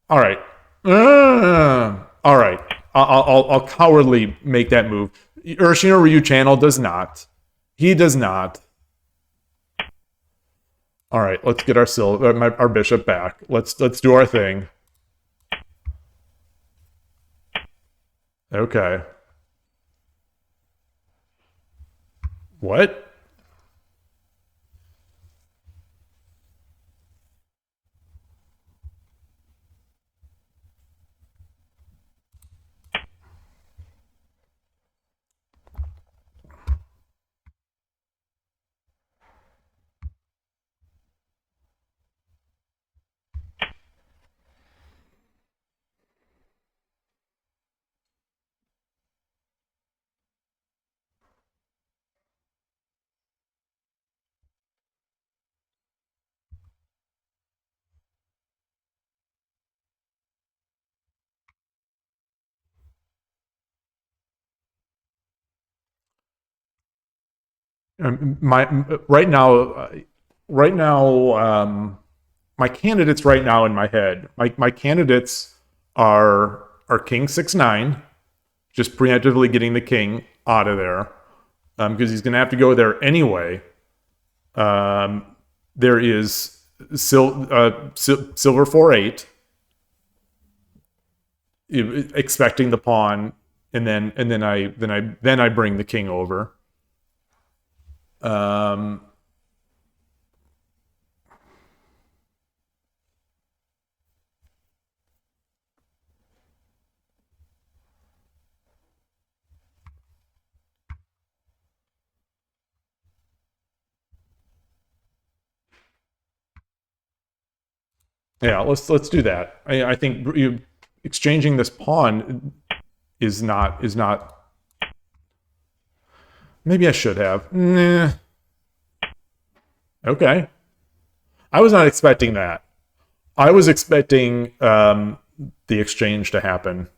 All right. All right. I'll cowardly make that move. Urshino Ryu channel does not. He does not. All right. Let's get our bishop back. Let's do our thing. Okay. What? My right now, my candidates right now in my head. My candidates are King 6-9, just preemptively getting the king out of there, because he's going to have to go there anyway. There is silver 4-8, expecting the pawn, and then I bring the king over. Yeah, let's do that. I think exchanging this pawn is not. Maybe I should have. Nah. Okay. I was not expecting that. I was expecting the exchange to happen.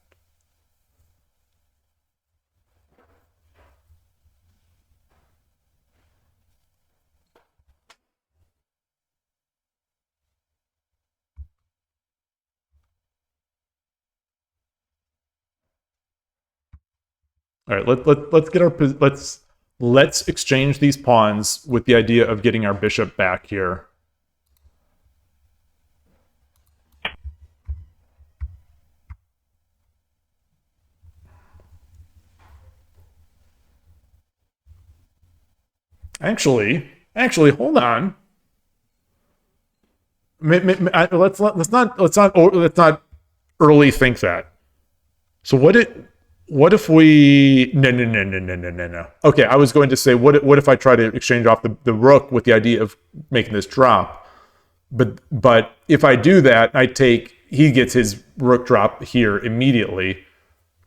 All right, let's get our let's exchange these pawns with the idea of getting our bishop back here. Actually, hold on. Let's not early think that. So what if we no. Okay, I was going to say what if I try to exchange off the rook with the idea of making this drop. But if I do that, he gets his rook drop here immediately,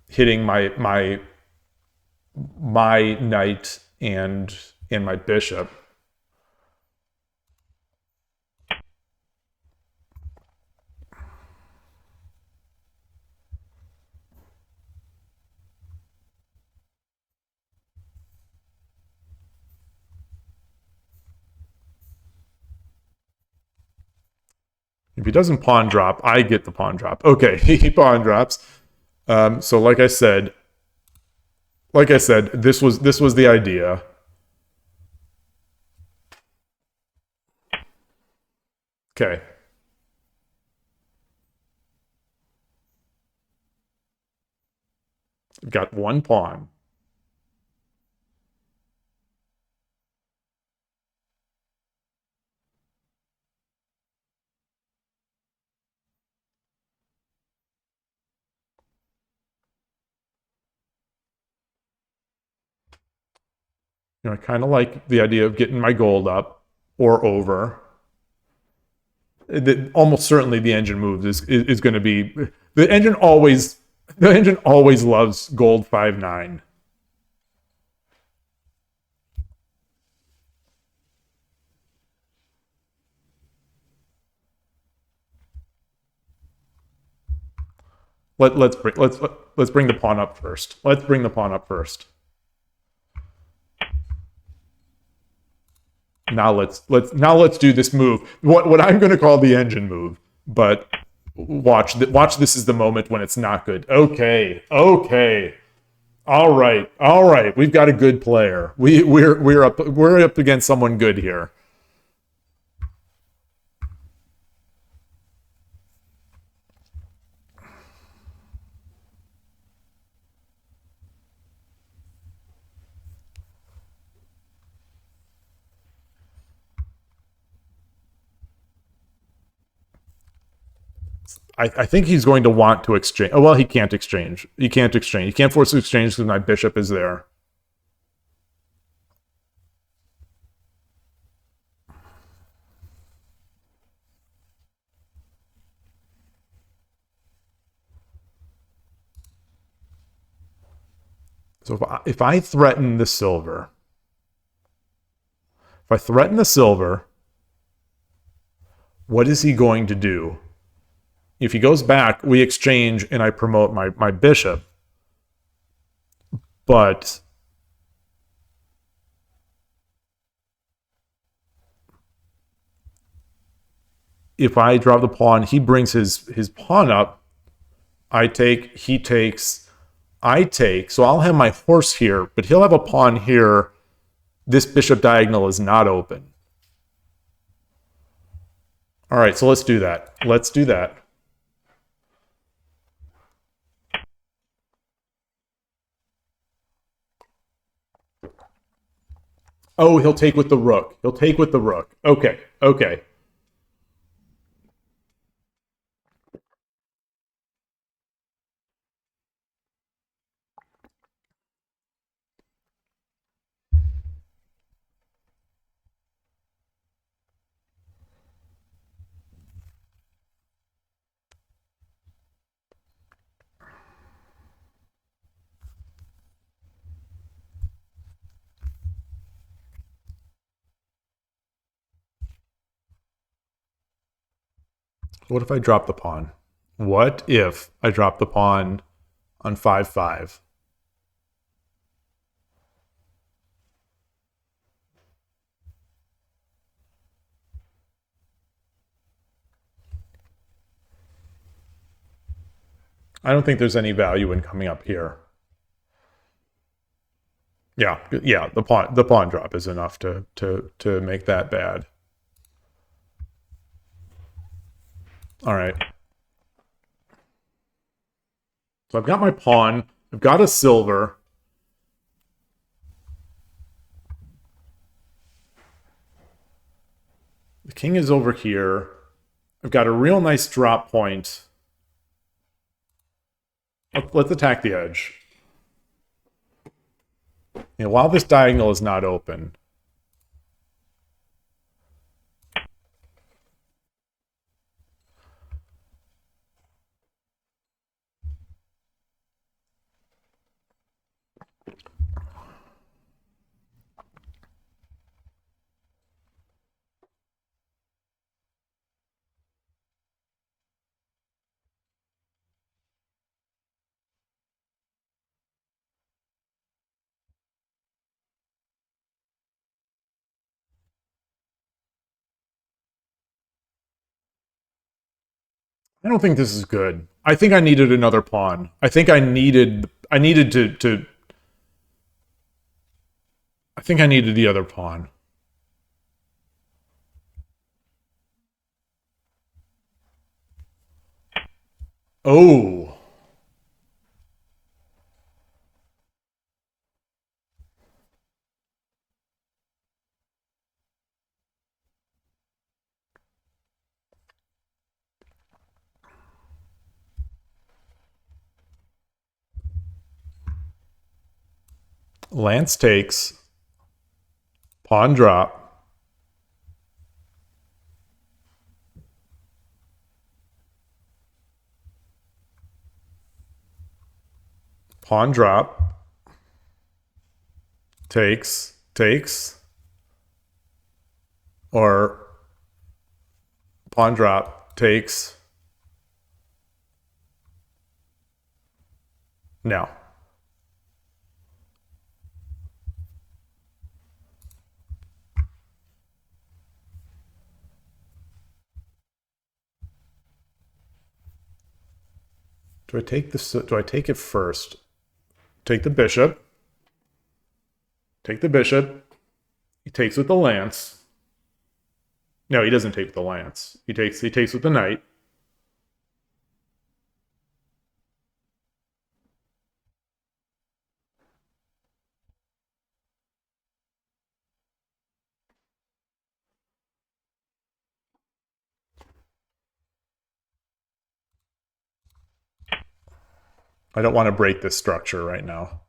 hitting my knight and my bishop. If he doesn't pawn drop, I get the pawn drop. Okay, he pawn drops. So like I said, this was the idea. Okay. Got one pawn. I kind of like the idea of getting my gold up or over. Almost certainly the engine moves is going to be the engine always loves gold 5-9. Let's bring the pawn up first. Let's bring the pawn up first. Now let's do this move. What I'm going to call the engine move, but watch this is the moment when it's not good. Okay. All right. We've got a good player. We're up against someone good here. I think he's going to want to exchange. Oh, well, he can't exchange. He can't force exchange because my bishop is there. So if I threaten the silver, what is he going to do? If he goes back, we exchange and I promote my bishop. But if I drop the pawn, he brings his pawn up. I take, he takes, I take. So I'll have my horse here, but he'll have a pawn here. This bishop diagonal is not open. All right, so let's do that. Oh, he'll take with the rook. Okay. What if I drop the pawn? What if I drop the pawn on 5-5? I don't think there's any value in coming up here. Yeah. The pawn drop is enough to make that bad. All right. So I've got my pawn. I've got a silver. The king is over here. I've got a real nice drop point. Let's attack the edge. While this diagonal is not open. I don't think this is good. I think I needed another pawn. I think I needed to I think I needed the other pawn. Oh. Lance takes. Pawn drop. Pawn drop. Takes. Or pawn drop. Takes. No. Do I take this? Do I take it first? Take the bishop. Take the bishop. He takes with the lance. No, he doesn't take with the lance. He takes with the knight. I don't want to break this structure right now.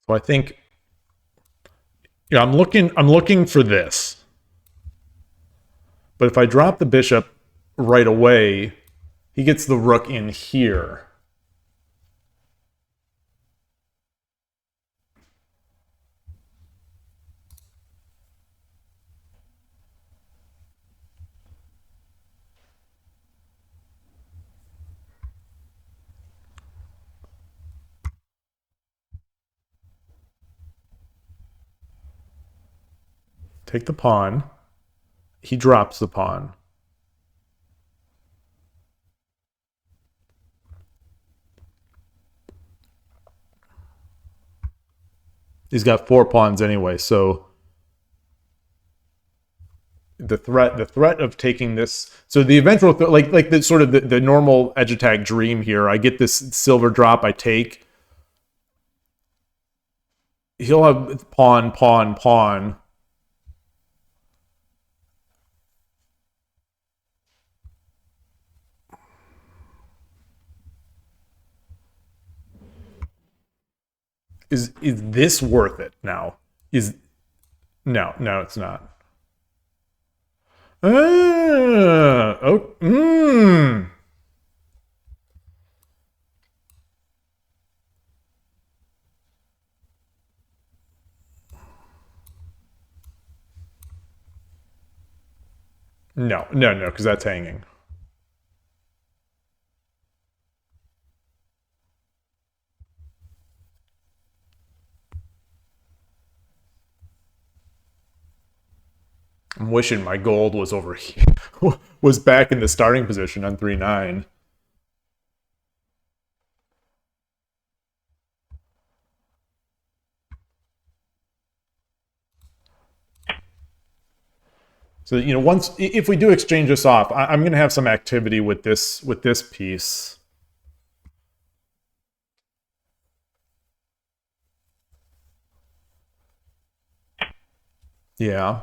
So I think, I'm looking for this. But if I drop the bishop right away, he gets the rook in here. Take the pawn. He drops the pawn. He's got 4 pawns anyway, so the threat of taking this, so the eventual like the sort of the normal edge attack dream here. I get this silver drop, I take. He'll have pawn. Is this worth it now? No, it's not. No, no, no, because that's hanging. I'm wishing my gold was over here, was back in the starting position on 3-9. So once if we do exchange this off, I'm going to have some activity with this piece. Yeah.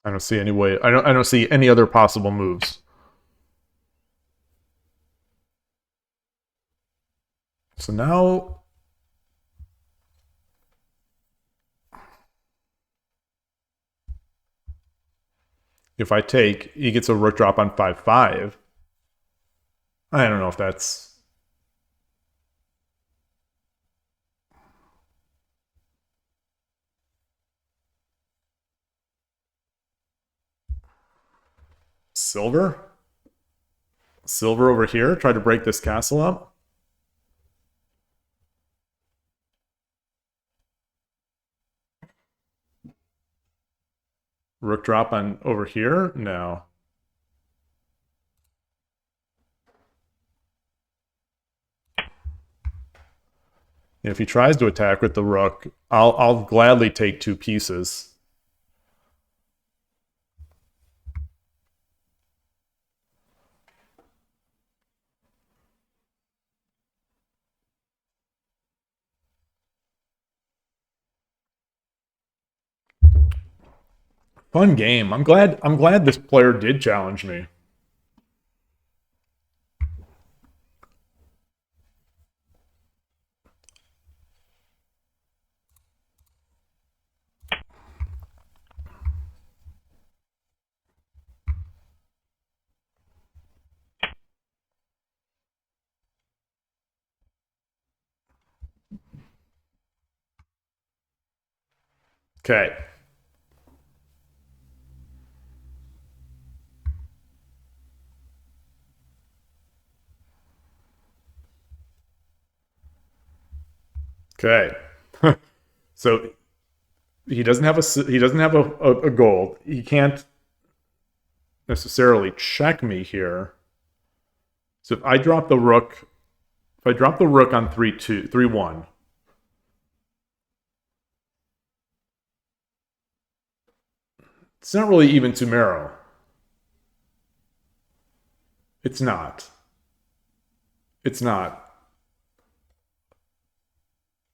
I don't see any way. I don't see any other possible moves. So now if I take, he gets a rook drop on 5-5. I don't know if that's silver. Silver over here. Try to break this castle up. Rook drop on over here? No. If he tries to attack with the rook, I'll gladly take 2 pieces. Fun game. I'm glad this player did challenge me. Okay. Okay. So he doesn't have a gold. He can't necessarily check me here. So if I drop the rook, on 3-2, 3-1, it's not really even Tumero. It's not. It's not.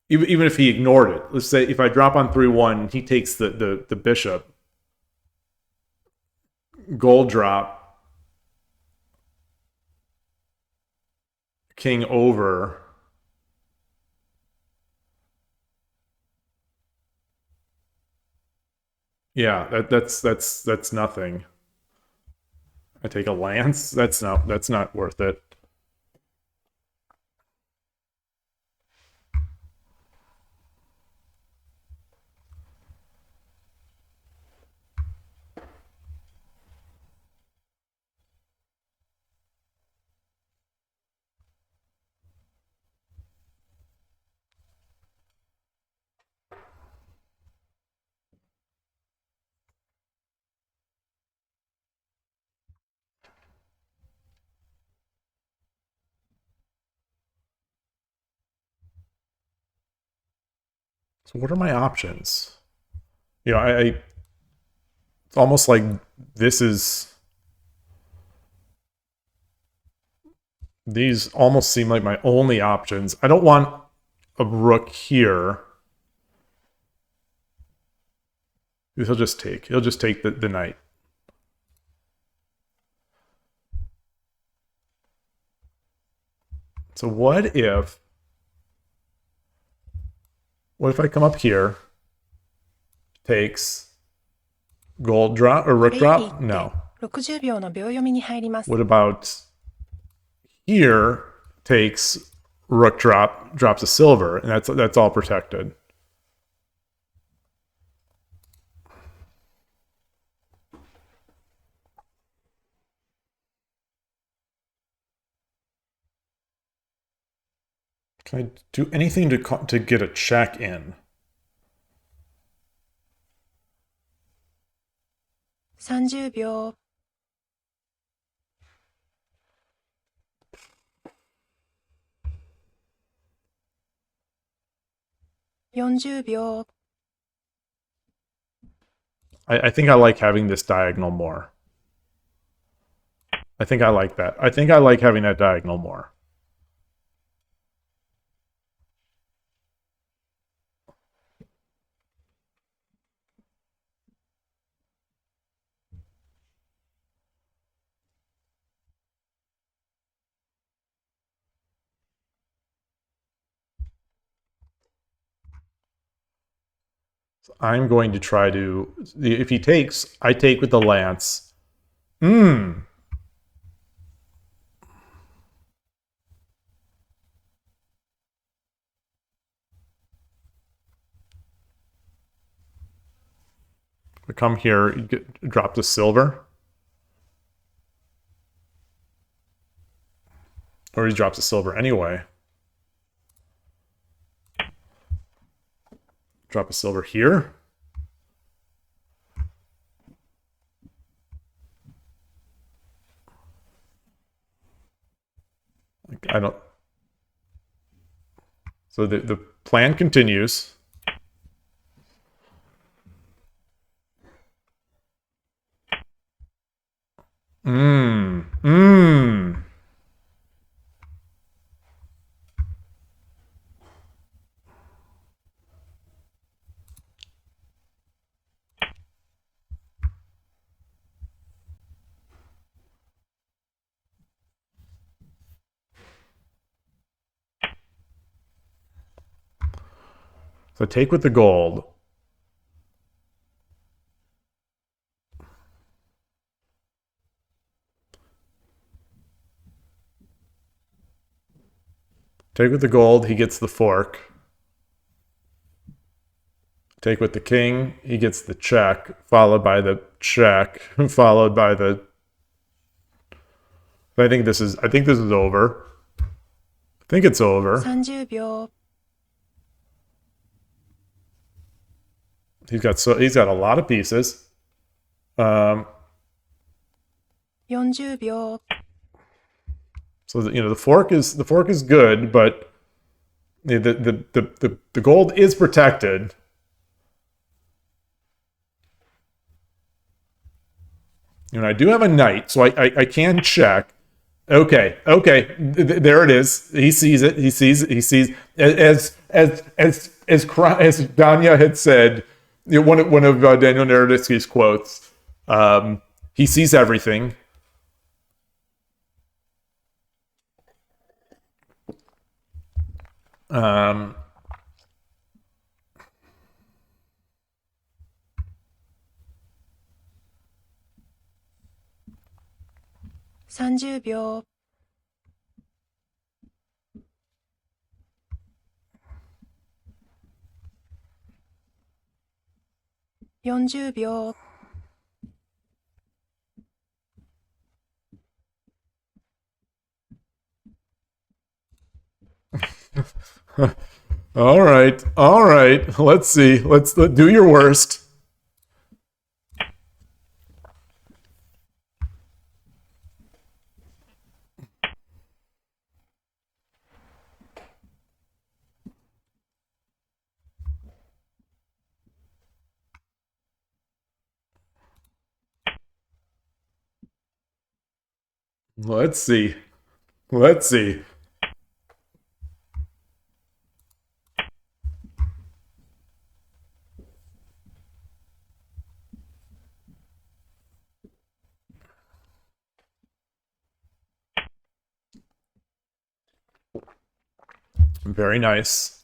Even if he ignored it, let's say if I drop on 3-1, he takes the bishop. Gold drop. King over. Yeah, that's nothing. I take a lance. That's not worth it. So what are my options? It's almost like this is. These almost seem like my only options. I don't want a rook here. He'll just take. He'll just take the knight. So what if I come up here, takes gold drop or こ rook れより一 drop? 手 No. 60秒の秒読みに入ります What about here takes rook drop, drops a silver, and that's all protected. Can I do anything to get a check in? 30秒 40秒 I think I like having this diagonal more. I think I like that. I think I like having that diagonal more. So I'm going to try to. If he takes, I take with the lance. We come here, drop the silver. Or he drops the silver anyway. Drop a silver here. I don't. So the plan continues. So take with the gold. Take with the gold, he gets the fork. Take with the king, he gets the check, followed by the check, followed by the. I think this is over. I think it's over. 30秒 He's got a lot of pieces. 40秒 So the fork is good, but the gold is protected. And I do have a knight, so I can check. Okay, there it is. He sees it. He sees as Danya had said. One of Daniel Naroditsky's quotes. He sees everything. Um, 30秒 40秒 all right. Let's see. Let's do your worst. Let's see. Very nice.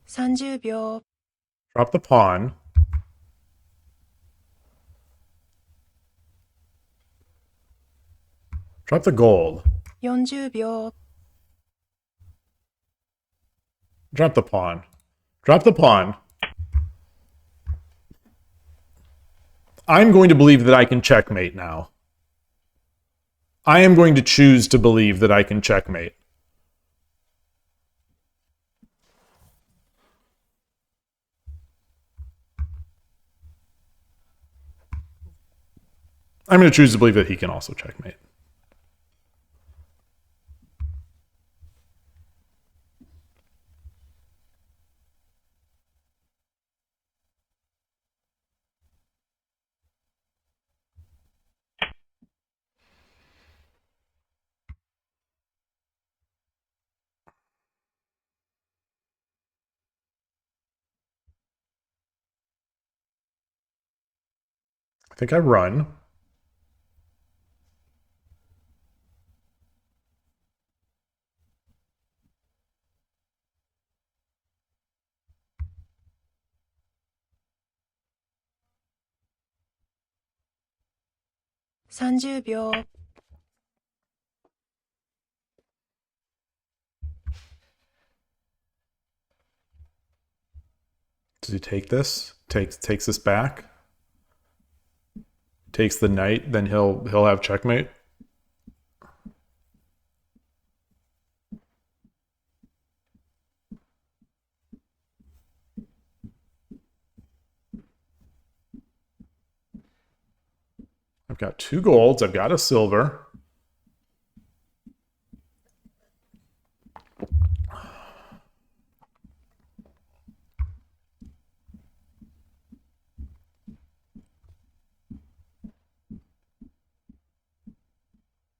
,30 秒 Drop the pawn. Drop the gold. ,40 秒 Drop the pawn. Drop the pawn. I'm going to believe that I can checkmate now. I am going to choose to believe that I can checkmate. I'm going to choose to believe that he can also checkmate. I think I run. ,30 秒 Does he take this? Takes this back? Takes the knight, then he'll have checkmate. I've got 2 golds, I've got a silver.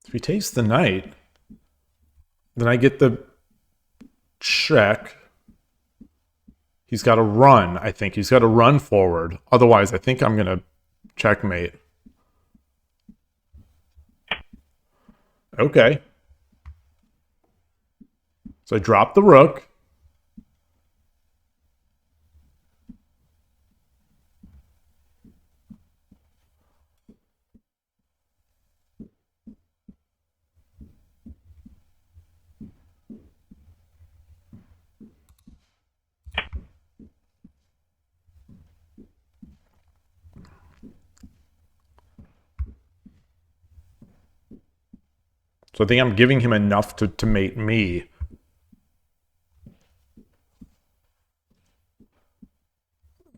If he takes the knight, then I get the check. He's got to run, I think. He's got to run forward. Otherwise, I think I'm going to checkmate. Okay. So I drop the rook. So I think I'm giving him enough to mate me.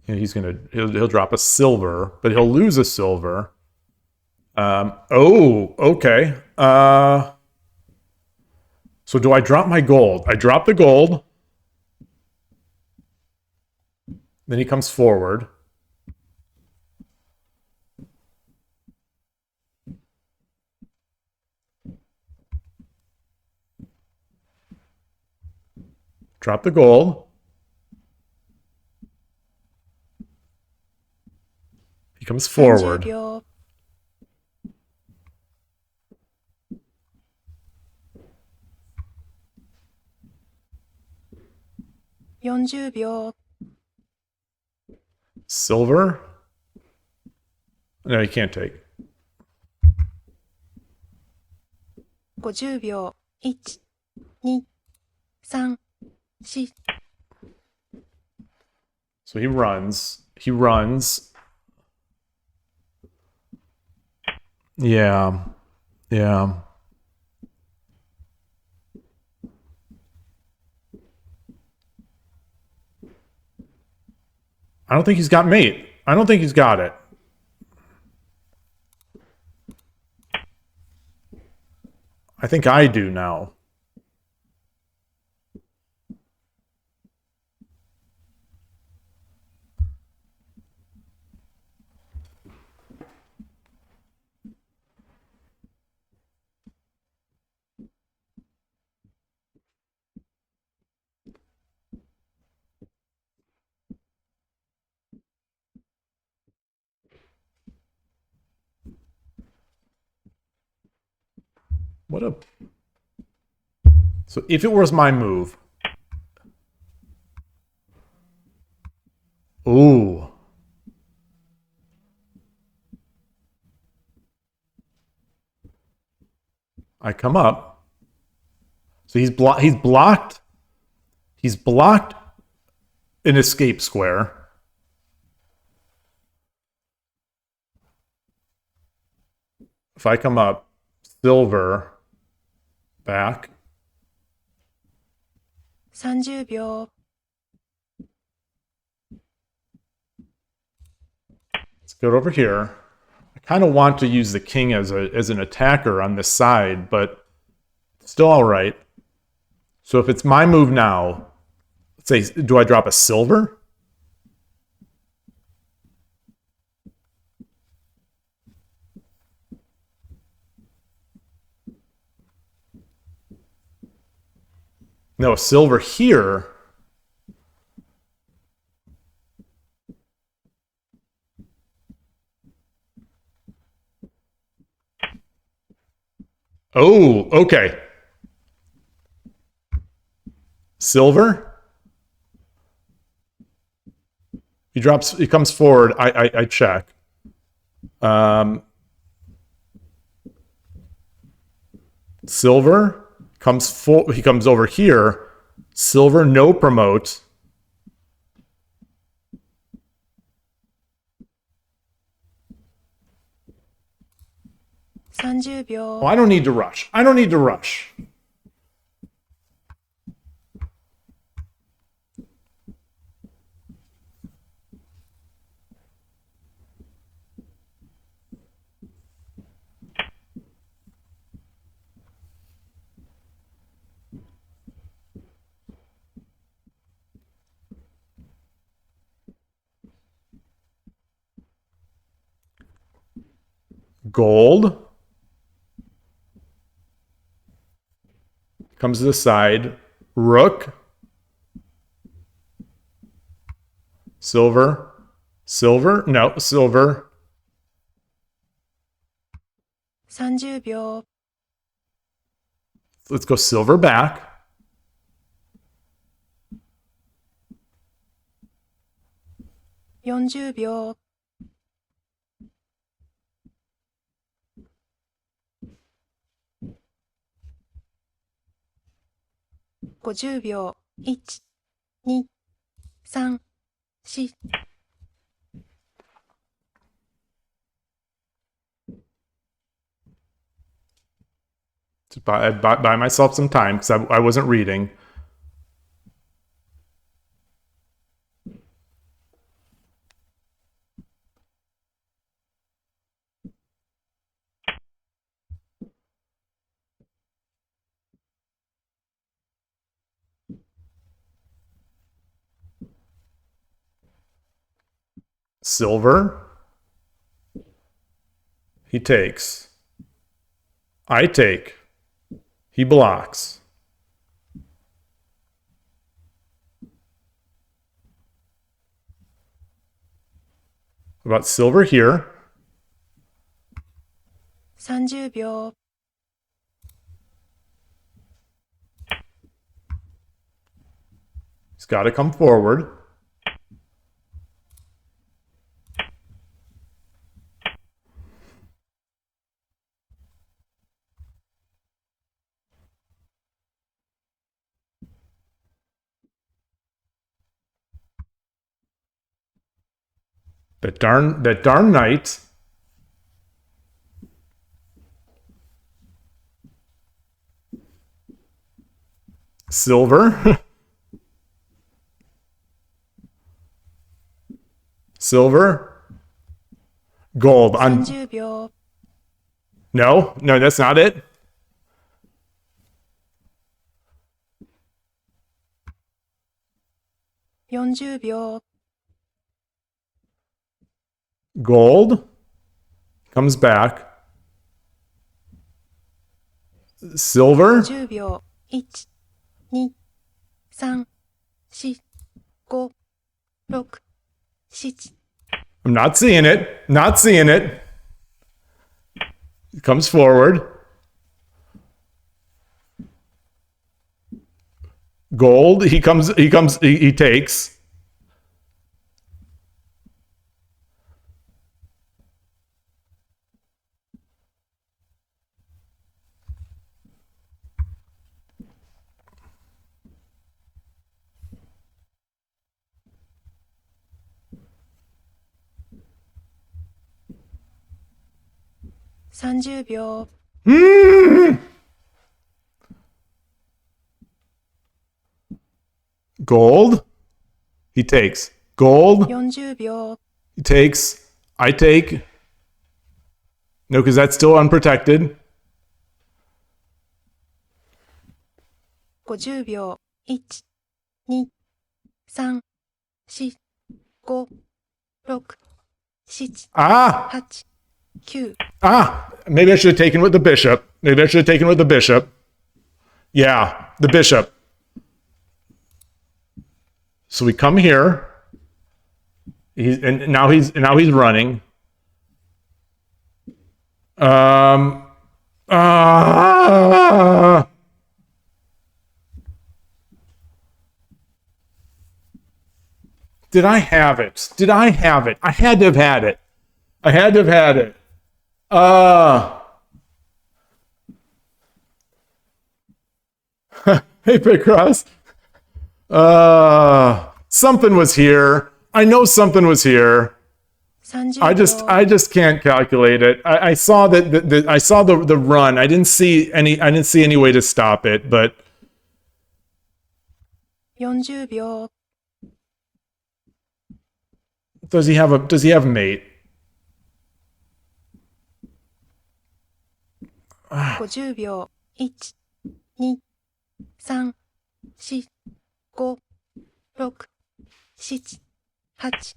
And he'll drop a silver, but he'll lose a silver. Oh, okay. So do I drop my gold? I drop the gold. Then he comes forward. Drop the gold. He comes 30 forward. 秒 ,40 秒 Silver? No, he can't take. 50秒 ,1、2、3、4 So he runs. He runs. Yeah. Yeah. I don't think he's got mate. I don't think he's got it. I think I do now. What a... So if it was my move... Ooh. I come up. So he's blocked. He's blocked an escape square. If I come up, silver, back. 30秒。 Let's go over here. I kind of want to use the king as an attacker on this side, but still all right. So if it's my move now, let's say, do I drop a silver? No, a silver here. Oh, okay. Silver. He drops. He comes forward. I check. Silver comes full. He comes over here. Silver, no promote. $30秒。 Oh, I don't need to rush. I don't need to rush. Gold comes to the side. Rook. Silver. Silver. No, silver. 30秒。 Let's go silver back. $40秒。 50秒。1、2、3、4。 To buy myself some time because I wasn't reading. Silver. He takes. I take. He blocks. What about silver here? 30秒。 He's got to come forward. That darn knight. Silver. Silver. Gold. On 30秒。 no, that's not it. $40秒。 Gold comes back. Silver. 10秒。1、2、3、4、5、6、7。 I'm not seeing it. Not seeing it. Comes forward. Gold. He takes. $30秒。Gold. He takes. Gold. 40秒。He takes. I take. No, because that's still unprotected. 50秒。1、2、3、4、5、6、7、Ah! 8、9。Maybe I should have taken with the bishop. Yeah, the bishop. So we come here. Now he's running. Did I have it? I had to have had it. Hey, Picross. Something was here. I know something was here. 30秒。I just can't calculate it. I saw that I saw the run. I didn't see any way to stop it, but 40秒。does he have a mate? 50秒。1、2、3、4、5、6、7、8。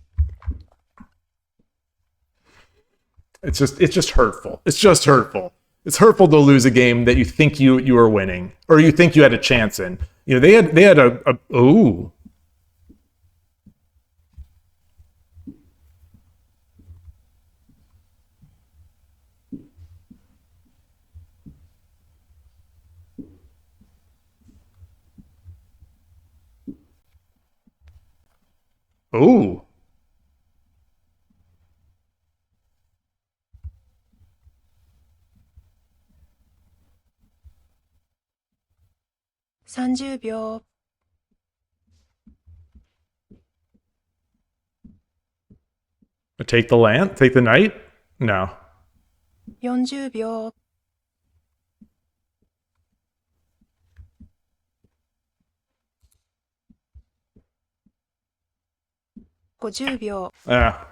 It's just hurtful. It's hurtful to lose a game that you think you were winning or you think you had a chance in. You know, they had a ooh. Ooh. $30秒。Take the land? Take the knight? No. 40秒。50秒。Yeah.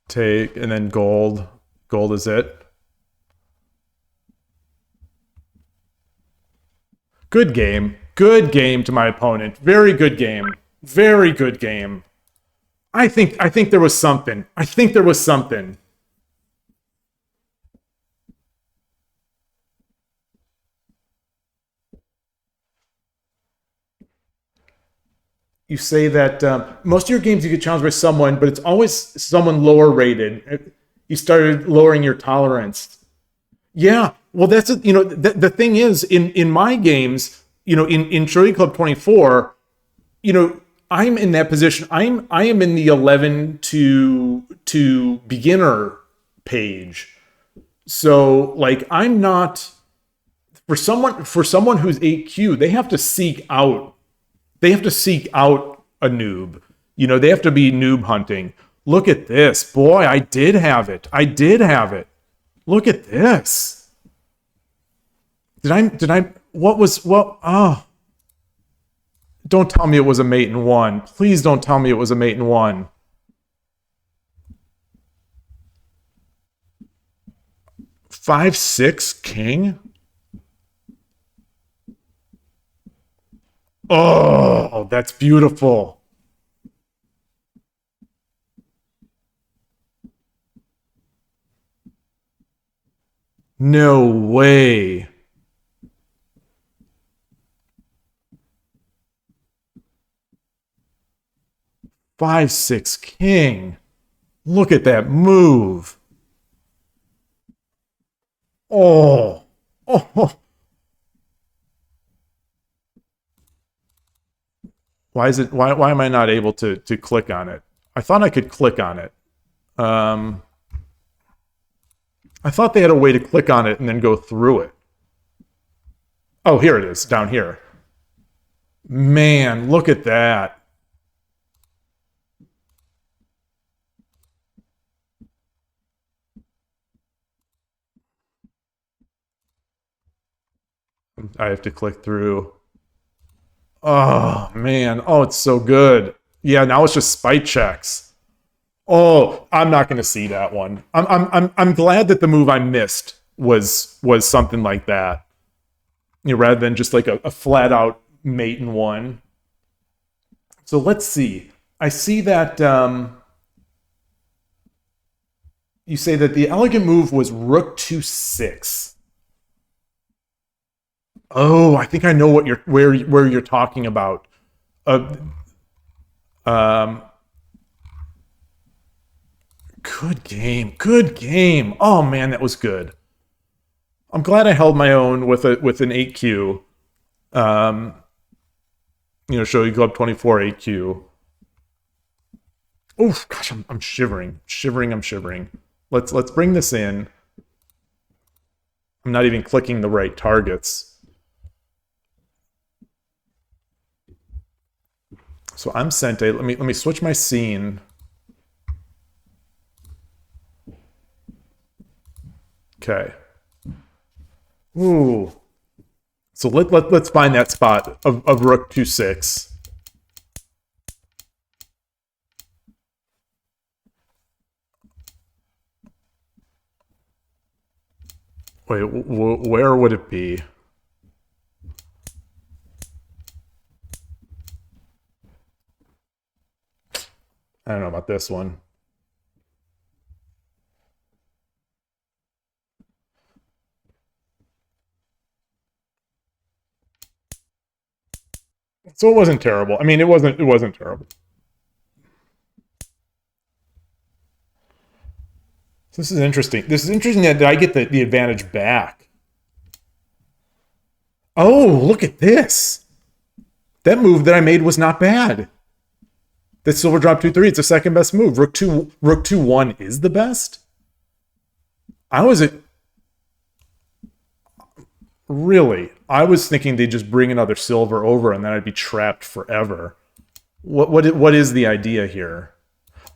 Take and then gold. Gold is it. Good game. Good game to my opponent. Very good game. Very good game. I think there was something. You say that most of your games you get challenged by someone, but it's always someone lower rated. You started lowering your tolerance. Yeah, well, that's you know the thing is in my games, you know, in Shogi Club 24, you know, I'm in that position. I am in the 11 to beginner page. So like I'm not for someone who's 8Q, they have to seek out a noob. You know, they have to be noob hunting. Look at this. Boy, I did have it. Look at this. Oh. Don't tell me it was a mate in one. Please don't tell me it was a mate in one. Five, six, king? Oh, that's beautiful. No way. 5-6 king. Look at that move. Oh. Oh. Why am I not able to click on it? I thought I could click on it. I thought they had a way to click on it and then go through it. Oh, here it is, down here. Man, look at that. I have to click through. Oh, man. Oh, it's so good. Yeah, now it's just spite checks. Oh, I'm not going to see that one. I'm glad that the move I missed was something like that. You know, rather than just like a flat out mate in one. So let's see. I see that you say that the elegant move was rook to 6. Oh, I think I know what where you're talking about. Good game. Good game. Oh man, that was good. I'm glad I held my own with an 8Q. Shogi Club 24 8Q. Oh gosh, I'm shivering. I'm shivering. Let's bring this in. I'm not even clicking the right targets. So I'm Sente. Let me switch my scene. Okay. Ooh. So let's find that spot of rook to 6. Wait, where would it be? I don't know about this one. So it wasn't terrible. I mean, it wasn't terrible. So this is interesting. This is interesting that I get the advantage back. Oh, look at this. That move that I made was not bad. The silver drop 2-3. It's the second best move. Rook 2-1 is the best. I was thinking they'd just bring another silver over and then I'd be trapped forever. What is the idea here?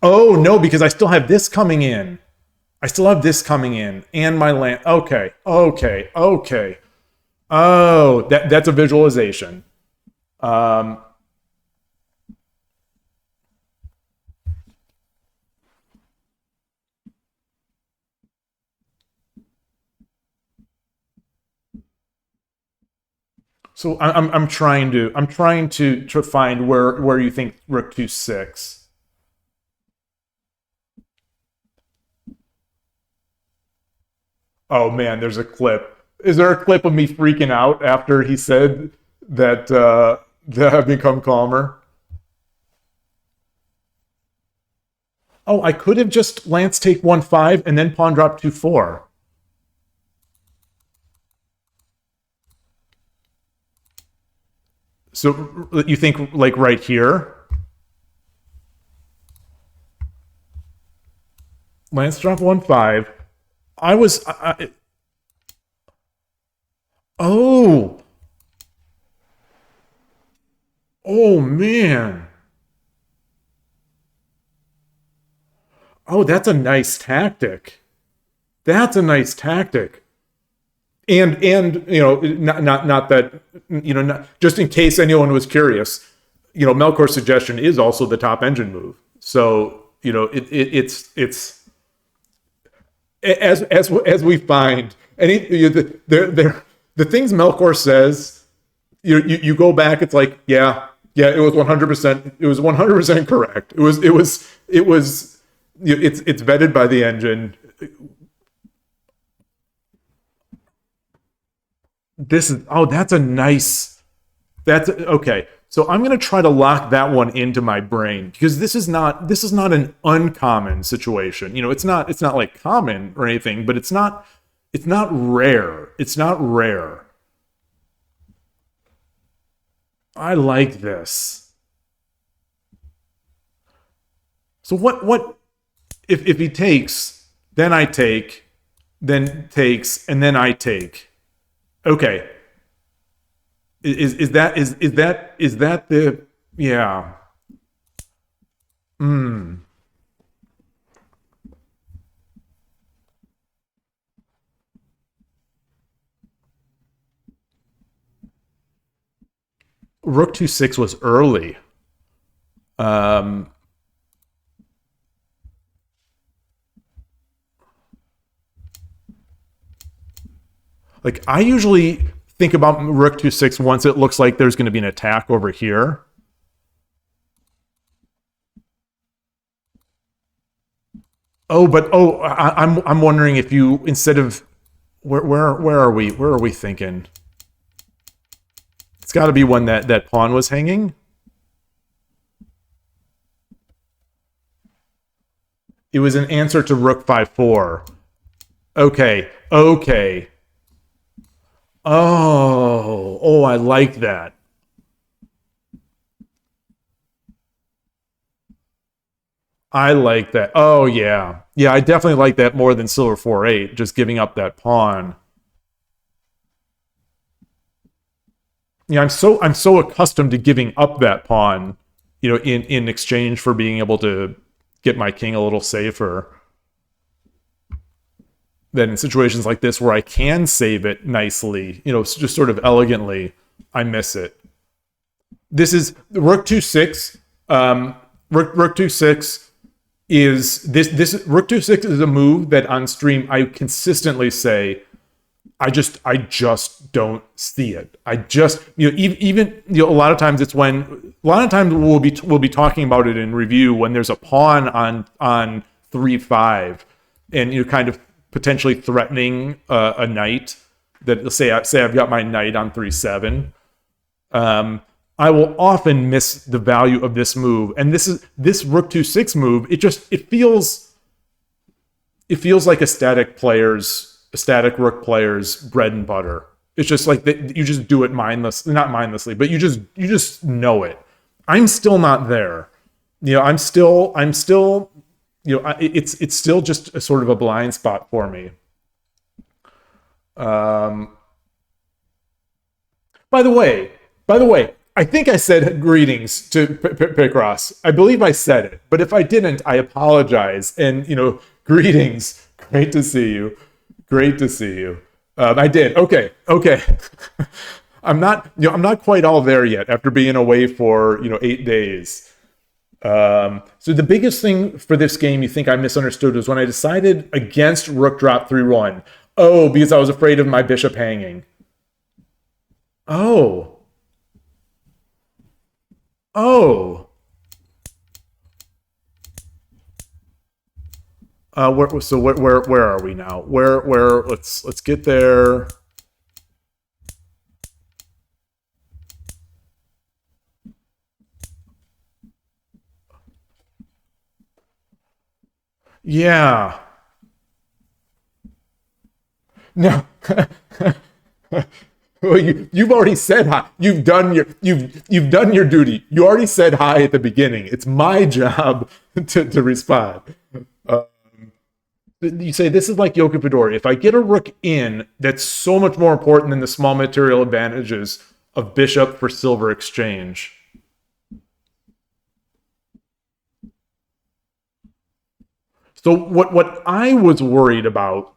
Oh no, because I still have this coming in. And my land. Okay. Oh, that's a visualization. So I'm trying to find where you think rook to 6. Oh man, there's a clip. Is there a clip of me freaking out after he said that that I've become calmer? Oh, I could have just lance take 1-5 and then pawn drop 2-4. So you think like right here? Lance drop 1-5. Oh. Oh man. Oh, that's a nice tactic. And not that just in case anyone was curious, Melkor's suggestion is also the top engine move. So it's as we find the things Melkor says, you go back, it's like yeah, it was 100%. It was 100% correct. It's vetted by the engine. That's okay. So I'm going to try to lock that one into my brain because this is not an uncommon situation. It's not like common or anything, but it's not rare. It's not rare. I like this. So what if he takes, then I take, then takes, and then I take. Okay. Is that the, yeah. Rook 2-6 was early. Like I usually think about Rook 2-6 once it looks like there's going to be an attack over here. I'm wondering if you, instead of where are we? Where are we thinking? It's got to be when that pawn was hanging. It was an answer to Rook 5-4. Okay. Oh, I like that. I like that. Oh yeah. Yeah, I definitely like that more than Silver 4-8, just giving up that pawn. Yeah, I'm so accustomed to giving up that pawn, in exchange for being able to get my king a little safer. That in situations like this where I can save it nicely, just sort of elegantly, I miss it. This is Rook 2-6. Rook 2-6 is this Rook 2-6 is a move that on stream I consistently say I just don't see it. I just even a lot of times we'll be talking about it in review when there's a pawn on 3-5 and kind of potentially threatening a knight that say I've got my knight on 3-7. I will often miss the value of this move, and this Rook 2-6 move. It feels like a static Rook player's bread and butter. It's just like you just do it not mindlessly, but you just know it. I'm still not there. I'm still. It's still just a sort of a blind spot for me. By the way, I think I said greetings to Picross. I believe I said it, but if I didn't, I apologize. And greetings. Great to see you. Great to see you. I did. Okay. I'm not quite all there yet after being away for 8 days. So the biggest thing for this game you think I misunderstood was when I decided against Rook drop 3-1. Oh, because I was afraid of my bishop hanging. Oh. Where are we now? Where let's get there. Yeah. No. Well, you've already said hi. You've done your duty. You already said hi at the beginning. It's my job to respond. You say this is like Yoki Fedori. If I get a rook in, that's so much more important than the small material advantages of bishop for silver exchange. So what I was worried about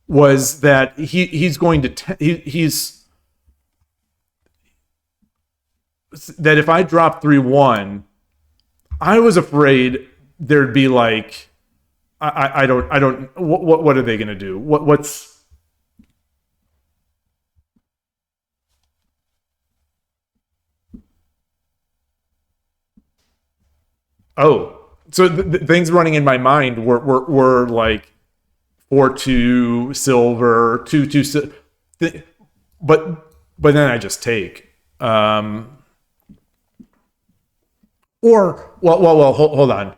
was that he's going to that if I drop 3-1, I was afraid there'd be like I don't what are they going to do? What's so the things running in my mind were like 4-2 silver, 2-2 but then I just take. Or, hold on.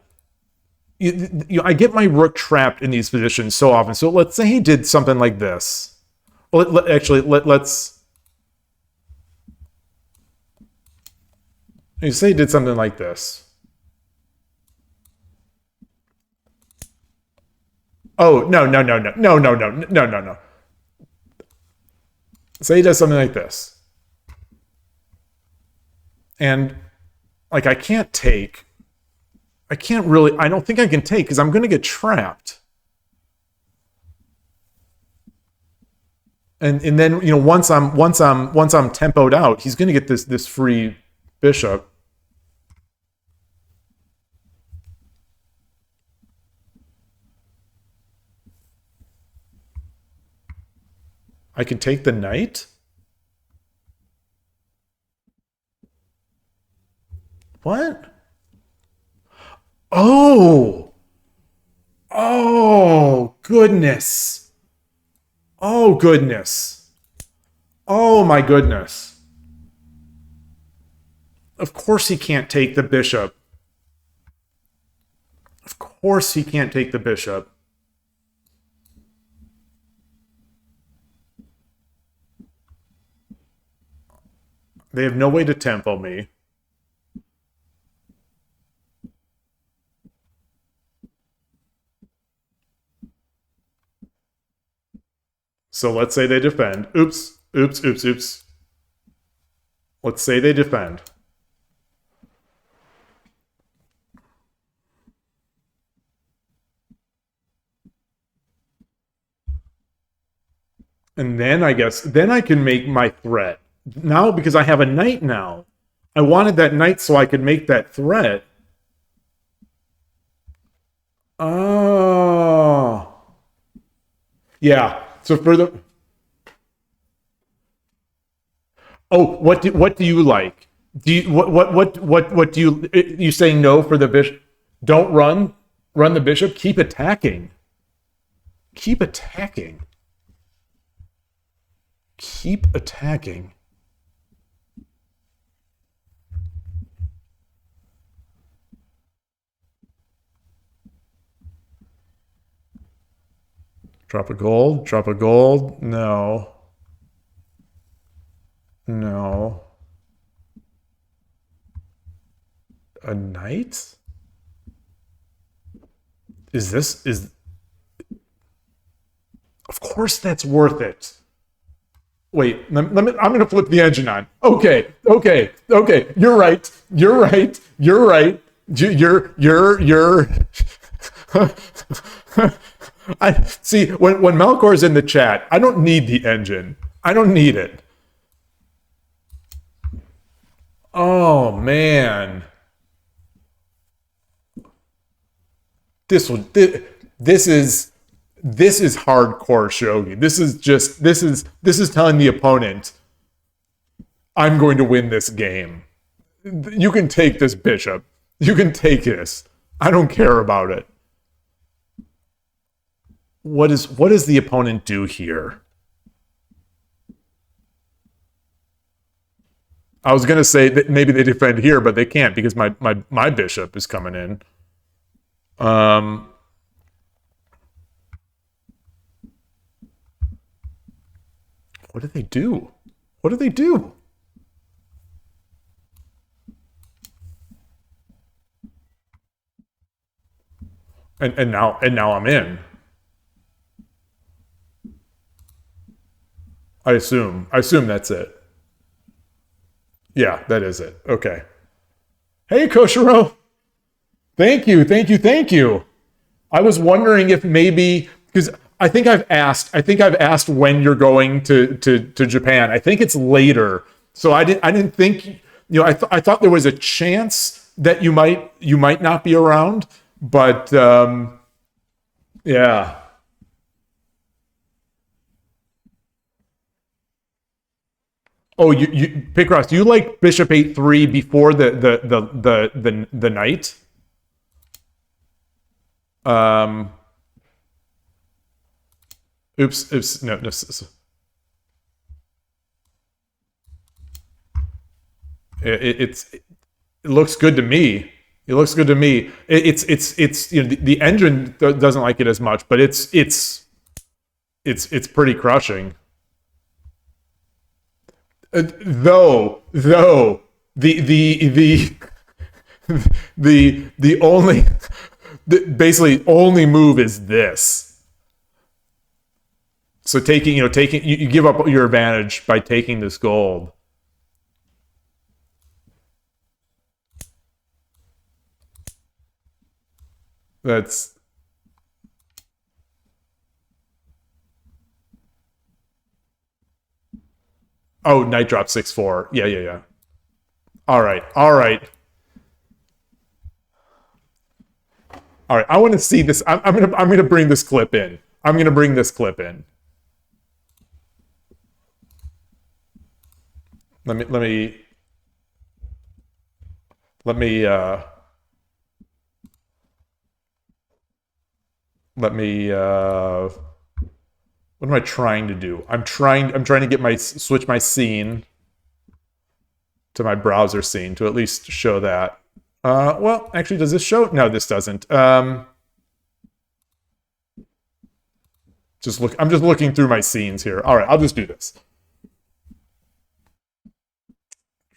I get my rook trapped in these positions so often. So let's say he did something like this. Well, let's say he did something like this. Oh, no. Say he does something like this. And, like, I can't really, I don't think I can take because I'm going to get trapped. And then, once I'm tempoed out, he's going to get this free bishop. I can take the knight. What? Oh, goodness. Oh, goodness. Oh, my goodness. Of course he can't take the bishop. Of course he can't take the bishop. They have no way to tempo me. So let's say they defend. Oops. Let's say they defend. And then I can make my threat. Now, because I have a knight now. I wanted that knight so I could make that threat. Oh. Yeah. So for the... Oh, what do you like? Do you what do you saying no for the bishop? Don't run the bishop. Keep attacking. Keep attacking. Keep attacking. Drop a gold. Drop a gold. No. No. A knight? Is of course that's worth it. Wait, I'm gonna flip the engine on. Okay. You're right. You're I see when Melkor's in the chat, I don't need the engine. I don't need it. Oh man. This is hardcore shogi. This is telling the opponent, I'm going to win this game. You can take this bishop. You can take this. I don't care about it. What does the opponent do here? I was gonna say that maybe they defend here, but they can't because my bishop is coming in. What do they do? What do they do? And now I'm in. I assume that's it. Yeah, that is it. Okay. Hey, Koshiro. Thank you. I was wondering if maybe, because I think I've asked when you're going to Japan. I think it's later. So I didn't think, I thought there was a chance that you might not be around, but yeah. Oh, you Picross, do you like Bishop 8-3 before the knight? Oops, no. It looks good to me. It looks good to me. It's you know the engine doesn't like it as much, but it's pretty crushing. Though the the only basically only move is this. So taking you give up your advantage by taking this gold. That's oh, knight drop 6-4. Yeah. All right. I want to see this. I'm gonna bring this clip in. Let me what am I trying to do? I'm trying to get switch my scene to my browser scene to at least show that. Well, actually, does this show? No, this doesn't. I'm just looking through my scenes here. All right, I'll just do this.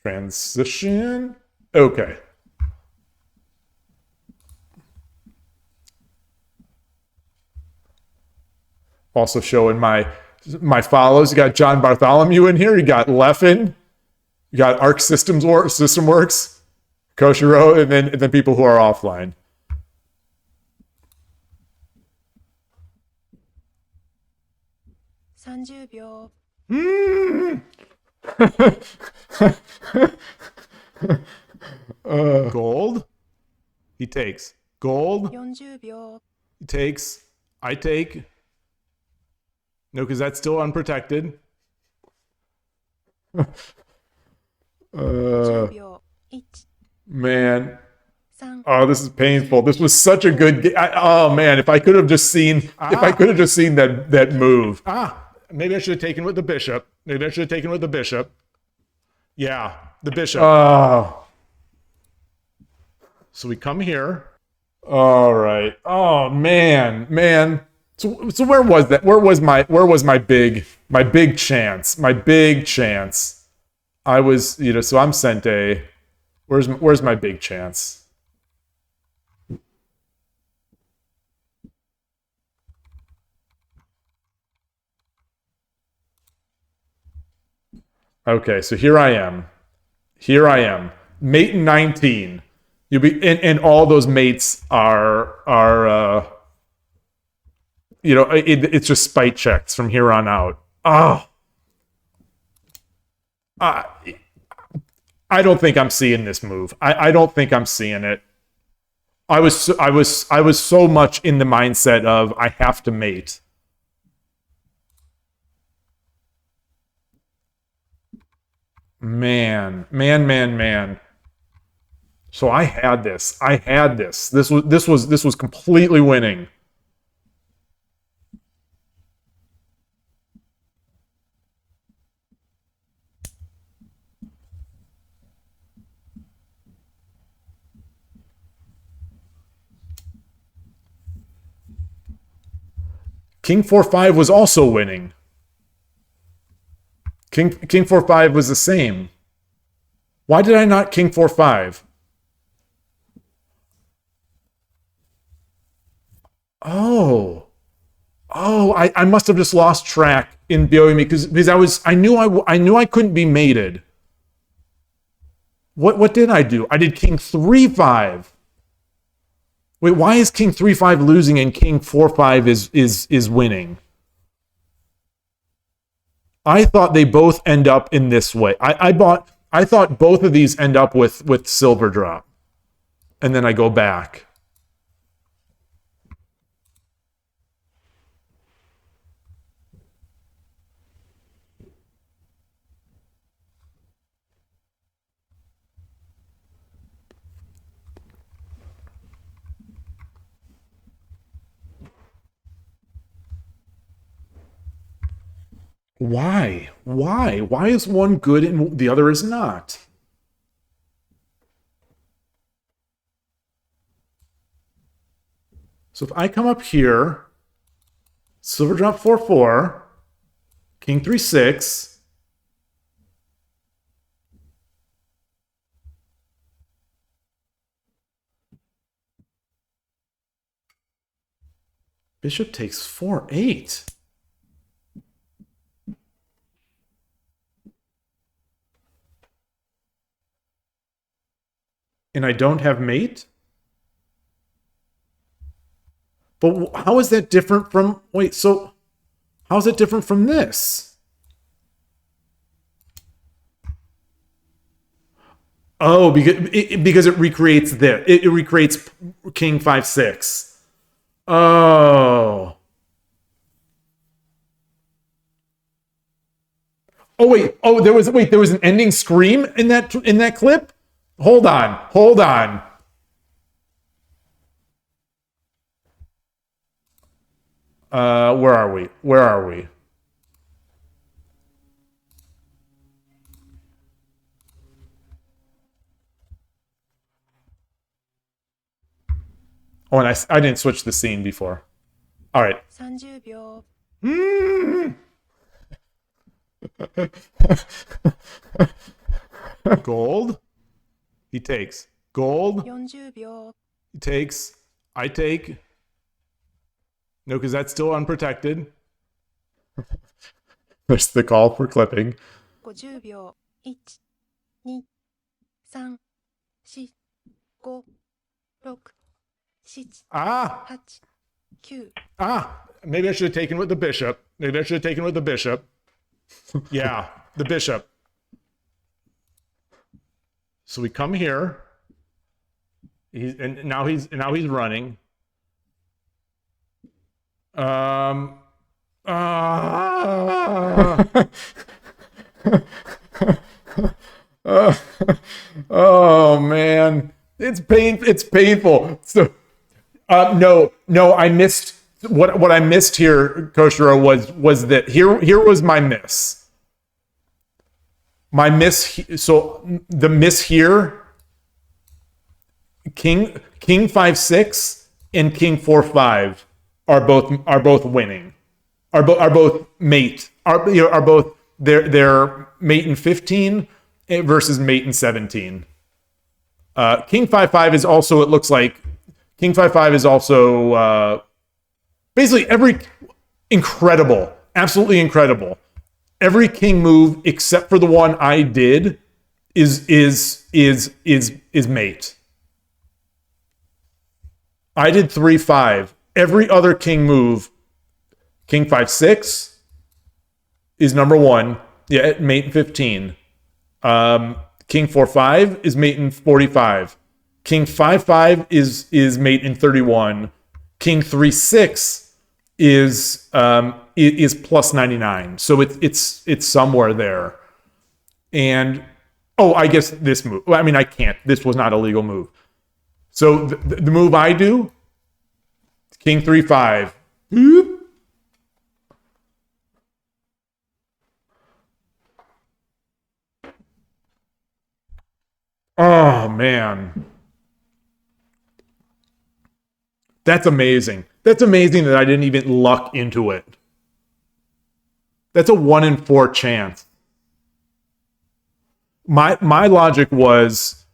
Transition. Okay. Also showing my follows. You got John Bartholomew in here. You got Leffen. You got Arc System Works, Koshiro, and then people who are offline. Gold. He takes gold. He takes. I take. No, because that's still unprotected. Man. Oh, this is painful. This was such a good game. Oh man, if I could have just seen that move. Maybe I should have taken with the bishop. Yeah, the bishop. Oh. So we come here. All right. Oh man. So where was that? Where was my big chance? My big chance. I was, so I'm Sente. Where's my big chance? Okay, so here I am. Mate 19. You'll be and all those mates are it's just spite checks from here on out. Oh. I don't think I'm seeing this move. I don't think I'm seeing it. I was so much in the mindset of I have to mate. Man. So I had this. This was completely winning. King 4-5 was also winning. King 4-5 was the same. Why did I not King 4-5? Oh, I must have just lost track in Byoyomi because I knew I couldn't be mated. What did I do? I did King 3-5. Wait, why is King 3-5 losing and King 4-5 is winning? I thought they both end up in this way. I thought both of these end up with silver drop. And then I go back. Why? Why is one good and the other is not? So if I come up here, silver drop 4-4, king 3-6. Bishop takes 4-8. And I don't have mate? But how is that different from... Wait, so how is it different from this? Oh, because it recreates this. It recreates king 5-6. Oh. Oh, wait. Oh, there was an ending scream in that clip? Hold on. Where are we? Oh, and I didn't switch the scene before. All right. 30秒。Gold. He takes. Gold. 40秒。He takes. I take. No, because that's still unprotected. There's the call for clipping. 50秒。1、2、3、4、5、6、7、 Ah! 8、9。 Ah! Maybe I should have taken with the bishop. Yeah, the bishop. So we come here. Now he's running. Oh man, it's painful. So, no, I missed what I missed here, Koshiro, was that here was my miss. So the miss here, king 5-6 and king 4-5 are both winning. Are both mate. Are both they're mate in 15 versus mate in 17. King 5-5 is also, it looks like king 5-5 is also basically absolutely incredible. Every king move except for the one I did is mate. I did 3-5. Every other king move, king 5-6 is number one. Yeah, mate in 15. King 4-5 is mate in 45. King 5-5 is mate in 31. King 3-6 is plus 99. So it's somewhere there. And I guess this move. I mean, I can't. This was not a legal move. So the move I do, king 3-5. Oh man. That's amazing. That's amazing that I didn't even luck into it. That's a 1 in 4 chance. My logic was,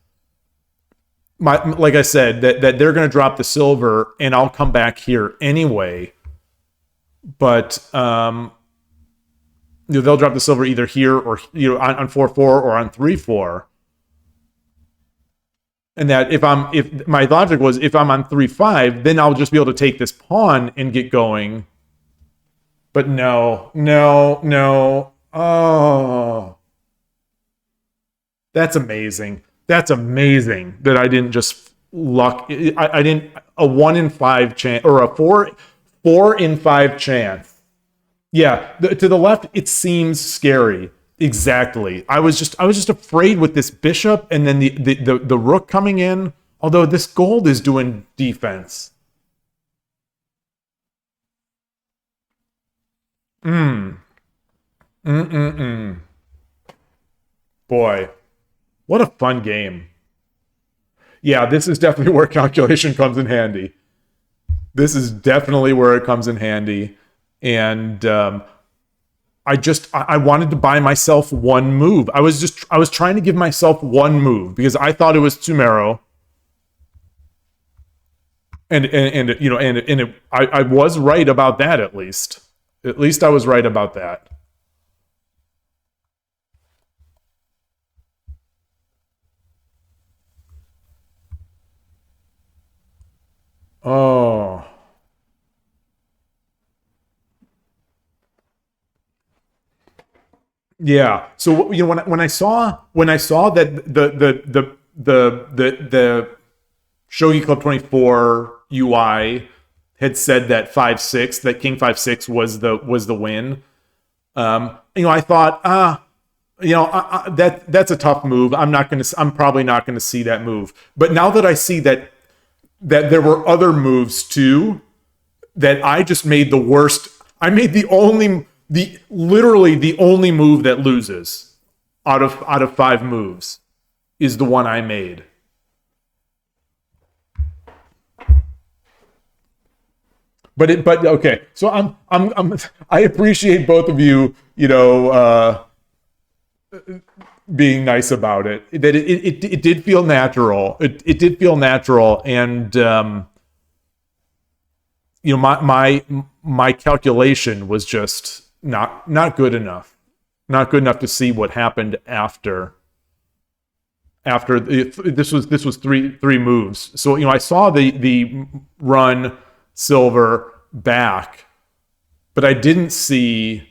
like I said, that they're going to drop the silver and I'll come back here anyway. But they'll drop the silver either here or on 4-4 or on 3-4. And that if my logic was, if I'm on 3-5, then I'll just be able to take this pawn and get going. But no. Oh. That's amazing. That's amazing that I didn't just luck. I didn't, a 1 in 5 chance, or a 4 in 5 chance. Yeah, to the left, it seems scary. Exactly. I was just afraid with this bishop and then the rook coming in. Although this gold is doing defense. Boy, what a fun game. Yeah, this is definitely where calculation comes in handy. This is definitely where it comes in handy. And I wanted to buy myself one move. I was trying to give myself one move because I thought it was Tsumero. I was right about that at least. At least I was right about that. Oh. Yeah. So when I saw that the Shogi Club 24 UI had said that 5-6, that King 5-6 was the win. I thought, that's a tough move. I'm probably not gonna see that move. But now that I see that there were other moves too, that I just made the worst. I made literally the only move that loses out of 5 moves is the one I made. But okay. So I appreciate both of you, being nice about it. That it did feel natural. It did feel natural, and my calculation was just not good enough. Not good enough to see what happened after. This was three moves. So I saw the run silver back, but I didn't see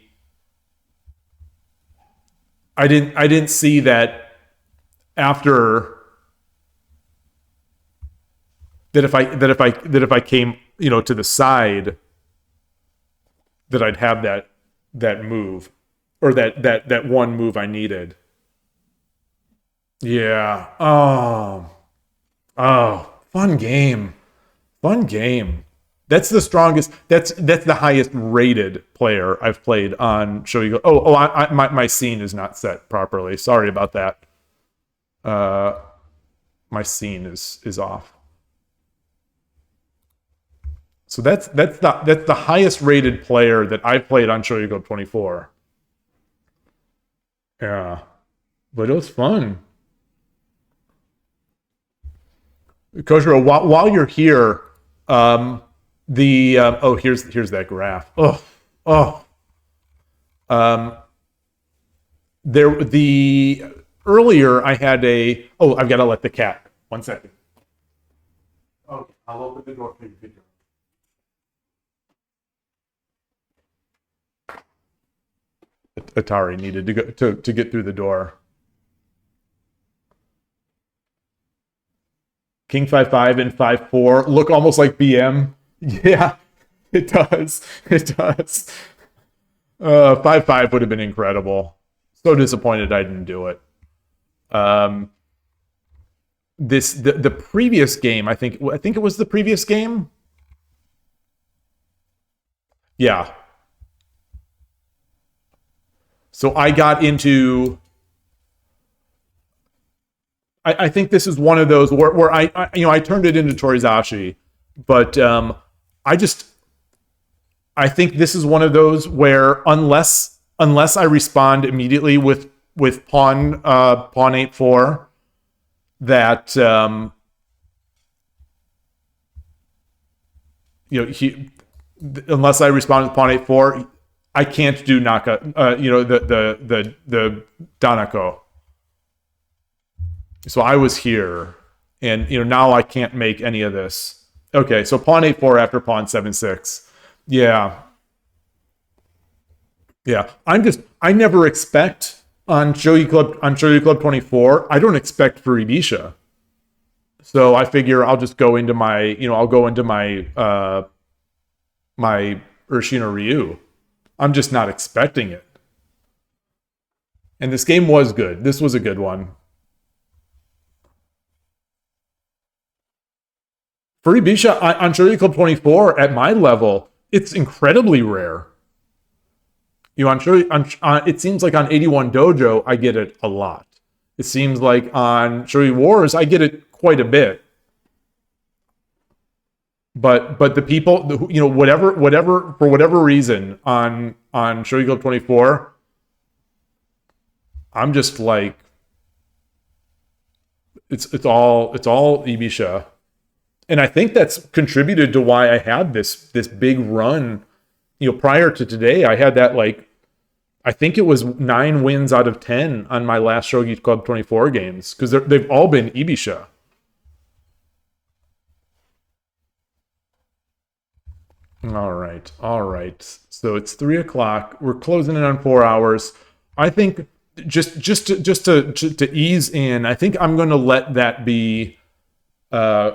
that after that if I came to the side that I'd have that move, or that one move I needed. Yeah. Oh, fun game. That's the strongest. That's the highest rated player I've played on Shogi. My scene is not set properly. Sorry about that. My scene is off. So that's the highest rated player that I've played on Shogi Club 24. Yeah, but it was fun. Koshiro, while you're here, here's that graph. Earlier I had I've got to let the cat. 1 second. Okay, I'll open the door for you. Atari needed to go to get through the door. King 5-5 and 5-4 look almost like BM. Yeah, it does. 5-5 would have been incredible. So disappointed I didn't do it. The previous game, I think it was the previous game. Yeah. So I got into. I think this is one of those where I turned it into Torizashi, but I think this is one of those where unless I respond immediately with pawn 8-4, that unless I respond with pawn 8-4, I can't do Naka. The Danako. So I was here, and now I can't make any of this. Okay, so pawn 8-4 after pawn 7-6. Yeah. I never expect on Shogi Club 24. I don't expect Furibisha. So I figure I'll just go into my my Urshino Ryu. I'm just not expecting it. And this game was good. This was a good one. Furibisha on Shogi Club 24 at my level, it's incredibly rare. It seems like on 81 Dojo, I get it a lot. It seems like on Shogi Wars, I get it quite a bit. but the people, whatever for whatever reason on Shogi Club 24, I'm just like it's all Ibisha, and I think that's contributed to why I had this big run. Prior to today, I had that I think it was 9 wins out of 10 on my last Shogi Club 24 games because they've all been Ibisha. All right, all right. So it's 3 o'clock. We're closing in on 4 hours. I think just to ease in, I think I'm going to let that be. I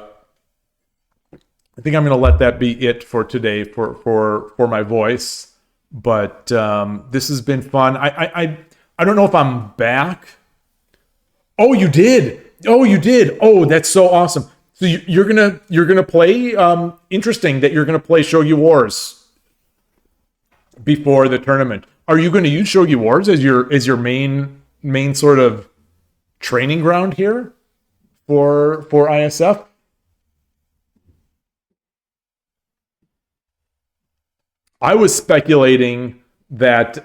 think I'm going to let that be it for today for my voice. But this has been fun. I don't know if I'm back. Oh, you did. Oh, you did. Oh, that's so awesome. So you're gonna play. Interesting that you're gonna play Shogi Wars before the tournament. Are you going to use Shogi Wars as your main sort of training ground here for ISF? I was speculating that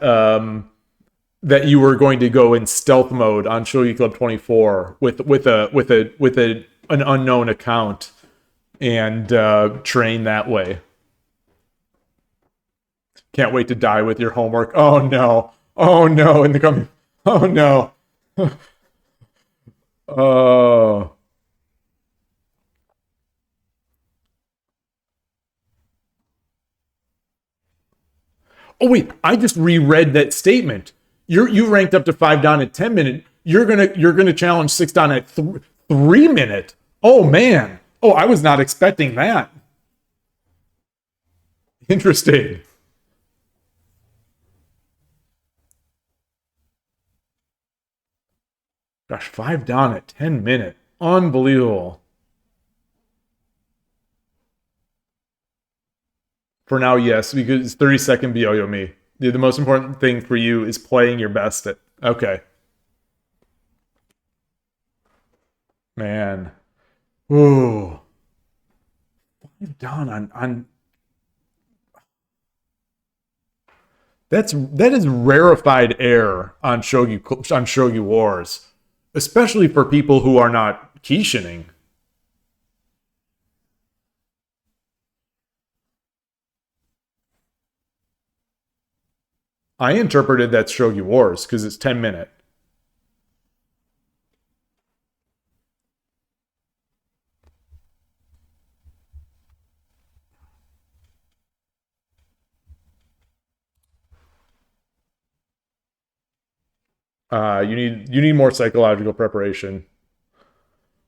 that you were going to go in stealth mode on Shogi Club 24 with an unknown account and train that way. Can't wait to die with your homework. Oh no! Oh no! In the coming. Oh no! Oh. Oh wait! I just reread that statement. You ranked up to 5 down at 10 minute. You're gonna challenge 6 down at 3 minute. Oh man! Oh, I was not expecting that. Interesting. Gosh, 5 down at 10 minute. Unbelievable. For now, yes, because it's 30-second Byoyomi. The most important thing for you is playing your best at. Okay. Man. Ooh. 5 down on that is rarefied air on Shogi Wars, especially for people who are not Kishining. I interpreted that's Shogi Wars because it's 10 minute. You need more psychological preparation.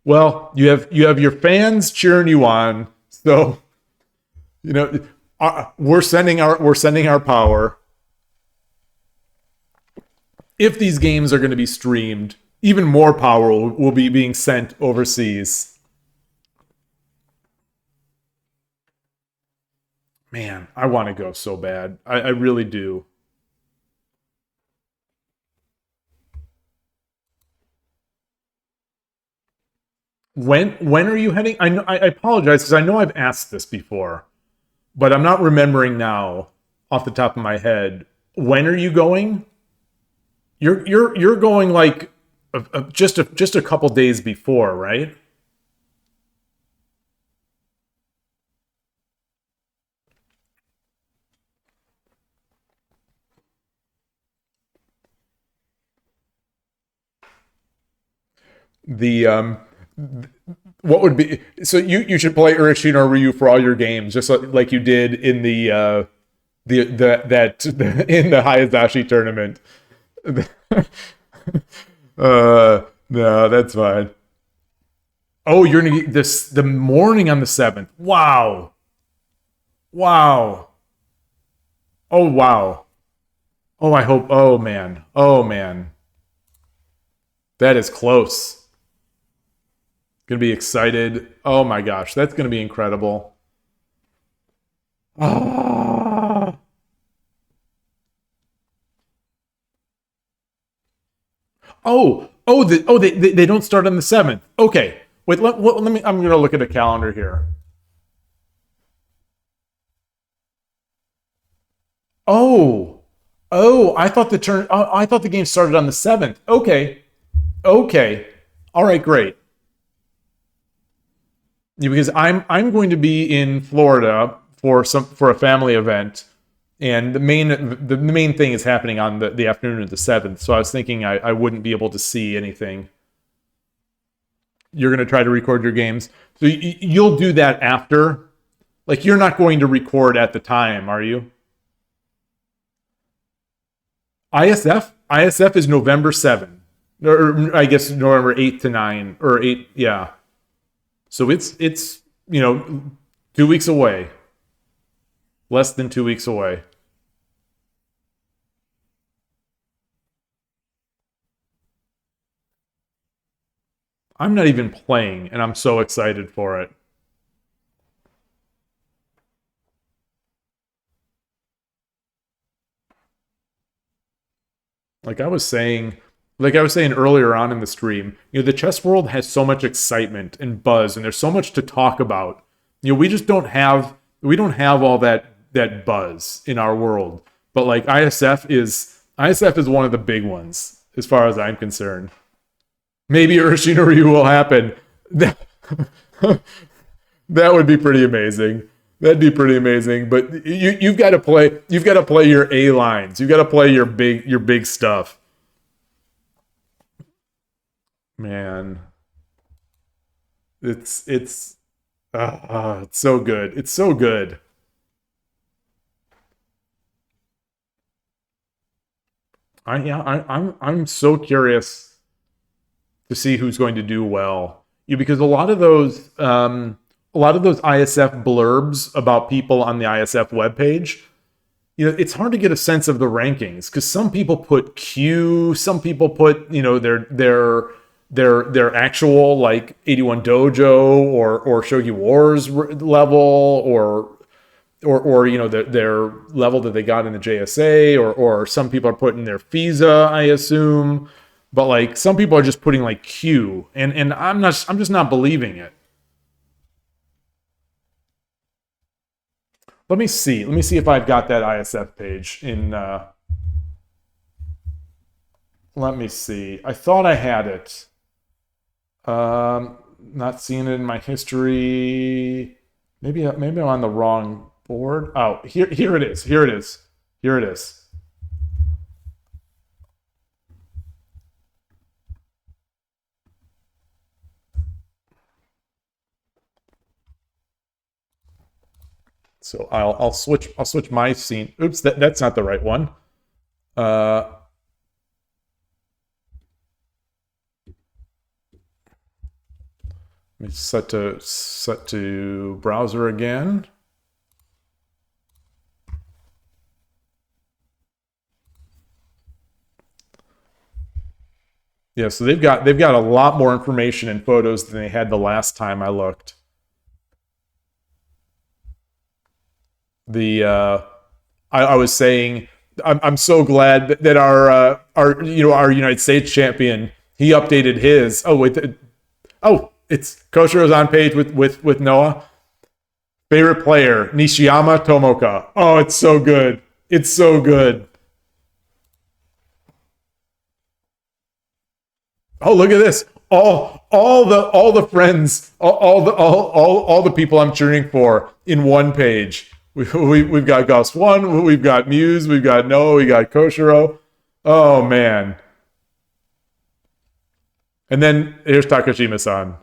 Well, you have your fans cheering you on, so you know we're sending our power. If these games are going to be streamed, even more power will be being sent overseas. Man, I want to go so bad. I really do. When are you heading? I apologize because I know I've asked this before, but I'm not remembering now off the top of my head. When are you going? You're going like just a couple days before, right? The what would be so you should play Urushin or Ryu for all your games, just like you did in in the Hayazashi tournament. No, that's fine. Oh, you're gonna get this the morning on the 7th. Wow. Wow. Oh wow. Oh, I hope. Oh man. Oh man. That is close. Gonna be excited. Oh my gosh, that's gonna be incredible. Ah. They don't start on the 7th. Okay. Wait, let me I'm gonna look at a calendar here. Oh, oh, I thought the turn. Oh, I thought the game started on the 7th. Okay, okay, all right, great. Yeah, because I'm going to be in Florida for a family event, and the main thing is happening on the afternoon of the 7th. So I was thinking I wouldn't be able to see anything. You're going to try to record your games, so you'll do that after. Like you're not going to record at the time, are you? ISF is November 7th. Or I guess November 8th to 9 or 8, yeah. So it's 2 weeks away. Less than 2 weeks away. I'm not even playing and I'm so excited for it. Like I was saying, like I was saying earlier on in the stream, the chess world has so much excitement and buzz, and there's so much to talk about. We just don't have all that buzz in our world. But like ISF is one of the big ones as far as I'm concerned. Maybe Urshinori will happen. That would be pretty amazing. That'd be pretty amazing. But you've got to play your A lines. You've got to play your big stuff. Man, it's so good. It's so good. I'm so curious to see who's going to do well. Because a lot of those ISF blurbs about people on the ISF webpage, it's hard to get a sense of the rankings because some people put Q, some people put their actual like 81 Dojo or Shogi Wars level or their level that they got in the JSA or some people are putting their FISA, I assume, but like some people are just putting like Q and I'm just not believing it. Let me see if I've got that ISF page in. Let me see. I thought I had it. Not seeing it in my history. Maybe I'm on the wrong board. Oh, here it is. Here it is. Here it is. So I'll switch my scene. Oops, that's not the right one. Uh, Let me set to browser again. Yeah, so they've got a lot more information and photos than they had the last time I looked. I was saying I'm so glad that our United States champion he updated his. Oh wait, it's Koshiro's on page with Noah. Favorite player Nishiyama Tomoka. Oh, it's so good. It's so good. Oh, look at this. All the friends, all the people I'm cheering for in one page. We've got Ghost One, we've got Muse, we've got Noah, we got Koshiro. Oh man. And then here's Takashima-san.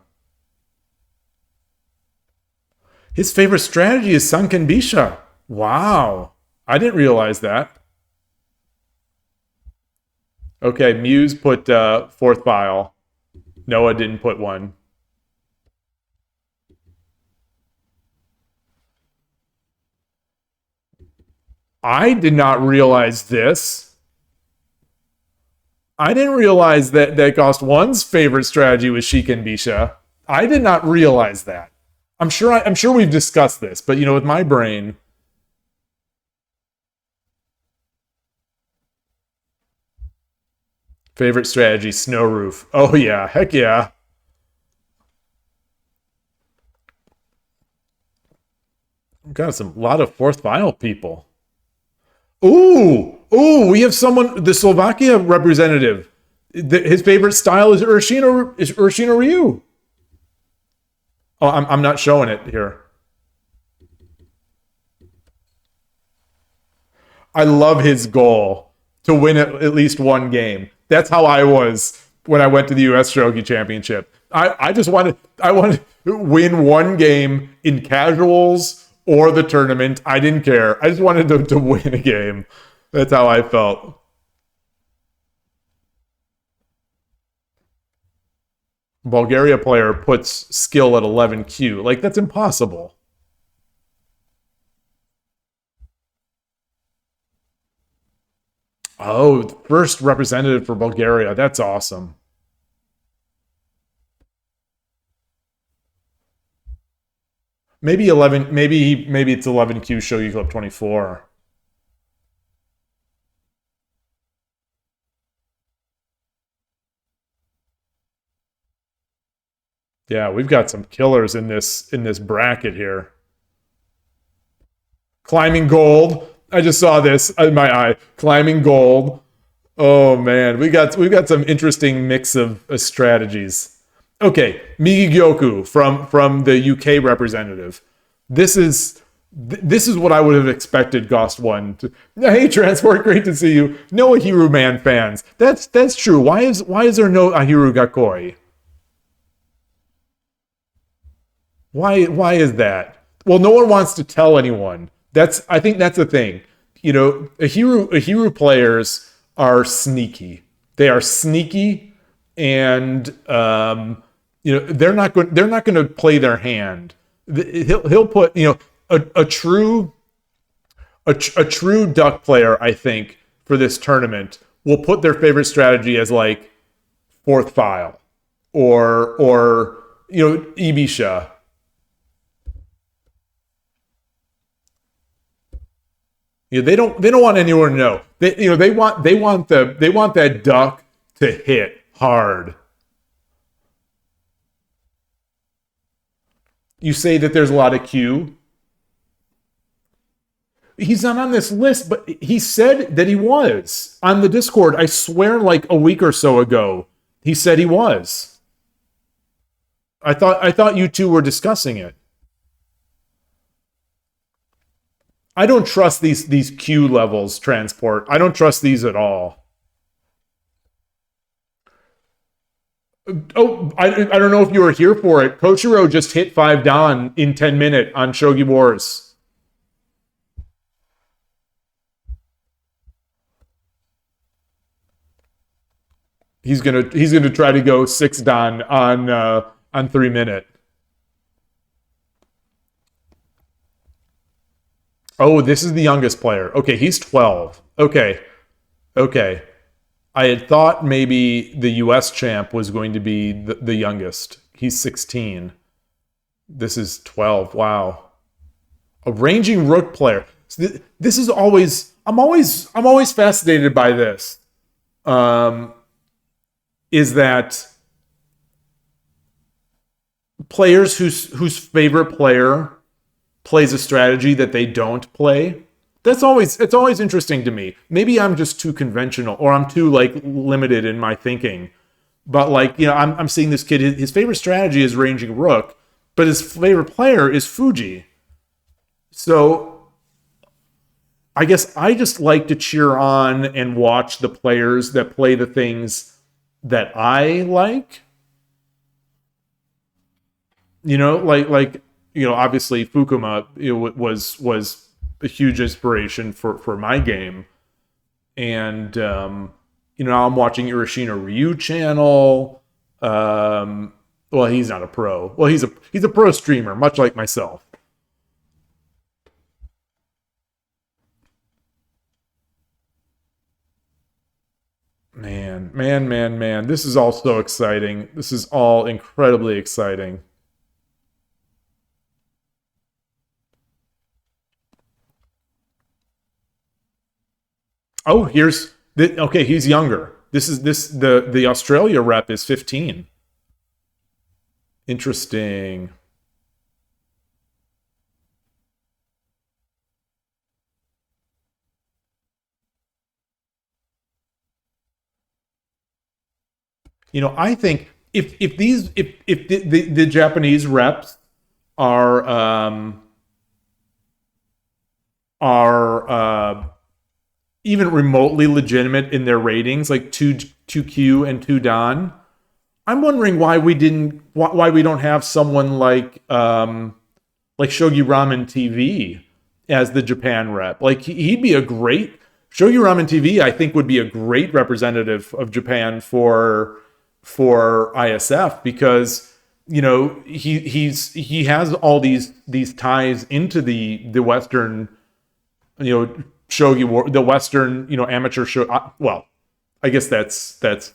His favorite strategy is Sunken Bisha. Wow. I didn't realize that. Okay, Muse put fourth file. Noah didn't put one. I did not realize this. I didn't realize that Cost One's favorite strategy was Shiken Bisha. I did not realize that. I'm sure we've discussed this, but with my brain, favorite strategy Snow Roof. Oh yeah, heck yeah. Got some lot of fourth file people. Ooh, we have someone, the Slovakia representative. His favorite style is Urshino Ryu. Oh, I'm not showing it here. I love his goal to win at least one game. That's how I was when I went to the U.S. Shogi Championship. I wanted to win one game in casuals or the tournament. I didn't care. I just wanted to win a game. That's how I felt. Bulgaria player puts skill at 11Q. Like, that's impossible. Oh, first representative for Bulgaria. That's awesome. Maybe 11, maybe it's 11Q Shogi Club 24. Yeah, we've got some killers in this bracket here. Climbing gold. I just saw this in my eye. Climbing gold. Oh man, we've got some interesting mix of strategies. Okay, Migi Gyoku from the UK representative. This is this is what I would have expected Gost one to. Hey Transport, great to see you. No Ahiru Man fans. That's true. Why is there no Ahiru Gakoi? Why is that? Well, no one wants to tell anyone. I think that's the thing. You know, Ahiru players are sneaky. They are sneaky, and they're not going to play their hand. He'll put a true a true duck player. I think for this tournament will put their favorite strategy as like fourth file or Ibisha. They don't want anyone to know. They want that duck to hit hard. You say that there's a lot of Q. He's not on this list, but he said that he was on the Discord. I swear, like a week or so ago, he said he was. I thought you two were discussing it. I don't trust these Q levels transport. I don't trust these at all. Oh, I don't know if you were here for it. Kochiro just hit 5 Dan in 10 minutes on Shogi Wars. He's gonna try to go 6 Dan on 3 minute. Oh, this is the youngest player. Okay, he's 12. Okay. I had thought maybe the US champ was going to be the youngest. He's 16. This is 12. Wow. A ranging rook player. So this is always I'm always fascinated by this. Um, is that players whose favorite player plays a strategy that they don't play. It's always interesting to me. Maybe I'm just too conventional or I'm too like limited in my thinking. But like, I'm seeing this kid, his favorite strategy is ranging rook, but his favorite player is Fuji. So I guess I just like to cheer on and watch the players that play the things that I like. Obviously Fukuma was a huge inspiration for my game, and I'm watching Irishina Ryu channel. Well, he's not a pro. Well, he's a pro streamer, much like myself. Man. This is all so exciting. This is all incredibly exciting. Oh, okay, he's younger. The Australia rep is 15. Interesting. I think if the Japanese reps are even remotely legitimate in their ratings, like 2Q and 2Dan, I'm wondering why we don't have someone like Shogi Ramen TV as the Japan rep. Like he'd be a great Shogi Ramen TV. I think would be a great representative of Japan for ISF because he has all these ties into the Western shogi, the Western amateur show. Well, I guess that's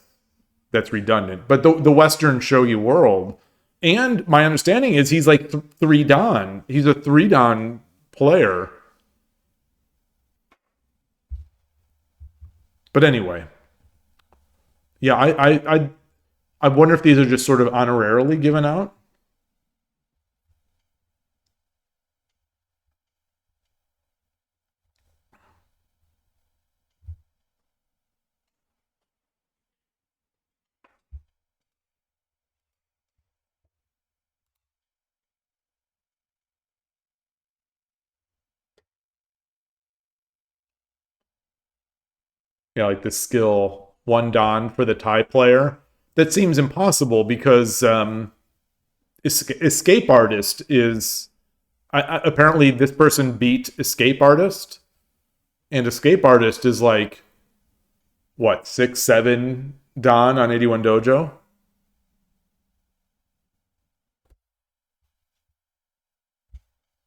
redundant, but the Western shogi world. And my understanding is he's like 3Dan. He's a 3Dan player. But anyway, yeah, I wonder if these are just sort of honorarily given out. Yeah, like the skill 1 Dan for the Thai player. That seems impossible because Escape Artist is apparently this person beat Escape Artist, and Escape Artist is like what 6-7 Dan on 81 Dojo.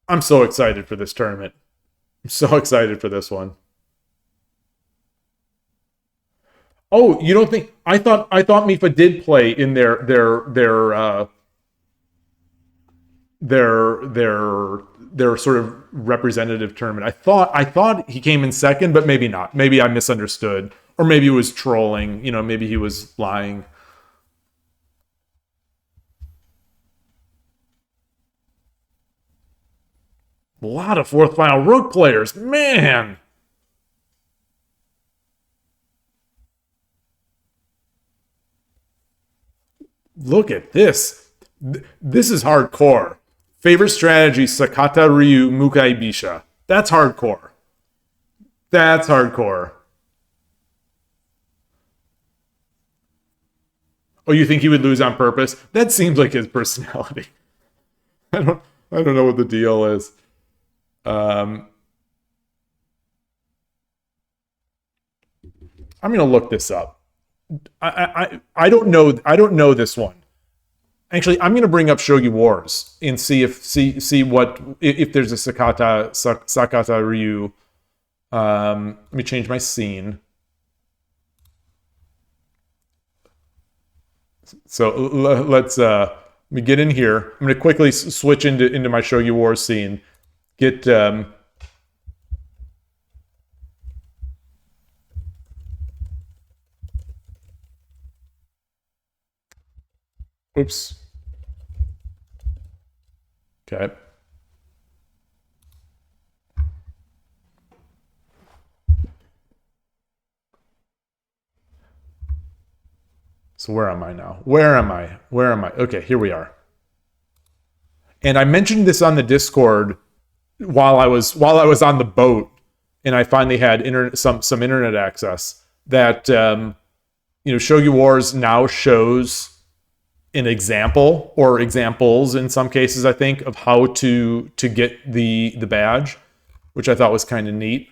I'm so excited for this tournament. I'm so excited for this one. Oh, you don't think I thought Mifa did play in their sort of representative tournament. I thought he came in second, but maybe not. Maybe I misunderstood. Or maybe he was trolling, maybe he was lying. A lot of fourth final Rook players, man. Look at this. This is hardcore. Favorite strategy, Sakata Ryu Mukai Bisha. That's hardcore. That's hardcore. Oh, you think he would lose on purpose? That seems like his personality. I don't know what the deal is. I'm gonna look this up. I don't know this one. Actually, I'm gonna bring up Shogi Wars and see what if there's a Sakata Ryu. Let me change my scene. So let's let me get in here. I'm gonna quickly switch into my Shogi Wars scene. Get oops. Okay. So where am I now? Where am I? Okay, here we are. And I mentioned this on the Discord while I was on the boat, and I finally had some internet access. That Shogi Wars now shows an example or examples in some cases, I think, of how to get the badge, which I thought was kind of neat.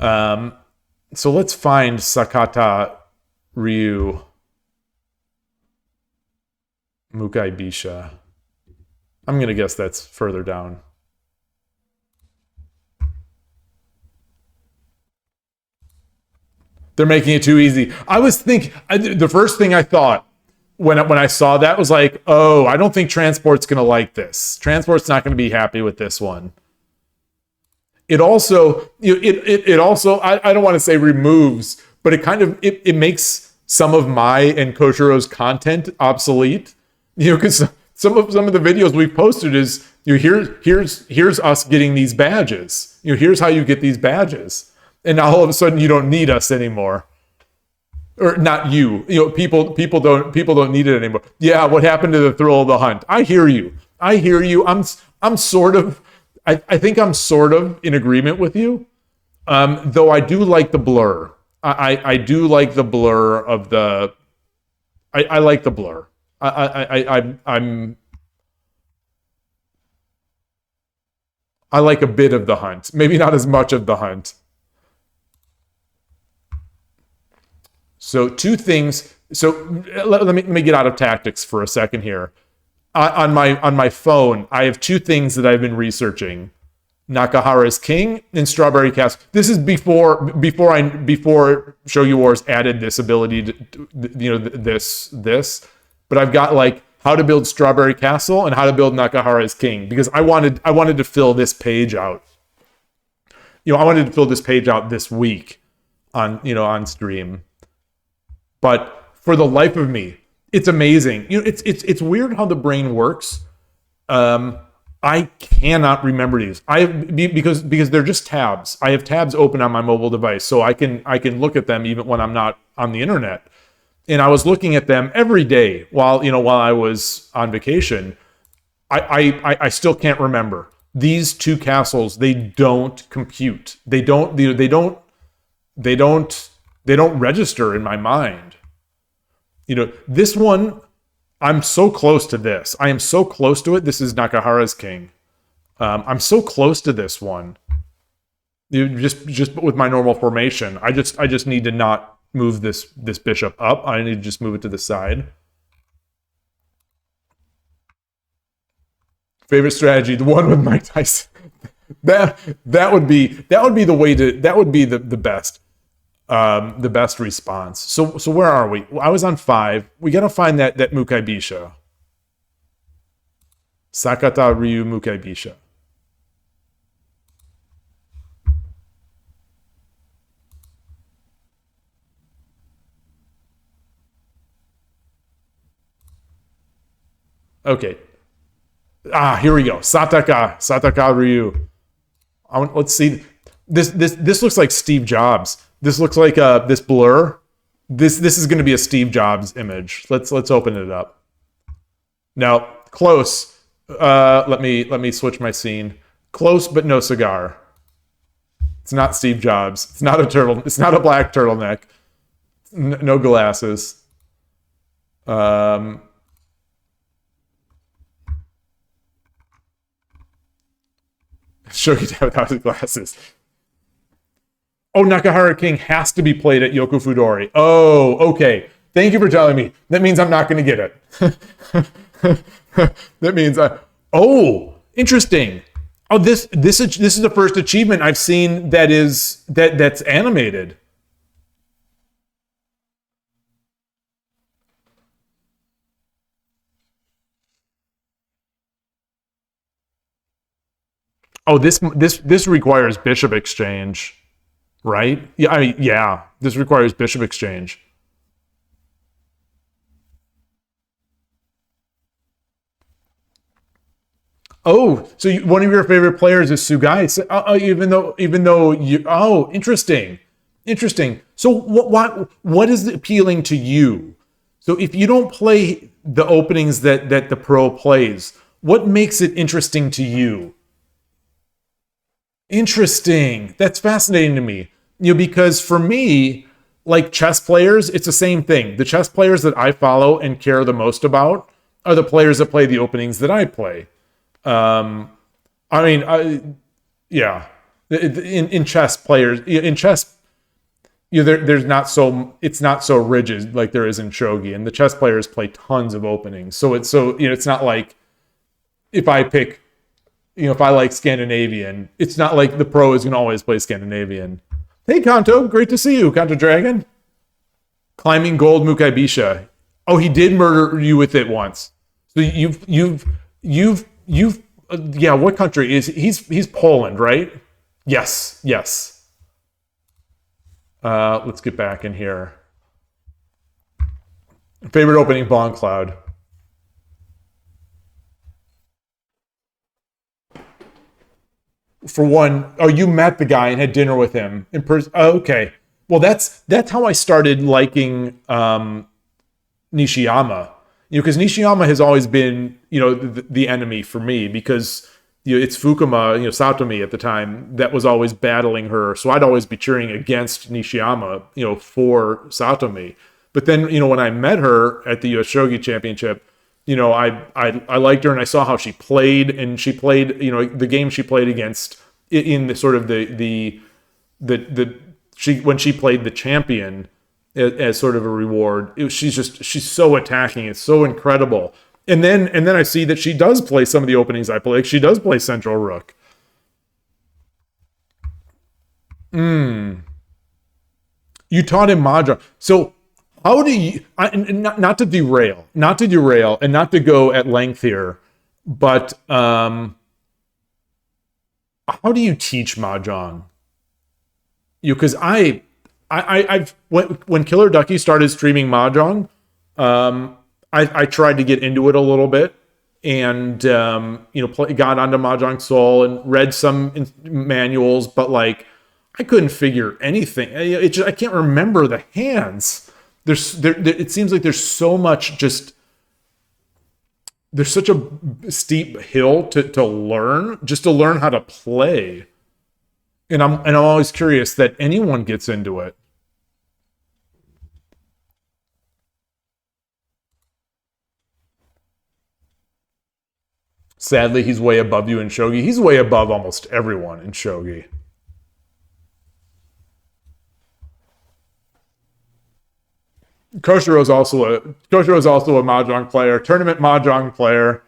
So let's find Sakata Ryu Mukai Bisha. I'm gonna guess that's further down. They're making it too easy. I was thinking the first thing I thought when I saw that was like, oh, I don't think Transport's gonna like this. Transport's not gonna be happy with this one. It also, it also, I don't want to say removes, but it kind of it makes some of my and Koshiro's content obsolete. Because some of the videos we've posted is here's us getting these badges. Here's how you get these badges, and now all of a sudden you don't need us anymore. or not you. People don't need it anymore. Yeah, what happened to the thrill of the hunt? I hear you. I'm sort of. I think I'm sort of in agreement with you. Though I do like the blur. I do like the blur of the. I like the blur. I like a bit of the hunt. Maybe not as much of the hunt. So two things. So let me get out of tactics for a second here. On my phone, I have two things that I've been researching: Nakahara's King and Strawberry Castle. This is before Shogi Wars added this ability to this. But I've got like how to build Strawberry Castle and how to build Nakahara's King, because I wanted to fill this page out. I wanted to fill this page out this week on stream. But for the life of me, it's amazing. It's weird how the brain works. I cannot remember these. Because they're just tabs. I have tabs open on my mobile device, so I can look at them even when I'm not on the internet. And I was looking at them every day while I was on vacation. I still can't remember these two castles. They don't compute. They don't register in my mind. This one, I'm so close to this. I am so close to it. This is Nakahara's King. I'm so close to this one. Just with my normal formation. I just need to not move this bishop up. I need to just move it to the side. Favorite strategy, the one with Mike Tyson. that would be the way to. That would be the best. The best response. So where are we? I was on 5. We gotta find that Mukai Bisha. Sakata Ryu Mukai Bisha. Okay. Here we go. Sataka Ryu. Let's see. This looks like Steve Jobs. This looks like this blur. This is going to be a Steve Jobs image. Let's open it up. Now, close. Let me switch my scene. Close, but no cigar. It's not Steve Jobs. It's not a turtle. It's not a black turtleneck. No glasses. Shogi Dad without his glasses. Oh, Nakahara King has to be played at Yokufudori. Oh, okay. Thank you for telling me. That means I'm not going to get it. That means oh, interesting. Oh, this is the first achievement I've seen that's animated. Oh, this requires bishop exchange. Right? Yeah, this requires bishop exchange. Oh, so one of your favorite players is Sugai. Even though you. Oh, interesting. So what is appealing to you? So if you don't play the openings that the pro plays, what makes it interesting to you? Interesting. That's fascinating to me. Because for me, like chess players, it's the same thing. The chess players that I follow and care the most about are the players that play the openings that I play. Yeah. In chess players, in chess, there's not so, it's not so rigid like there is in shogi, and the chess players play tons of openings. So it's not like if I pick, if I like Scandinavian, it's not like the pro is going to always play Scandinavian. Hey, Kanto, great to see you, Kanto Dragon. Climbing gold Mukai Bisha. Oh, he did murder you with it once. So yeah, what country is he's Poland, right? Yes. Let's get back in here. Favorite opening, Bond Cloud. For one, oh, you met the guy and had dinner with him in person. Oh, okay. Well, that's how I started liking Nishiyama. Because Nishiyama has always been, the enemy for me because it's Fukuma, Satomi at the time that was always battling her. So I'd always be cheering against Nishiyama, for Satomi. But then, when I met her at the US Shogi Championship, I liked her and I saw how she played, and she played, the game she played against in the sort of the she when she played the champion as sort of a reward. She's so attacking. It's so incredible. And then I see that she does play some of the openings I play. Like she does play Central Rook. You taught him Mahjong. So how do you? Not to derail, and not to go at length here, but how do you teach Mahjong? Because I've when Killer Ducky started streaming Mahjong, I tried to get into it a little bit, and got onto Mahjong Soul and read some manuals, but like I couldn't figure anything. I can't remember the hands. It seems like there's so much there's such a steep hill to learn, just to learn how to play. And I'm always curious that anyone gets into it. Sadly, he's way above you in Shogi. He's way above almost everyone in Shogi. Koshiro's also a mahjong player, tournament mahjong player.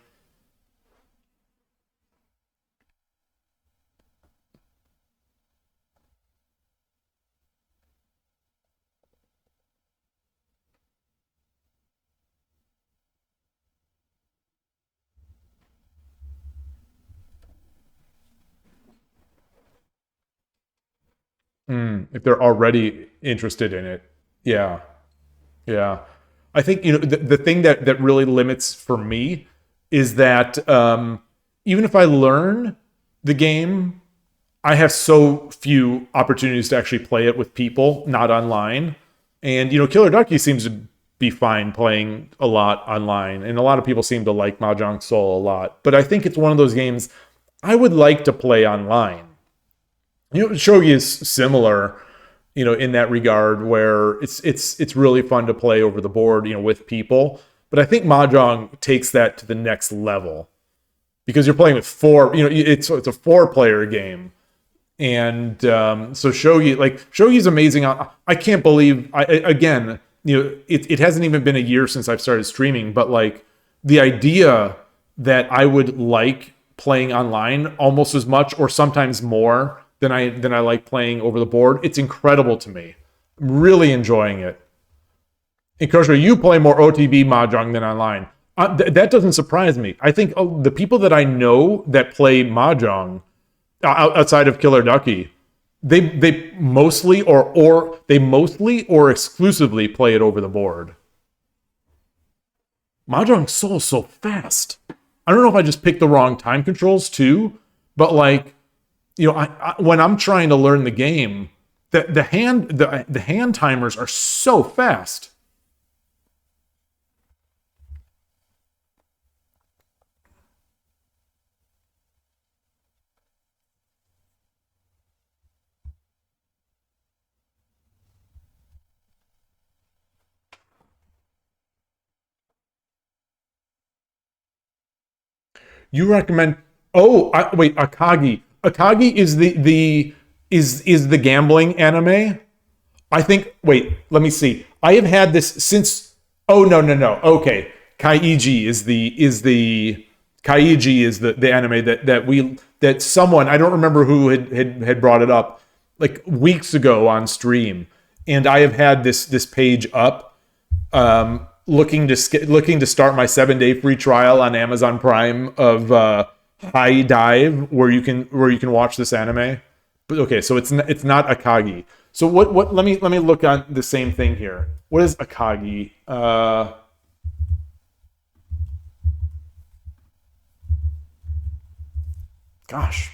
If they're already interested in it, yeah, yeah. I think the thing that really limits for me is that even if I learn the game, I have so few opportunities to actually play it with people, not online. And Killer Ducky seems to be fine playing a lot online, and a lot of people seem to like Mahjong Soul a lot. But I think it's one of those games I would like to play online. Shogi is similar, in that regard, where it's really fun to play over the board, with people. But I think Mahjong takes that to the next level because you're playing with four. It's a 4-player game. And so Shogi's amazing. I can't believe, again, it hasn't even been a year since I've started streaming, but like the idea that I would like playing online almost as much or sometimes more than I like playing over the board, it's incredible to me. I'm really enjoying it. And Koshiro, you play more OTB Mahjong than online. That doesn't surprise me. I think the people that I know that play Mahjong outside of Killer Ducky, they mostly or exclusively play it over the board. Mahjong Soul's so fast. I don't know if I just picked the wrong time controls too, but like, when I'm trying to learn the game, the hand timers are so fast. You recommend? Oh, wait, Akagi. Akagi is the gambling anime. I think. Wait, let me see. I have had this since. Oh no. Okay, Kaiji is the anime that someone, I don't remember who had brought it up like weeks ago on stream, and I have had this page up, looking to start my 7-day free trial on Amazon Prime of High Dive, where you can watch this anime. But okay, so it's not Akagi. So what? Let me look on the same thing here. What is Akagi? Gosh.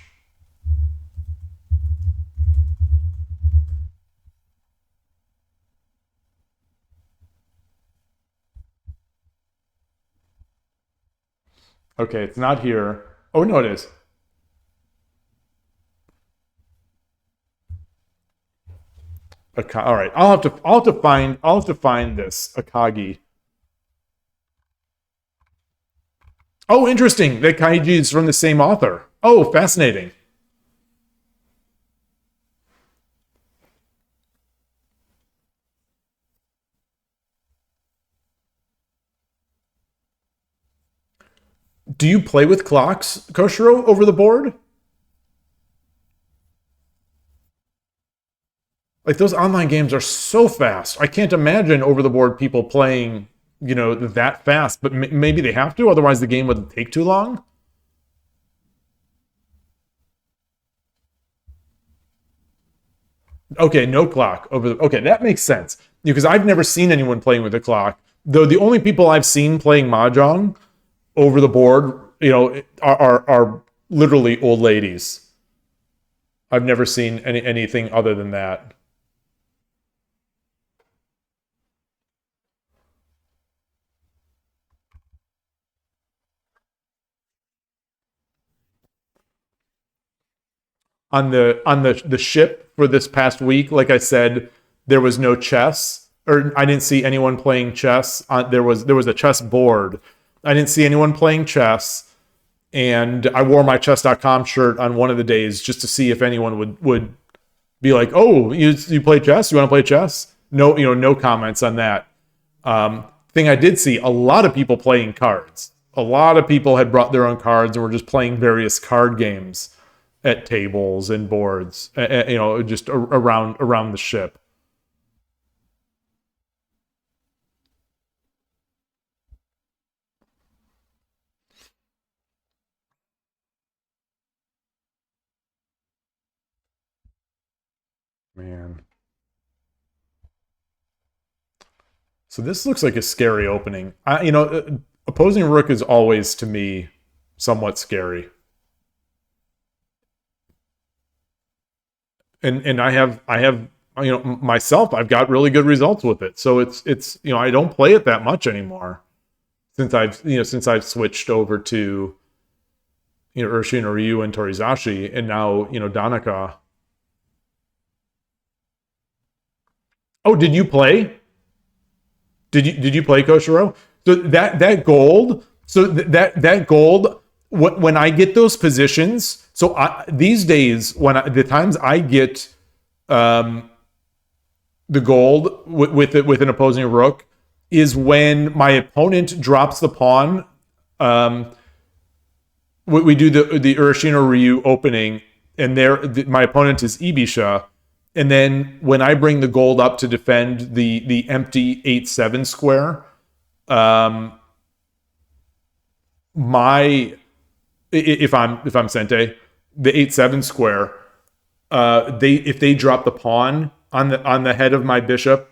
Okay, it's not here. Oh no, it is. All right, I'll have to find this Akagi. Oh, interesting. That Kaiji is from the same author. Oh, fascinating. Do you play with clocks, Koshiro, over the board? Like those online games are so fast. I can't imagine over the board people playing, that fast. But maybe they have to, otherwise the game would take too long. Okay, no clock over the. Okay, that makes sense because I've never seen anyone playing with a clock. Though the only people I've seen playing mahjong over the board, are literally old ladies. I've never seen anything other than that. On the ship for this past week, like I said, there was no chess, or I didn't see anyone playing chess. There was a chess board. I didn't see anyone playing chess, and I wore my chess.com shirt on one of the days just to see if anyone would be like, "Oh, you play chess? You want to play chess?" No, no comments on that. Thing I did see a lot of people playing cards. A lot of people had brought their own cards and were just playing various card games at tables and boards, just around the ship. Man. So this looks like a scary opening. Opposing rook is always to me somewhat scary. And I have myself, I've got really good results with it. So it's I don't play it that much anymore since I've switched over to Urshin or Ryu and Torizashi, and now Danaka. Oh, did you play? Did you play Koshiro? So that gold. So that gold. When I get those positions, so these days the times I get the gold with an opposing rook is when my opponent drops the pawn. We do the Urshin or Ryu opening, and my opponent is Ibisha. And then when I bring the gold up to defend the empty 8-7 square, my if I'm Sente, the 8-7 square, if they drop the pawn on the head of my bishop,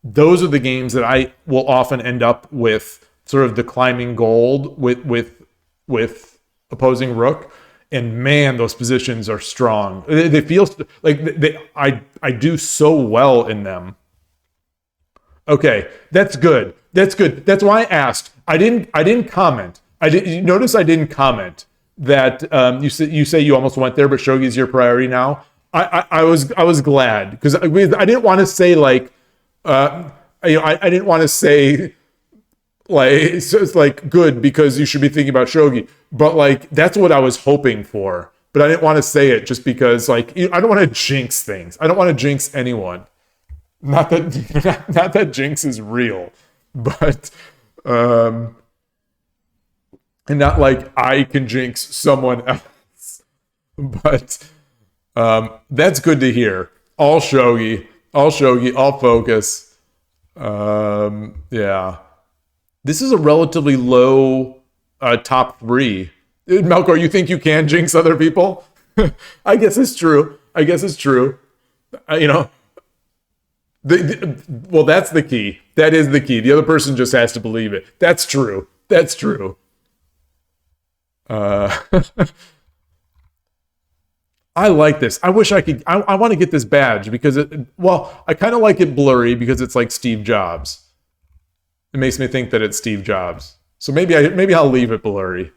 those are the games that I will often end up with sort of the climbing gold with opposing rook. And man, those positions are strong. They feel like I do so well in them. Okay, that's good. That's good. That's why I asked. I didn't comment. Notice I didn't comment that you say you almost went there, but Shogi's your priority now. I was glad because I didn't want to say like I didn't want to say like so it's like good because you should be thinking about Shogi, but like that's what I was hoping for. But I didn't want to say it just because like I don't want to jinx things. I don't want to jinx anyone. Not that not that jinx is real, but and not like I can jinx someone else. But that's good to hear. All Shogi, all focus. Yeah. This is a relatively low top three. Melkor, you think you can jinx other people? I guess it's true. Well, that's the key. That is the key. The other person just has to believe it. That's true. Uh, I like this. I wish I could. I want to get this badge because I kind of like it blurry because it's like Steve Jobs. It makes me think that it's Steve Jobs. So maybe I'll leave it blurry.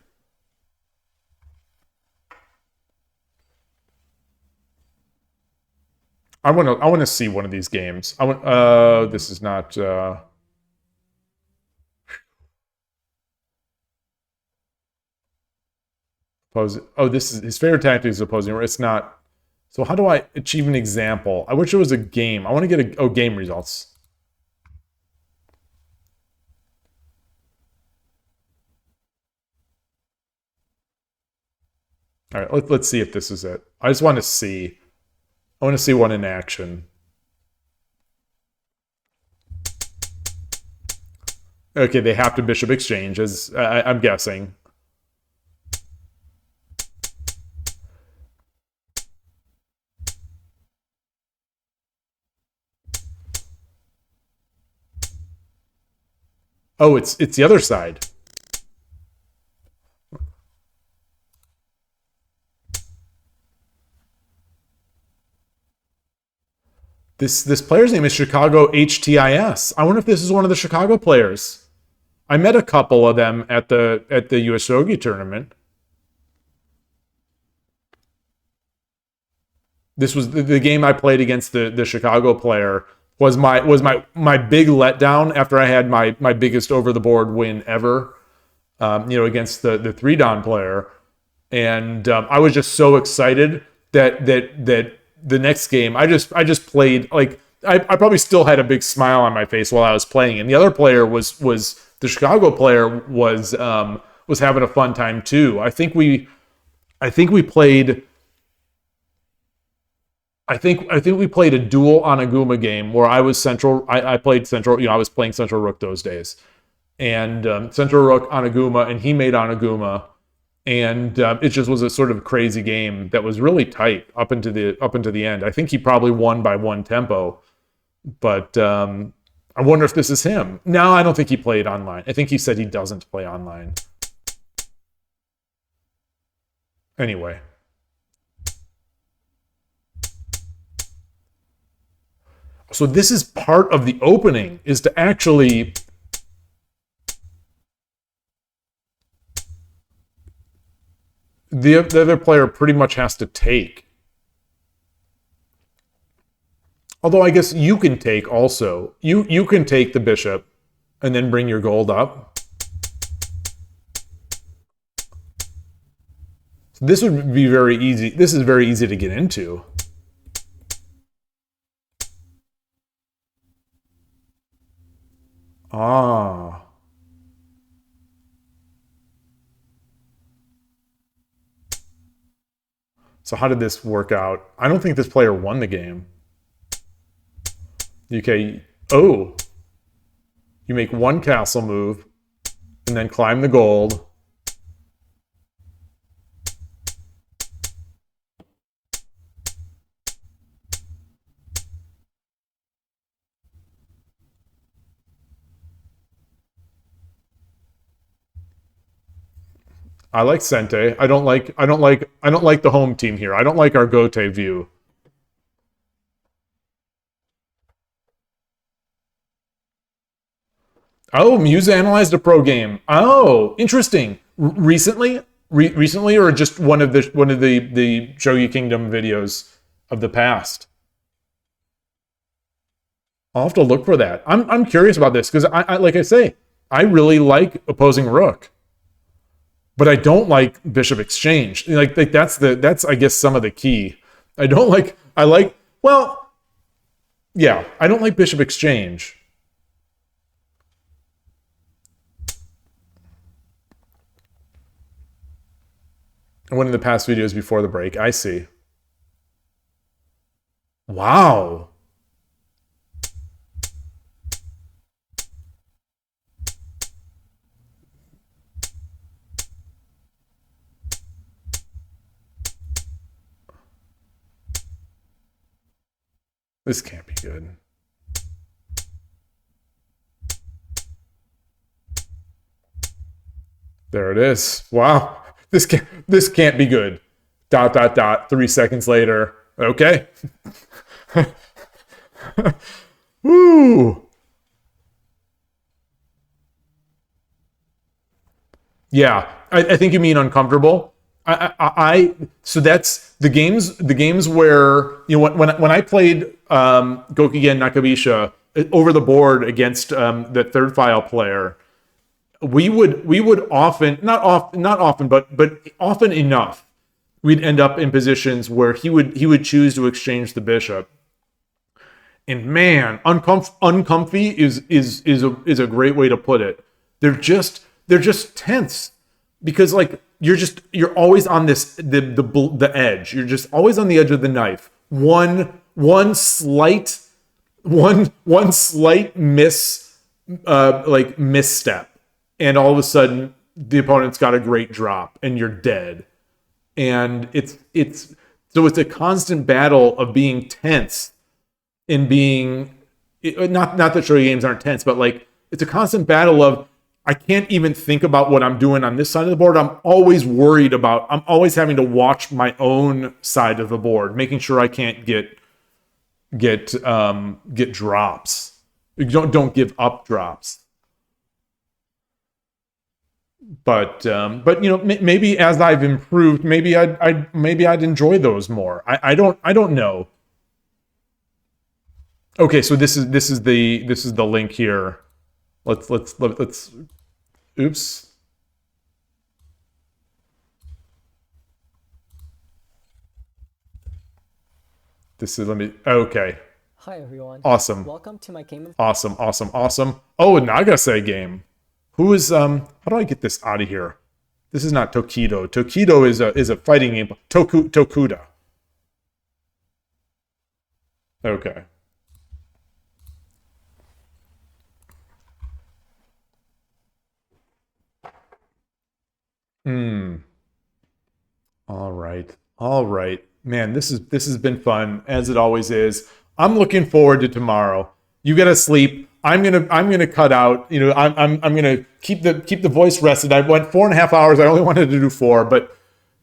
I want to see one of these games. This is not this is his favorite tactic is opposing. It's not. So how do I achieve an example? I wish it was a game. I want to get game results. All right, let's see if this is it. I just want to see. I want to see one in action. Okay, they have to bishop exchange, as I'm guessing. Oh, it's the other side. This player's name is Chicago HTIS. I wonder if this is one of the Chicago players. I met a couple of them at the US Shogi tournament. This was the game I played against the Chicago player was my big letdown after I had my biggest over the board win ever. Against the 3-dan player, and I was just so excited that the next game I just played like I probably still had a big smile on my face while I was playing, and the other player was the Chicago player was having a fun time too. I think we played. I think we played a dual Anaguma game where I was central. I played central. I was playing central rook those days, and central rook Anaguma, and he made Anaguma, and it just was a sort of crazy game that was really tight up into the end. I think he probably won by one tempo, but I wonder if this is him. No, I don't think he played online. I think he said he doesn't play online. Anyway. So this is part of the opening, is to actually the other player pretty much has to take. Although I guess you can take also. You can take the bishop and then bring your gold up. So this would be very easy. This is very easy to get into. Ah. So how did this work out? I don't think this player won the game. Okay. Oh. You make one castle move and then climb the gold. I like Sente. I don't like the home team here. I don't like our Gote view. Oh, Muse analyzed a pro game. Oh, interesting. Recently, or just one of the Shogi Kingdom videos of the past. I'll have to look for that. I'm curious about this because I like I say, I really like opposing rook. But I don't like bishop exchange. Like that's I guess some of the key. I don't like I like I don't like bishop exchange. One of the past videos before the break, I see. Wow. This can't be good. There it is. Wow. This can't be good. ... 3 seconds later. Okay. Woo. Yeah, I think you mean uncomfortable. So that's the games where when I played Gokigen Nakabisha over the board against the third file player, we would often not often but often enough we'd end up in positions where he would choose to exchange the bishop. And man, uncomfy is a great way to put it. They're just tense because like you're always on the edge. You're just always on the edge of the knife. One slight misstep, and all of a sudden the opponent's got a great drop and you're dead. And it's a constant battle of being tense and being not that shogi games aren't tense, but like it's a constant battle of I can't even think about what I'm doing on this side of the board. I'm always having to watch my own side of the board, making sure I can't get drops. Don't give up drops. But maybe as I've improved, maybe I'd enjoy those more. I don't know. Okay, so this is the link here. Let's oops. Okay. Hi everyone. Awesome. Welcome to my game of Awesome. Oh, a Nagase game. Who is how do I get this out of here? This is not Tokido. Tokido is a fighting game. Tokuda. Okay. All right. Man, this has been fun, as it always is. I'm looking forward to tomorrow. You gotta sleep. I'm gonna cut out. I'm gonna keep the voice rested. I went 4.5 hours. I only wanted to do 4, but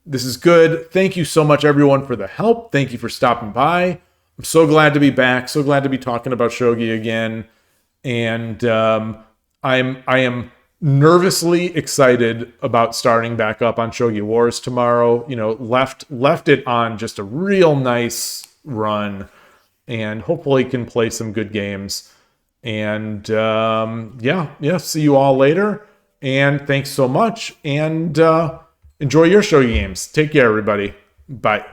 this is good. Thank you so much, everyone, for the help. Thank you for stopping by. I'm so glad to be back. So glad to be talking about shogi again. And I am nervously excited about starting back up on Shogi Wars tomorrow. Left it on just a real nice run, and hopefully can play some good games. And see you all later. And thanks so much. And enjoy your shogi games. Take care, everybody. Bye.